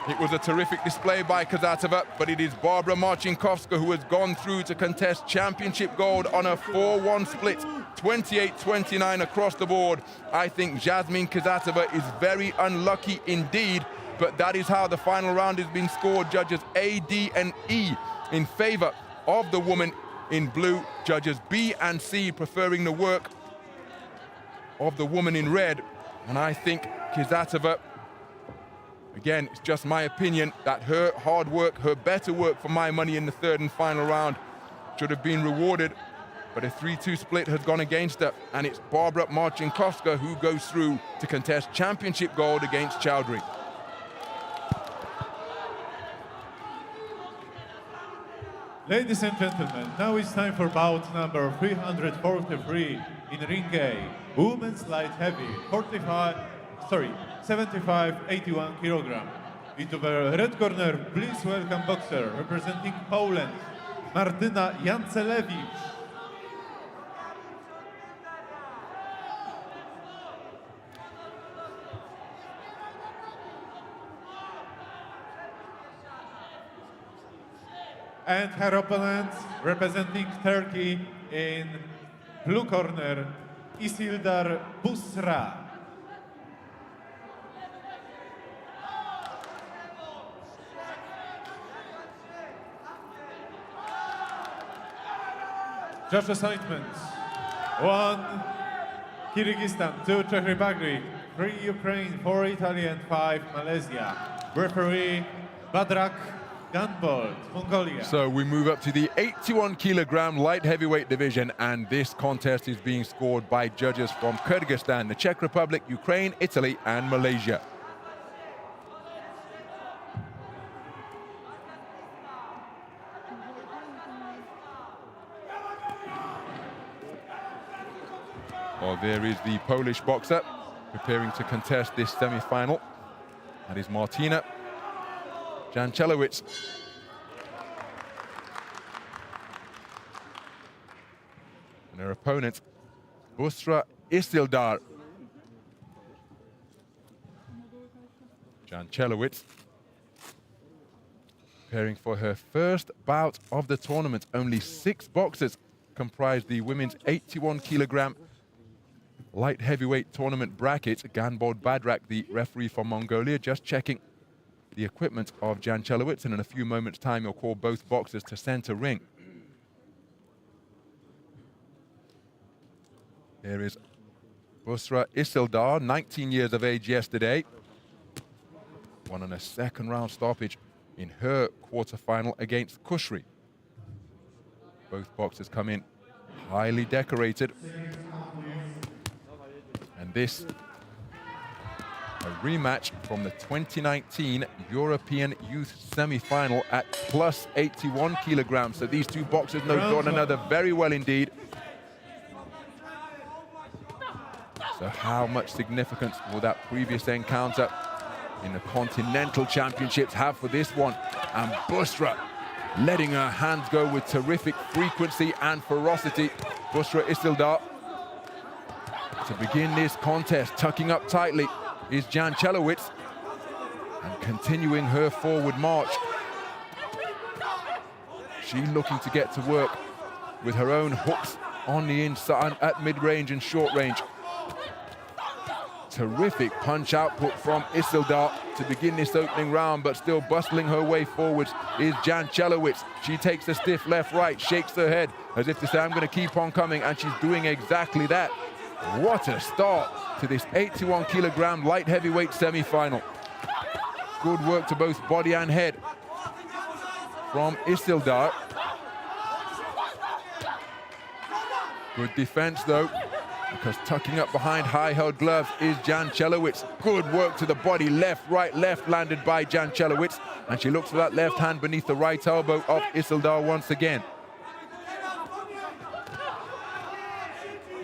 It was a terrific display by KUCZEWSKA, but it is Barbara Marcinkowska who has gone through to contest championship gold on a 4-1 split, 28-29 across the board. I think Jasmine KUCZEWSKA is very unlucky indeed, but that is how the final round has been scored. Judges A, D, and E in favor of the woman in blue. Judges B and C preferring the work of the woman in red. And I think KUCZEWSKA, again, it's just my opinion, that her hard work, her better work for my money in the third and final round should have been rewarded. But a 3-2 split has gone against her, and it's Barbara Marcinkowska who goes through to contest championship gold against Choudhary. Ladies and gentlemen, now it's time for bout number 343 in ring A, women's light heavy, 75-81 kilogram. Into the red corner, please welcome boxer representing Poland, Martyna Jancelewicz. And her opponent, representing Turkey in blue corner, Isildar Busra. Judge assignments: 1 Kyrgyzstan, 2 Czech Republic, 3 Ukraine, 4 Italy, and 5 Malaysia. Referee Badrak Gunbolt, Mongolia. So we move up to the 81 kilogram light heavyweight division, and this contest is being scored by judges from Kyrgyzstan, the Czech Republic, Ukraine, Italy, and Malaysia. Well, there is the Polish boxer preparing to contest this semi-final. That is Martyna Jancelewicz. And her opponent, Busra Isildar. Jancelewicz preparing for her first bout of the tournament. Only 6 boxers comprise the women's 81 kilogram light heavyweight tournament bracket. Ganbod Badrak, the referee from Mongolia, just checking the equipment of Jancelewicz, and in a few moments' time he'll call both boxers to center ring. There is Busra Isildar, 19 years of age yesterday. Won on a second round stoppage in her quarterfinal against Khrystyna. Both boxers come in highly decorated. And this, a rematch from the 2019 European Youth Semi-Final at plus 81 kilograms. So these two boxers know one another very well indeed. So how much significance will that previous encounter in the Continental Championships have for this one? And Busra letting her hands go with terrific frequency and ferocity. Busra Isildar to begin this contest, tucking up tightly, is Jancelewicz, and continuing her forward march. She looking to get to work with her own hooks on the inside at mid-range and short range. Terrific punch output from Isildar to begin this opening round, but still bustling her way forwards is Jancelewicz. She takes a stiff left-right, shakes her head as if to say, I'm going to keep on coming, and she's doing exactly that. What a start to this 81 kilogram light heavyweight semi-final. Good work to both body and head from Isildar. Good defense though, because tucking up behind high-held gloves is Jancelewicz. Good work to the body, left, right, left, landed by Jancelewicz. And she looks for that left hand beneath the right elbow of Isildar once again.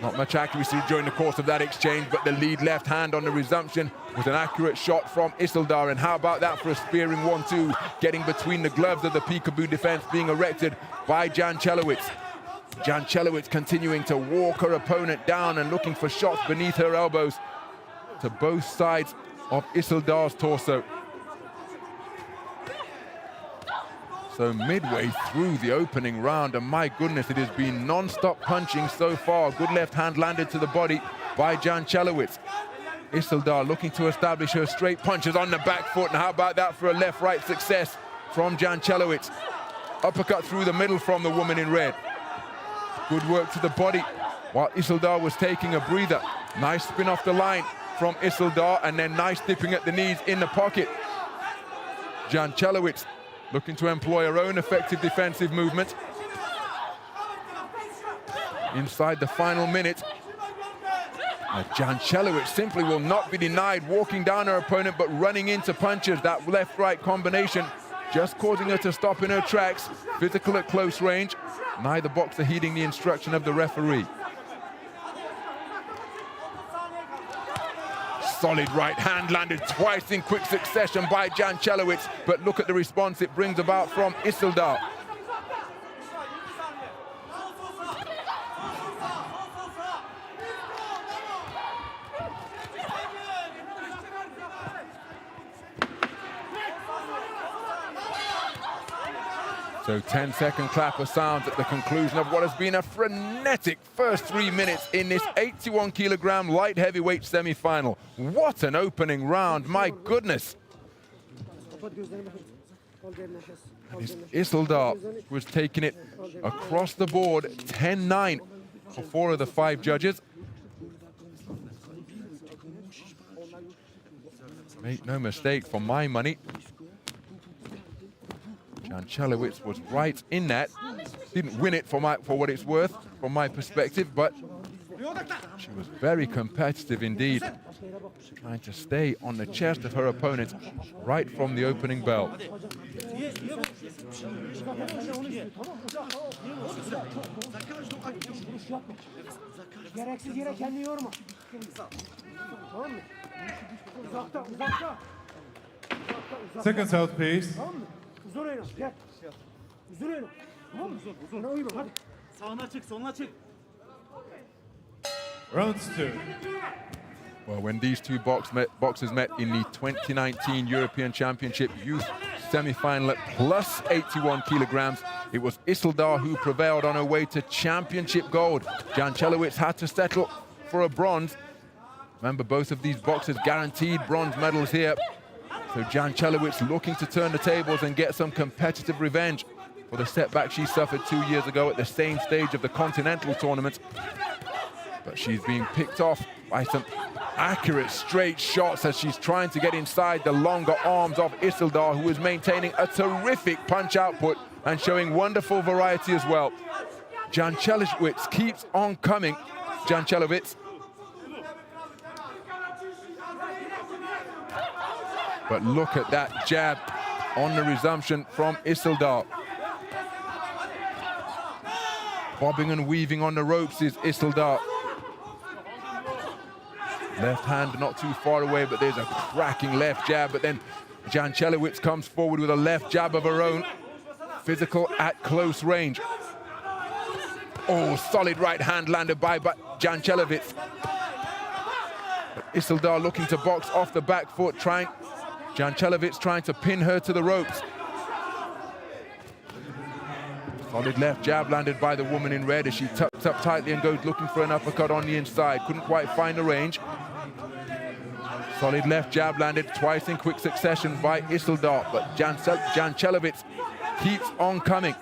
Not much accuracy during the course of that exchange, but the lead left hand on the resumption was an accurate shot from Isildar. And how about that for a spearing 1-2, getting between the gloves of the peekaboo defense being erected by Jancelewicz. Jancelewicz continuing to walk her opponent down and looking for shots beneath her elbows to both sides of Isildar's torso. So midway through the opening round, and my goodness, it has been non-stop punching so far. Good left hand landed to the body by Jančelović. Isilдар looking to establish her straight punches on the back foot, and how about that for a left-right success from Jančelović. Uppercut through the middle from the woman in red. Good work to the body while Isilдар was taking a breather. Nice spin off the line from Isilдар, and then nice dipping at the knees in the pocket. Jančelović looking to employ her own effective defensive movement. Inside the final minute, Jančelović simply will not be denied, walking down her opponent but running into punches. That left-right combination just causing her to stop in her tracks. Physical at close range. Neither boxer heeding the instruction of the referee. Solid right hand landed twice in quick succession by Jančelović, but look at the response it brings about from Isilдар. So 10-second clapper sounds at the conclusion of what has been a frenetic first 3 minutes in this 81-kilogram light heavyweight semi-final. What an opening round, my goodness. Isilдар was taking it across the board, 10-9 for 4 of the 5 judges. Make no mistake, for my money, Jančelović was right in that. Didn't win it for what it's worth, from my perspective, but she was very competitive indeed, trying to stay on the chest of her opponent right from the opening bell. Seconds out, please. Round 2. Well, when these two boxers met in the 2019 European Championship Youth semi-final at plus 81 kilograms, it was Isilдар who prevailed on her way to championship gold. Jančelović had to settle for a bronze. Remember, both of these boxers guaranteed bronze medals here. So Jančelović looking to turn the tables and get some competitive revenge for the setback she suffered 2 years ago at the same stage of the Continental Tournament. But she's being picked off by some accurate straight shots as she's trying to get inside the longer arms of Isilдар, who is maintaining a terrific punch output and showing wonderful variety as well. Jančelović keeps on coming. Jančelović. But look at that jab on the resumption from Isilдар. Bobbing and weaving on the ropes is Isilдар. Left hand not too far away, but there's a cracking left jab. But then Jančelović comes forward with a left jab of her own. Physical at close range. Oh, solid right hand landed by Jančelović. But Isilдар looking to box off the back foot, Jančelović trying to pin her to the ropes. Solid left jab landed by the woman in red as she tucks up tightly and goes looking for an uppercut on the inside. Couldn't quite find the range. Solid left jab landed twice in quick succession by Isilдар, but Jančelović keeps on coming.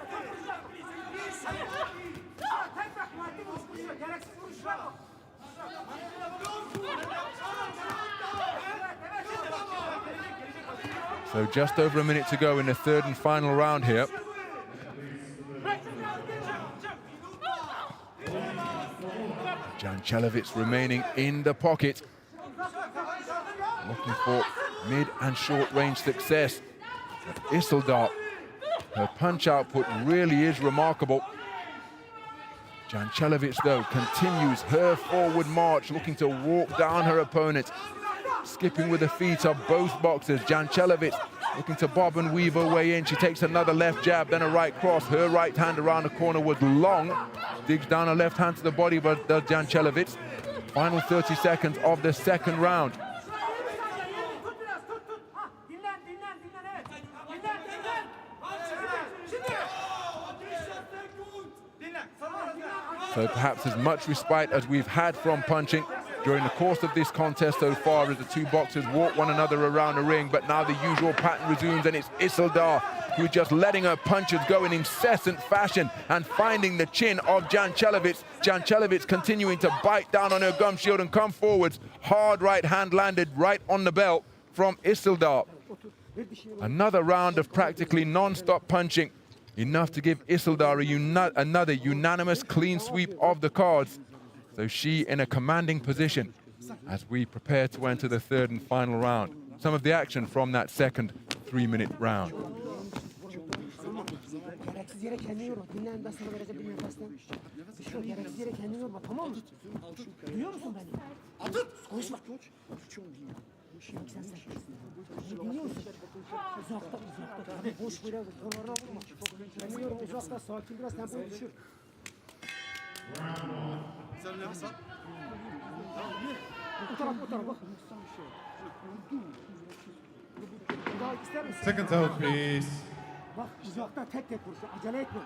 So just over a minute to go in the third and final round here. Jančelović remaining in the pocket, looking for mid and short range success. But Isilдар, her punch output really is remarkable. Jančelović, though, continues her forward march, looking to walk down her opponent. Skipping with the feet of both boxers. Jančelović looking to bob and weave her way in. She takes another left jab, then a right cross. Her right hand around the corner was long. Digs down her left hand to the body, but does Jančelović. Final 30 seconds of the second round. So perhaps as much respite as we've had from punching during the course of this contest so far as the two boxers walk one another around the ring, but now the usual pattern resumes, and it's Isildur who's just letting her punches go in incessant fashion and finding the chin of Jančelović. Jančelović continuing to bite down on her gum shield and come forwards. Hard right hand landed right on the belt from Isildur. Another round of practically non-stop punching, enough to give Isildur another unanimous clean sweep of the cards. So she in a commanding position as we prepare to enter the third and final round. Some of the action from that second 3-minute round. Gereksiz yere kendini yorma. Dinlen, nefesini verebildiğin nefesini. Bir şey yok, gereksiz yere kendini yorma, tamam mı? Duyuyor musun beni? Atıt! Konuşma. Yok sen. Dinliyor musun? Uzakta. Hadi boş böyle kollarına vurma. Kendini yorma, uzakta, sakin biraz, tempoyu düşür. Sen nefes al. O tarafa bak. Daha ister misin? Second out, please. Bak uzakta tek vur. Acele etme.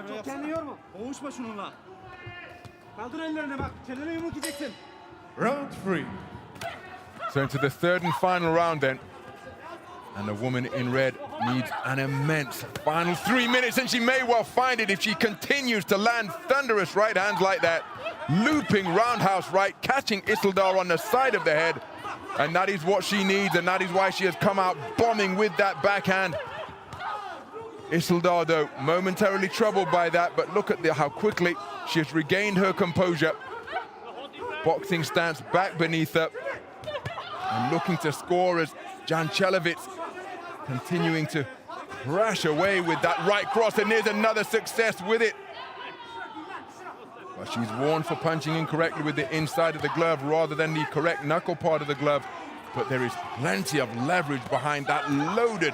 Çok kendini yorma. Boğuşma şununla. Kaldır ellerini bak. Çeneni yumruk yiyeceksin. Round 3. So into the third and final round then. And the woman in red needs an immense final 3 minutes, and she may well find it if she continues to land thunderous right hands like that. Looping roundhouse right, catching Isildur on the side of the head. And that is what she needs, and that is why she has come out bombing with that backhand. Isildur, though, momentarily troubled by that, but look at how quickly she has regained her composure. Boxing stance back beneath her. And looking to score as Jančelović continuing to crash away with that right cross, and there's another success with it. But she's warned for punching incorrectly with the inside of the glove rather than the correct knuckle part of the glove. But there is plenty of leverage behind that loaded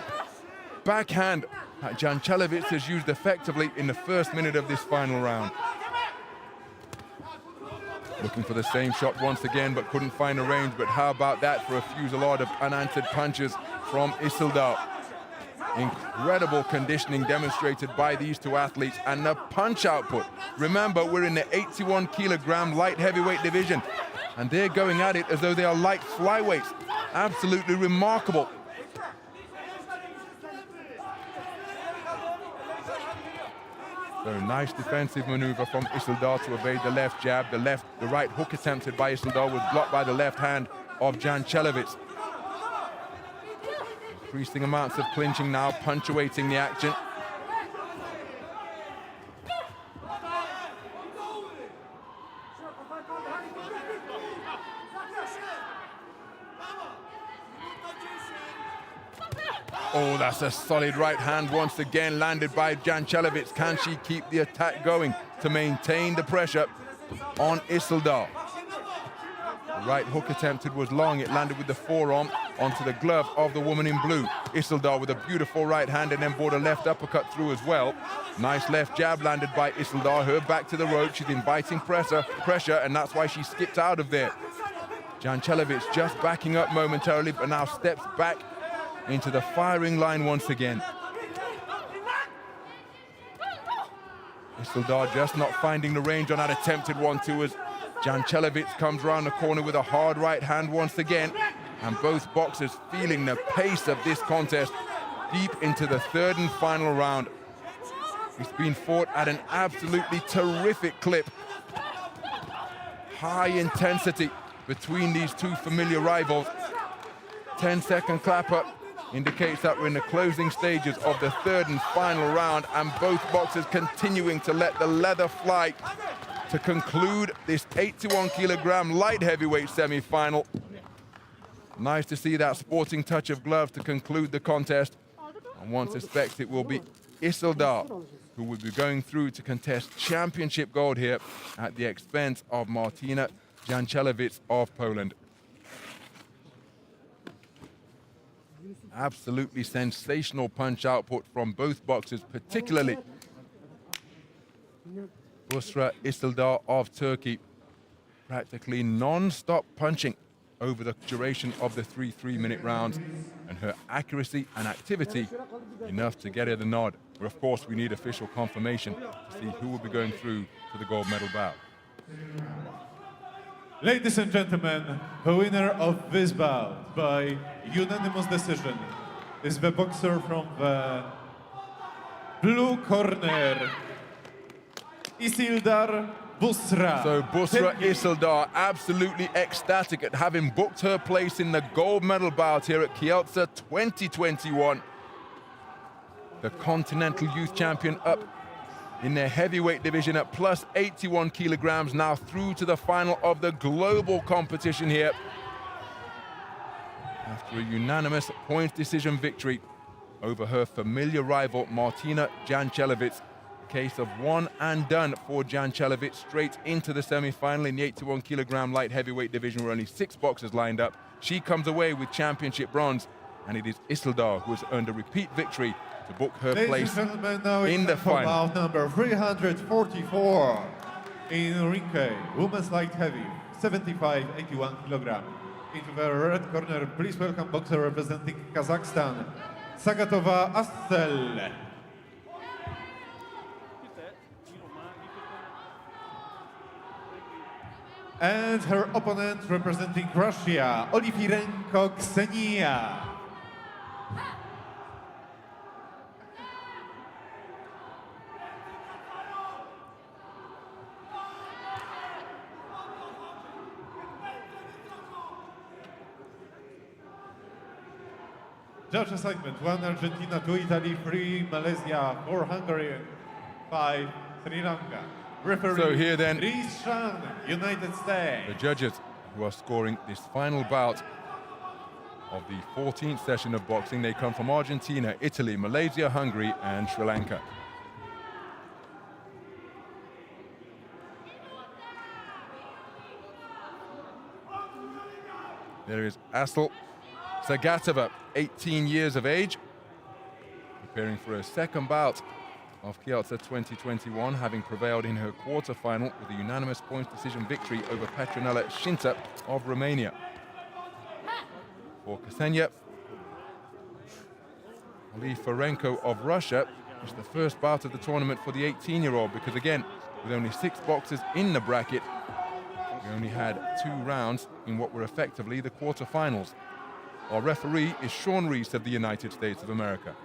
backhand that Jančelović has used effectively in the first minute of this final round. Looking for the same shot once again, but couldn't find a range. But how about that for a fusillade of unanswered punches from Isildur? Incredible conditioning demonstrated by these two athletes, and the punch output. Remember, we're in the 81-kilogram light heavyweight division, and they're going at it as though they are light flyweights. Absolutely remarkable. So nice defensive maneuver from Isildur to evade the left jab. The right hook attempted by Isildur was blocked by the left hand of Jančelović. Increasing amounts of clinching now, punctuating the action. Oh, that's a solid right hand once again landed by Jančelović. Can she keep the attack going to maintain the pressure on Isildur? The right hook attempted was long. It landed with the forearm onto the glove of the woman in blue. Isildur with a beautiful right hand and then brought a left uppercut through as well. Nice left jab landed by Isildur. Her back to the rope. She's inviting pressure, and that's why she skipped out of there. Jančelović just backing up momentarily, but now steps back into the firing line once again. Isildur just not finding the range on that attempted 1-2 as Jančelović comes around the corner with a hard right hand once again. And both boxers feeling the pace of this contest deep into the third and final round. It's been fought at an absolutely terrific clip. High intensity between these two familiar rivals. 10-second clapper indicates that we're in the closing stages of the third and final round, and both boxers continuing to let the leather fly to conclude this 81-kilogram light heavyweight semi-final. Nice to see that sporting touch of glove to conclude the contest. And one suspects it will be Isildur who will be going through to contest championship gold here at the expense of Martina Jančelović of Poland. Absolutely sensational punch output from both boxers, particularly Busra Isildur of Turkey. Practically non-stop punching over the duration of the 3 3-minute rounds, and her accuracy and activity enough to get her the nod. But of course, we need official confirmation to see who will be going through to the gold medal bout. Ladies and gentlemen, the winner of this bout by unanimous decision is the boxer from the blue corner, Isildar Busra. So Busra Isildar absolutely ecstatic at having booked her place in the gold medal bout here at Kielce 2021. The Continental Youth Champion up in their heavyweight division at plus 81 kilograms, now through to the final of the global competition here. After a unanimous points decision victory over her familiar rival Martina Jančelovic. A case of one and done for Jančelovic, straight into the semi-final in the 81 kilogram light heavyweight division where only 6 boxers lined up. She comes away with championship bronze, and it is Isildar who has earned a repeat victory to book her place in the final. Bout number 344 in ring K, women's light heavy, 75-81 kilogram. Into the red corner, please welcome boxer representing Kazakhstan, Sagatova Astel. And her opponent representing Russia, Olifirenko Ksenia. Judge assignment: 1 Argentina, 2 Italy, 3 Malaysia, 4 Hungary, 5 Sri Lanka. Referee, So here then, Khrystyna, United States. the judges who are scoring this final bout of the 14th session of boxing, they come from Argentina, Italy, Malaysia, Hungary, and Sri Lanka. There is Astel Sagatova, 18 years of age, preparing for her second bout of Kielce 2021, having prevailed in her quarterfinal with a unanimous points decision victory over Petronella Shinta of Romania. For Ksenia Olifirenko of Russia, it's the first bout of the tournament for the 18-year-old because, again, with only 6 boxers in the bracket, we only had 2 rounds in what were effectively the quarterfinals. Our referee is Sean Reese of the United States of America.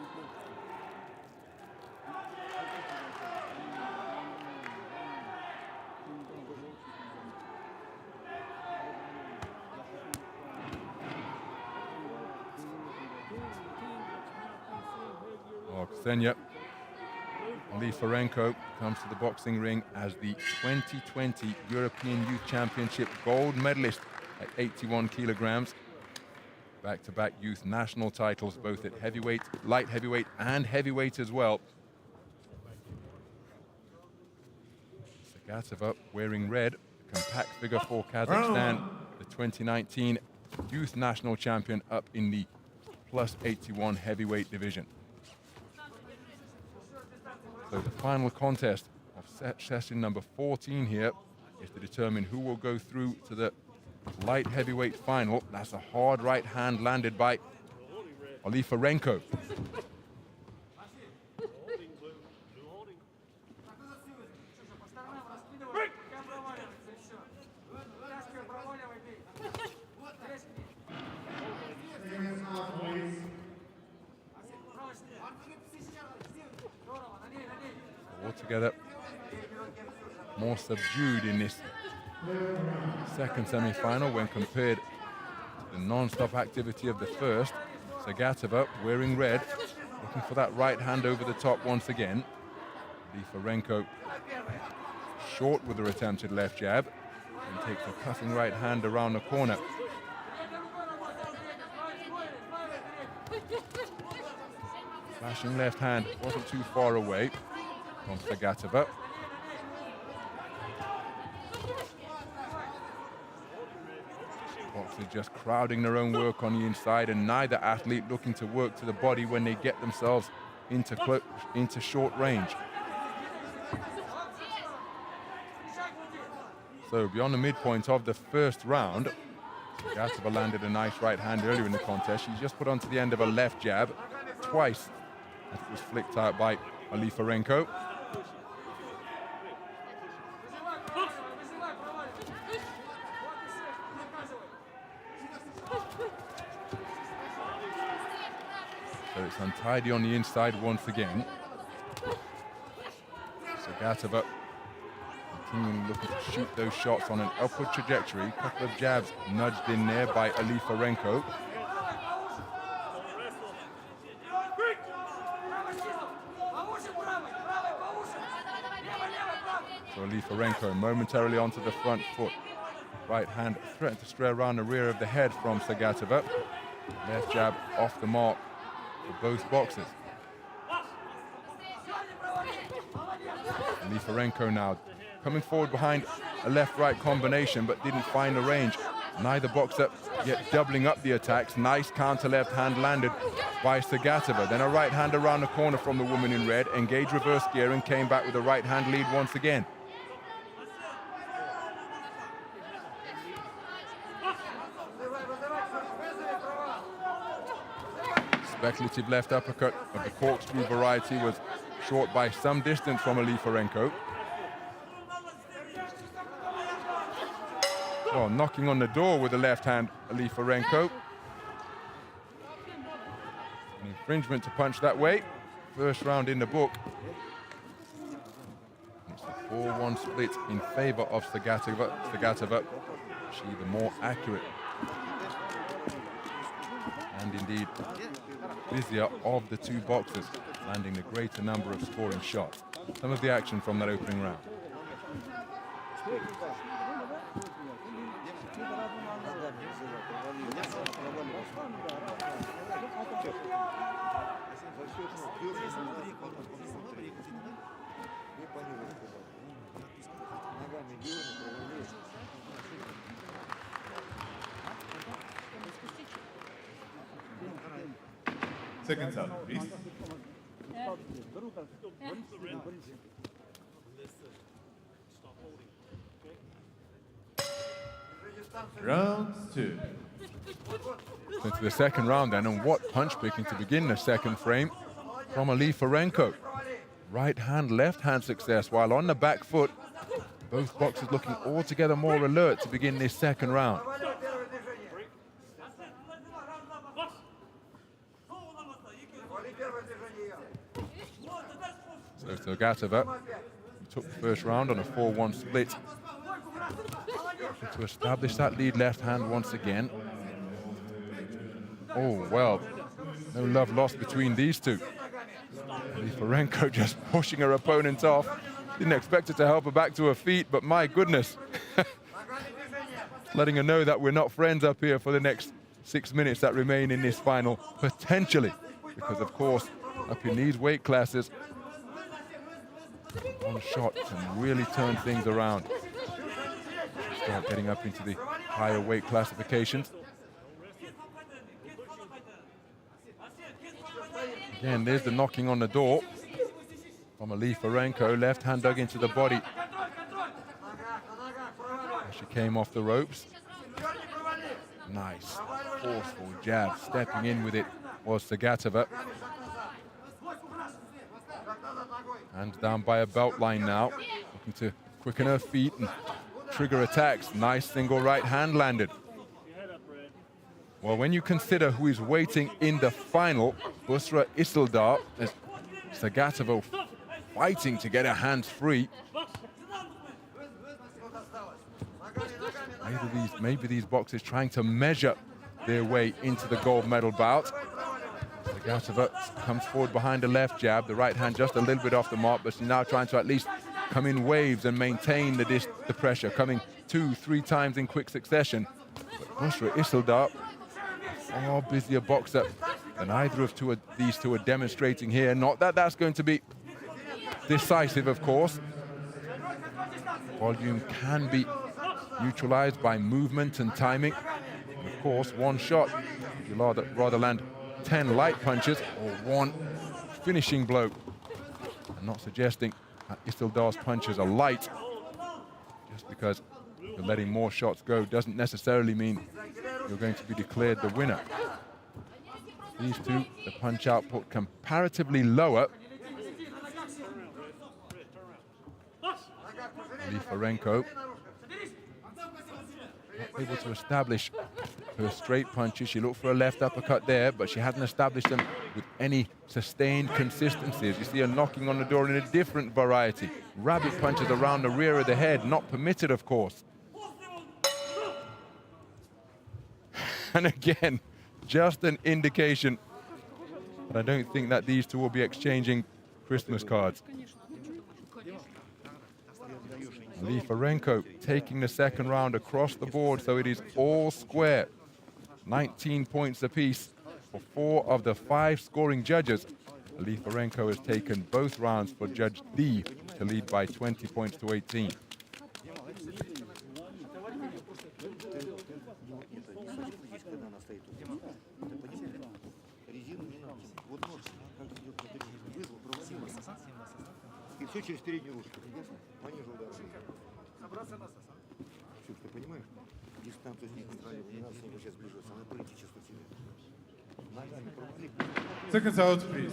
Ksenia Olifirenko comes to the boxing ring as the 2020 European Youth Championship gold medalist at 81 kilograms. Back-to-back youth national titles, both at heavyweight, light heavyweight, and heavyweight as well. Sagatova wearing red, compact figure for Kazakhstan, the 2019 youth national champion up in the plus 81 heavyweight division. So the final contest of session number 14 here is to determine who will go through to the light heavyweight final. That's a hard right hand landed by Olifirenko. Altogether more subdued in this second semi-final when compared to the non-stop activity of the first. Sagatova wearing red, looking for that right hand over the top once again. Olifirenko short with her attempted left jab and takes a cutting right hand around the corner. Flashing left hand wasn't too far away from Sagatova. Boxers just crowding their own work on the inside, and neither athlete looking to work to the body when they get themselves into short range. So beyond the midpoint of the first round, Gatova landed a nice right hand earlier in the contest. She just put onto the end of a left jab twice. As it was flicked out by Aliferenko. So it's untidy on the inside once again. So Gatova continuing looking to shoot those shots on an upward trajectory. A couple of jabs nudged in there by Aliferenko. So Aliferenko momentarily onto the front foot. Right hand threatened to stray around the rear of the head from Sagatova. Left jab off the mark for both boxers. Aliferenko now coming forward behind a left-right combination, but didn't find the range. Neither boxer yet doubling up the attacks. Nice counter left hand landed by Sagatova. Then a right hand around the corner from the woman in red. Engaged reverse gear and came back with a right hand lead once again. Speculative left uppercut of the corkscrew variety was short by some distance from Aliferenko. Oh, knocking on the door with the left hand, Aliferenko. An infringement to punch that way. First round in the book. It's a 4-1 split in favor of Sagatova. She the more accurate and indeed busier of the two boxers, landing the greater number of scoring shots. Some of the action from that opening round. Seconds out, please. Round 2. Into the second round then, and what punch picking to begin the second frame from Aliferenko. Right hand, left hand success, while on the back foot, both boxers looking altogether more alert to begin this second round. So Gatova took the first round on a 4-1 split. To establish that lead left hand once again. Oh, well, no love lost between these two. Aliferenko just pushing her opponent off. Didn't expect her to help her back to her feet, but my goodness. Letting her know that we're not friends up here for the next 6 minutes that remain in this final, potentially. Because, of course, up in these weight classes, one shot can really turn things around. Start getting up into the higher weight classifications. Again, there's the knocking on the door from Aliferenko. Left hand dug into the body. She came off the ropes. Nice, forceful jab. Stepping in with it was Sagatova. Hands down by a belt line now. Looking to quicken her feet and trigger attacks. Nice single right hand landed. Well, when you consider who is waiting in the final, Busra Isildar, as Sagatova fighting to get her hands free. Maybe these boxers trying to measure their way into the gold medal bout. Sagatova comes forward behind the left jab, the right hand just a little bit off the mark, but she's now trying to at least come in waves and maintain the pressure, coming 2-3 times in quick succession. But Busra Isildar, a far busier boxer than either of these two are demonstrating here. Not that that's going to be decisive, of course. Volume can be neutralized by movement and timing. And of course, one shot. You'd rather land 10 light punches or one finishing blow. I'm not suggesting that Isildar's punches are light. Just because you're letting more shots go doesn't necessarily mean you're going to be declared the winner. These two, the punch output comparatively lower. Lifarenko not able to establish her straight punches. She looked for a left uppercut there, but she hadn't established them with any sustained consistency. As you see her knocking on the door in a different variety. Rabbit punches around the rear of the head, not permitted, of course. And again, just an indication. But I don't think that these two will be exchanging Christmas cards. Lifarenko taking the second round across the board, so it is all square. 19 points apiece for 4 of the 5 scoring judges. Lifarenko has taken both rounds for Judge D to lead by 20 points to 18. Все через переднюю ручку. Пониже удар. Ксюш, ты понимаешь? Дистанцию с ней контролируй. Не надо с ней сейчас сближаться. Она полетит сейчас у тебя. Ногами пропали. Seconds out, please.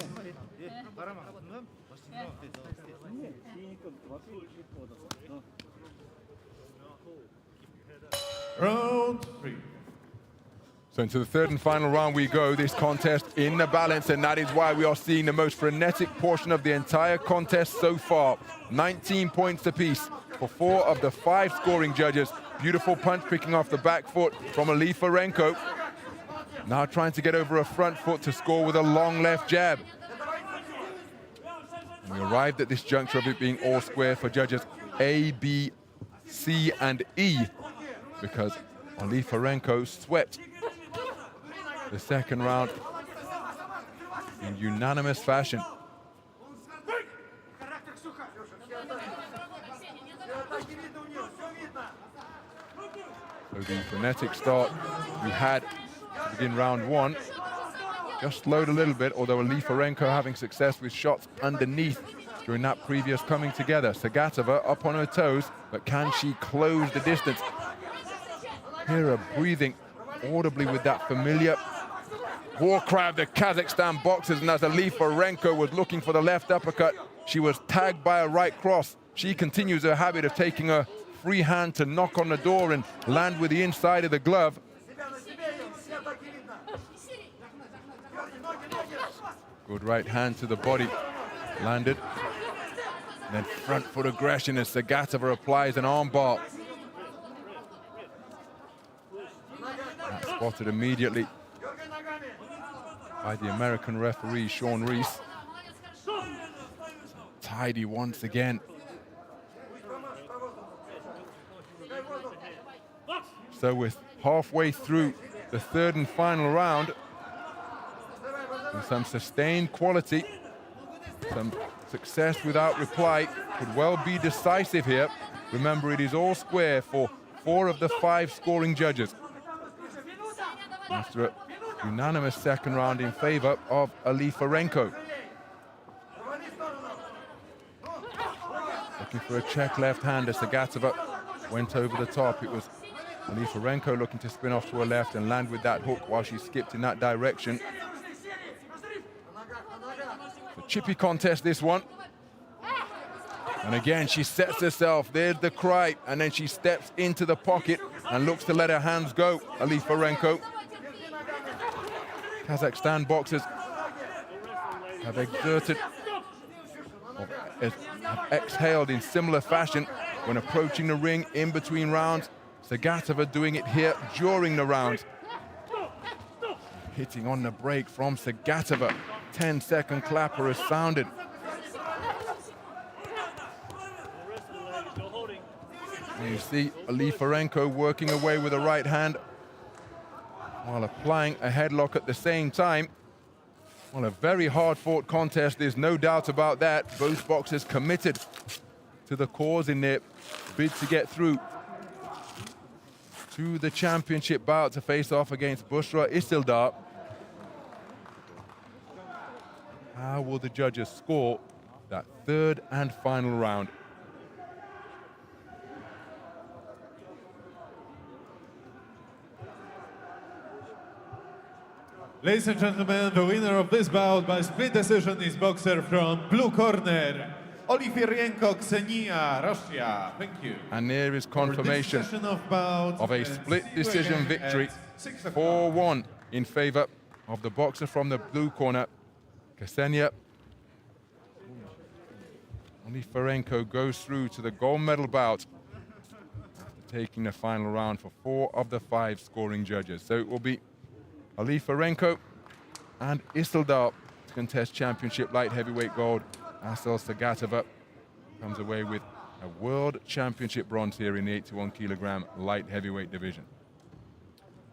Round 3. So into the third and final round we go. This contest in the balance, and that is why we are seeing the most frenetic portion of the entire contest so far. 19 points apiece for 4 of the 5 scoring judges. Beautiful punch picking off the back foot from Lifarenko. Now trying to get over a front foot to score with a long left jab. And we arrived at this juncture of it being all square for judges A, B, C, and E, because Lifarenko swept the second round in unanimous fashion. So the frenetic start we had to begin round 1 just slowed a little bit, although Lifarenko having success with shots underneath during that previous coming together. Sagatova up on her toes, but can she close the distance? Hear her breathing audibly with that familiar war cry of the Kazakhstan boxers, and as Lifarenko was looking for the left uppercut, she was tagged by a right cross. She continues her habit of taking a free hand to knock on the door and land with the inside of the glove. Good right hand to the body, landed. And then front foot aggression as Sagatova applies an armbar. That's spotted immediately by the American referee, Sean Reese. Tidy once again. So we're halfway through the third and final round. And some sustained quality, some success without reply could well be decisive here. Remember, it is all square for 4 of the 5 scoring judges. After a unanimous second round in favor of Lifarenko. Looking for a check left hand as Sagatova went over the top. It was Lifarenko looking to spin off to her left and land with that hook while she skipped in that direction. A chippy contest, this one. And again, she sets herself. There's the cry. And then she steps into the pocket and looks to let her hands go, Lifarenko. Kazakhstan boxers have exerted, or have exhaled in similar fashion when approaching the ring in between rounds. Sagatova doing it here during the round. Hitting on the break from Sagatova. 10-second clapper has sounded. And you see Lifarenko working away with a right hand while applying a headlock at the same time. Well, a very hard-fought contest, there's no doubt about that. Both boxers committed to the cause in their bid to get through to the championship bout to face off against Bushra Isildar. How will the judges score that third and final round? Ladies and gentlemen, the winner of this bout by split decision is boxer from blue corner, KIRIENKO, Russia. Thank you. And there is confirmation of a split decision victory, 4-1 in favor of the boxer from the blue corner, Khrystyna. KIRIENKO goes through to the gold medal bout after taking the final round for 4 of the 5 scoring judges. So it will be KIRIENKO and Isildur to contest championship light heavyweight gold. Natalia comes away with a world championship bronze here in the 81 kilogram light heavyweight division.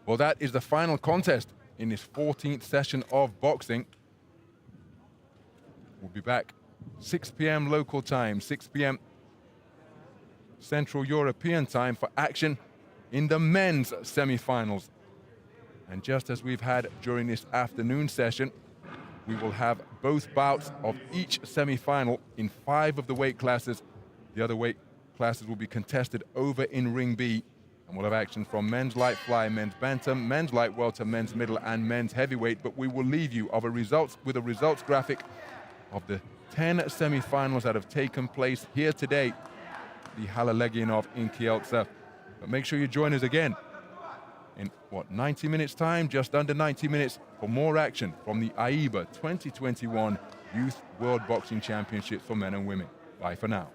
Well, that is the final contest in this 14th session of boxing. We'll be back 6 p.m. local time, 6 p.m. Central European time for action in the men's semi-finals. And just as we've had during this afternoon session, we will have both bouts of each semi-final in 5 of the weight classes. The other weight classes will be contested over in Ring B, and we'll have action from men's light fly, men's bantam, men's light welter, men's middle, and men's heavyweight. But we will leave you with a results graphic of the 10 semi-finals that have taken place here today, the Halalegionov in Kielce. But make sure you join us again in, 90 minutes time, just under 90 minutes, for more action from the AIBA 2021 Youth World Boxing Championships for men and women. Bye for now.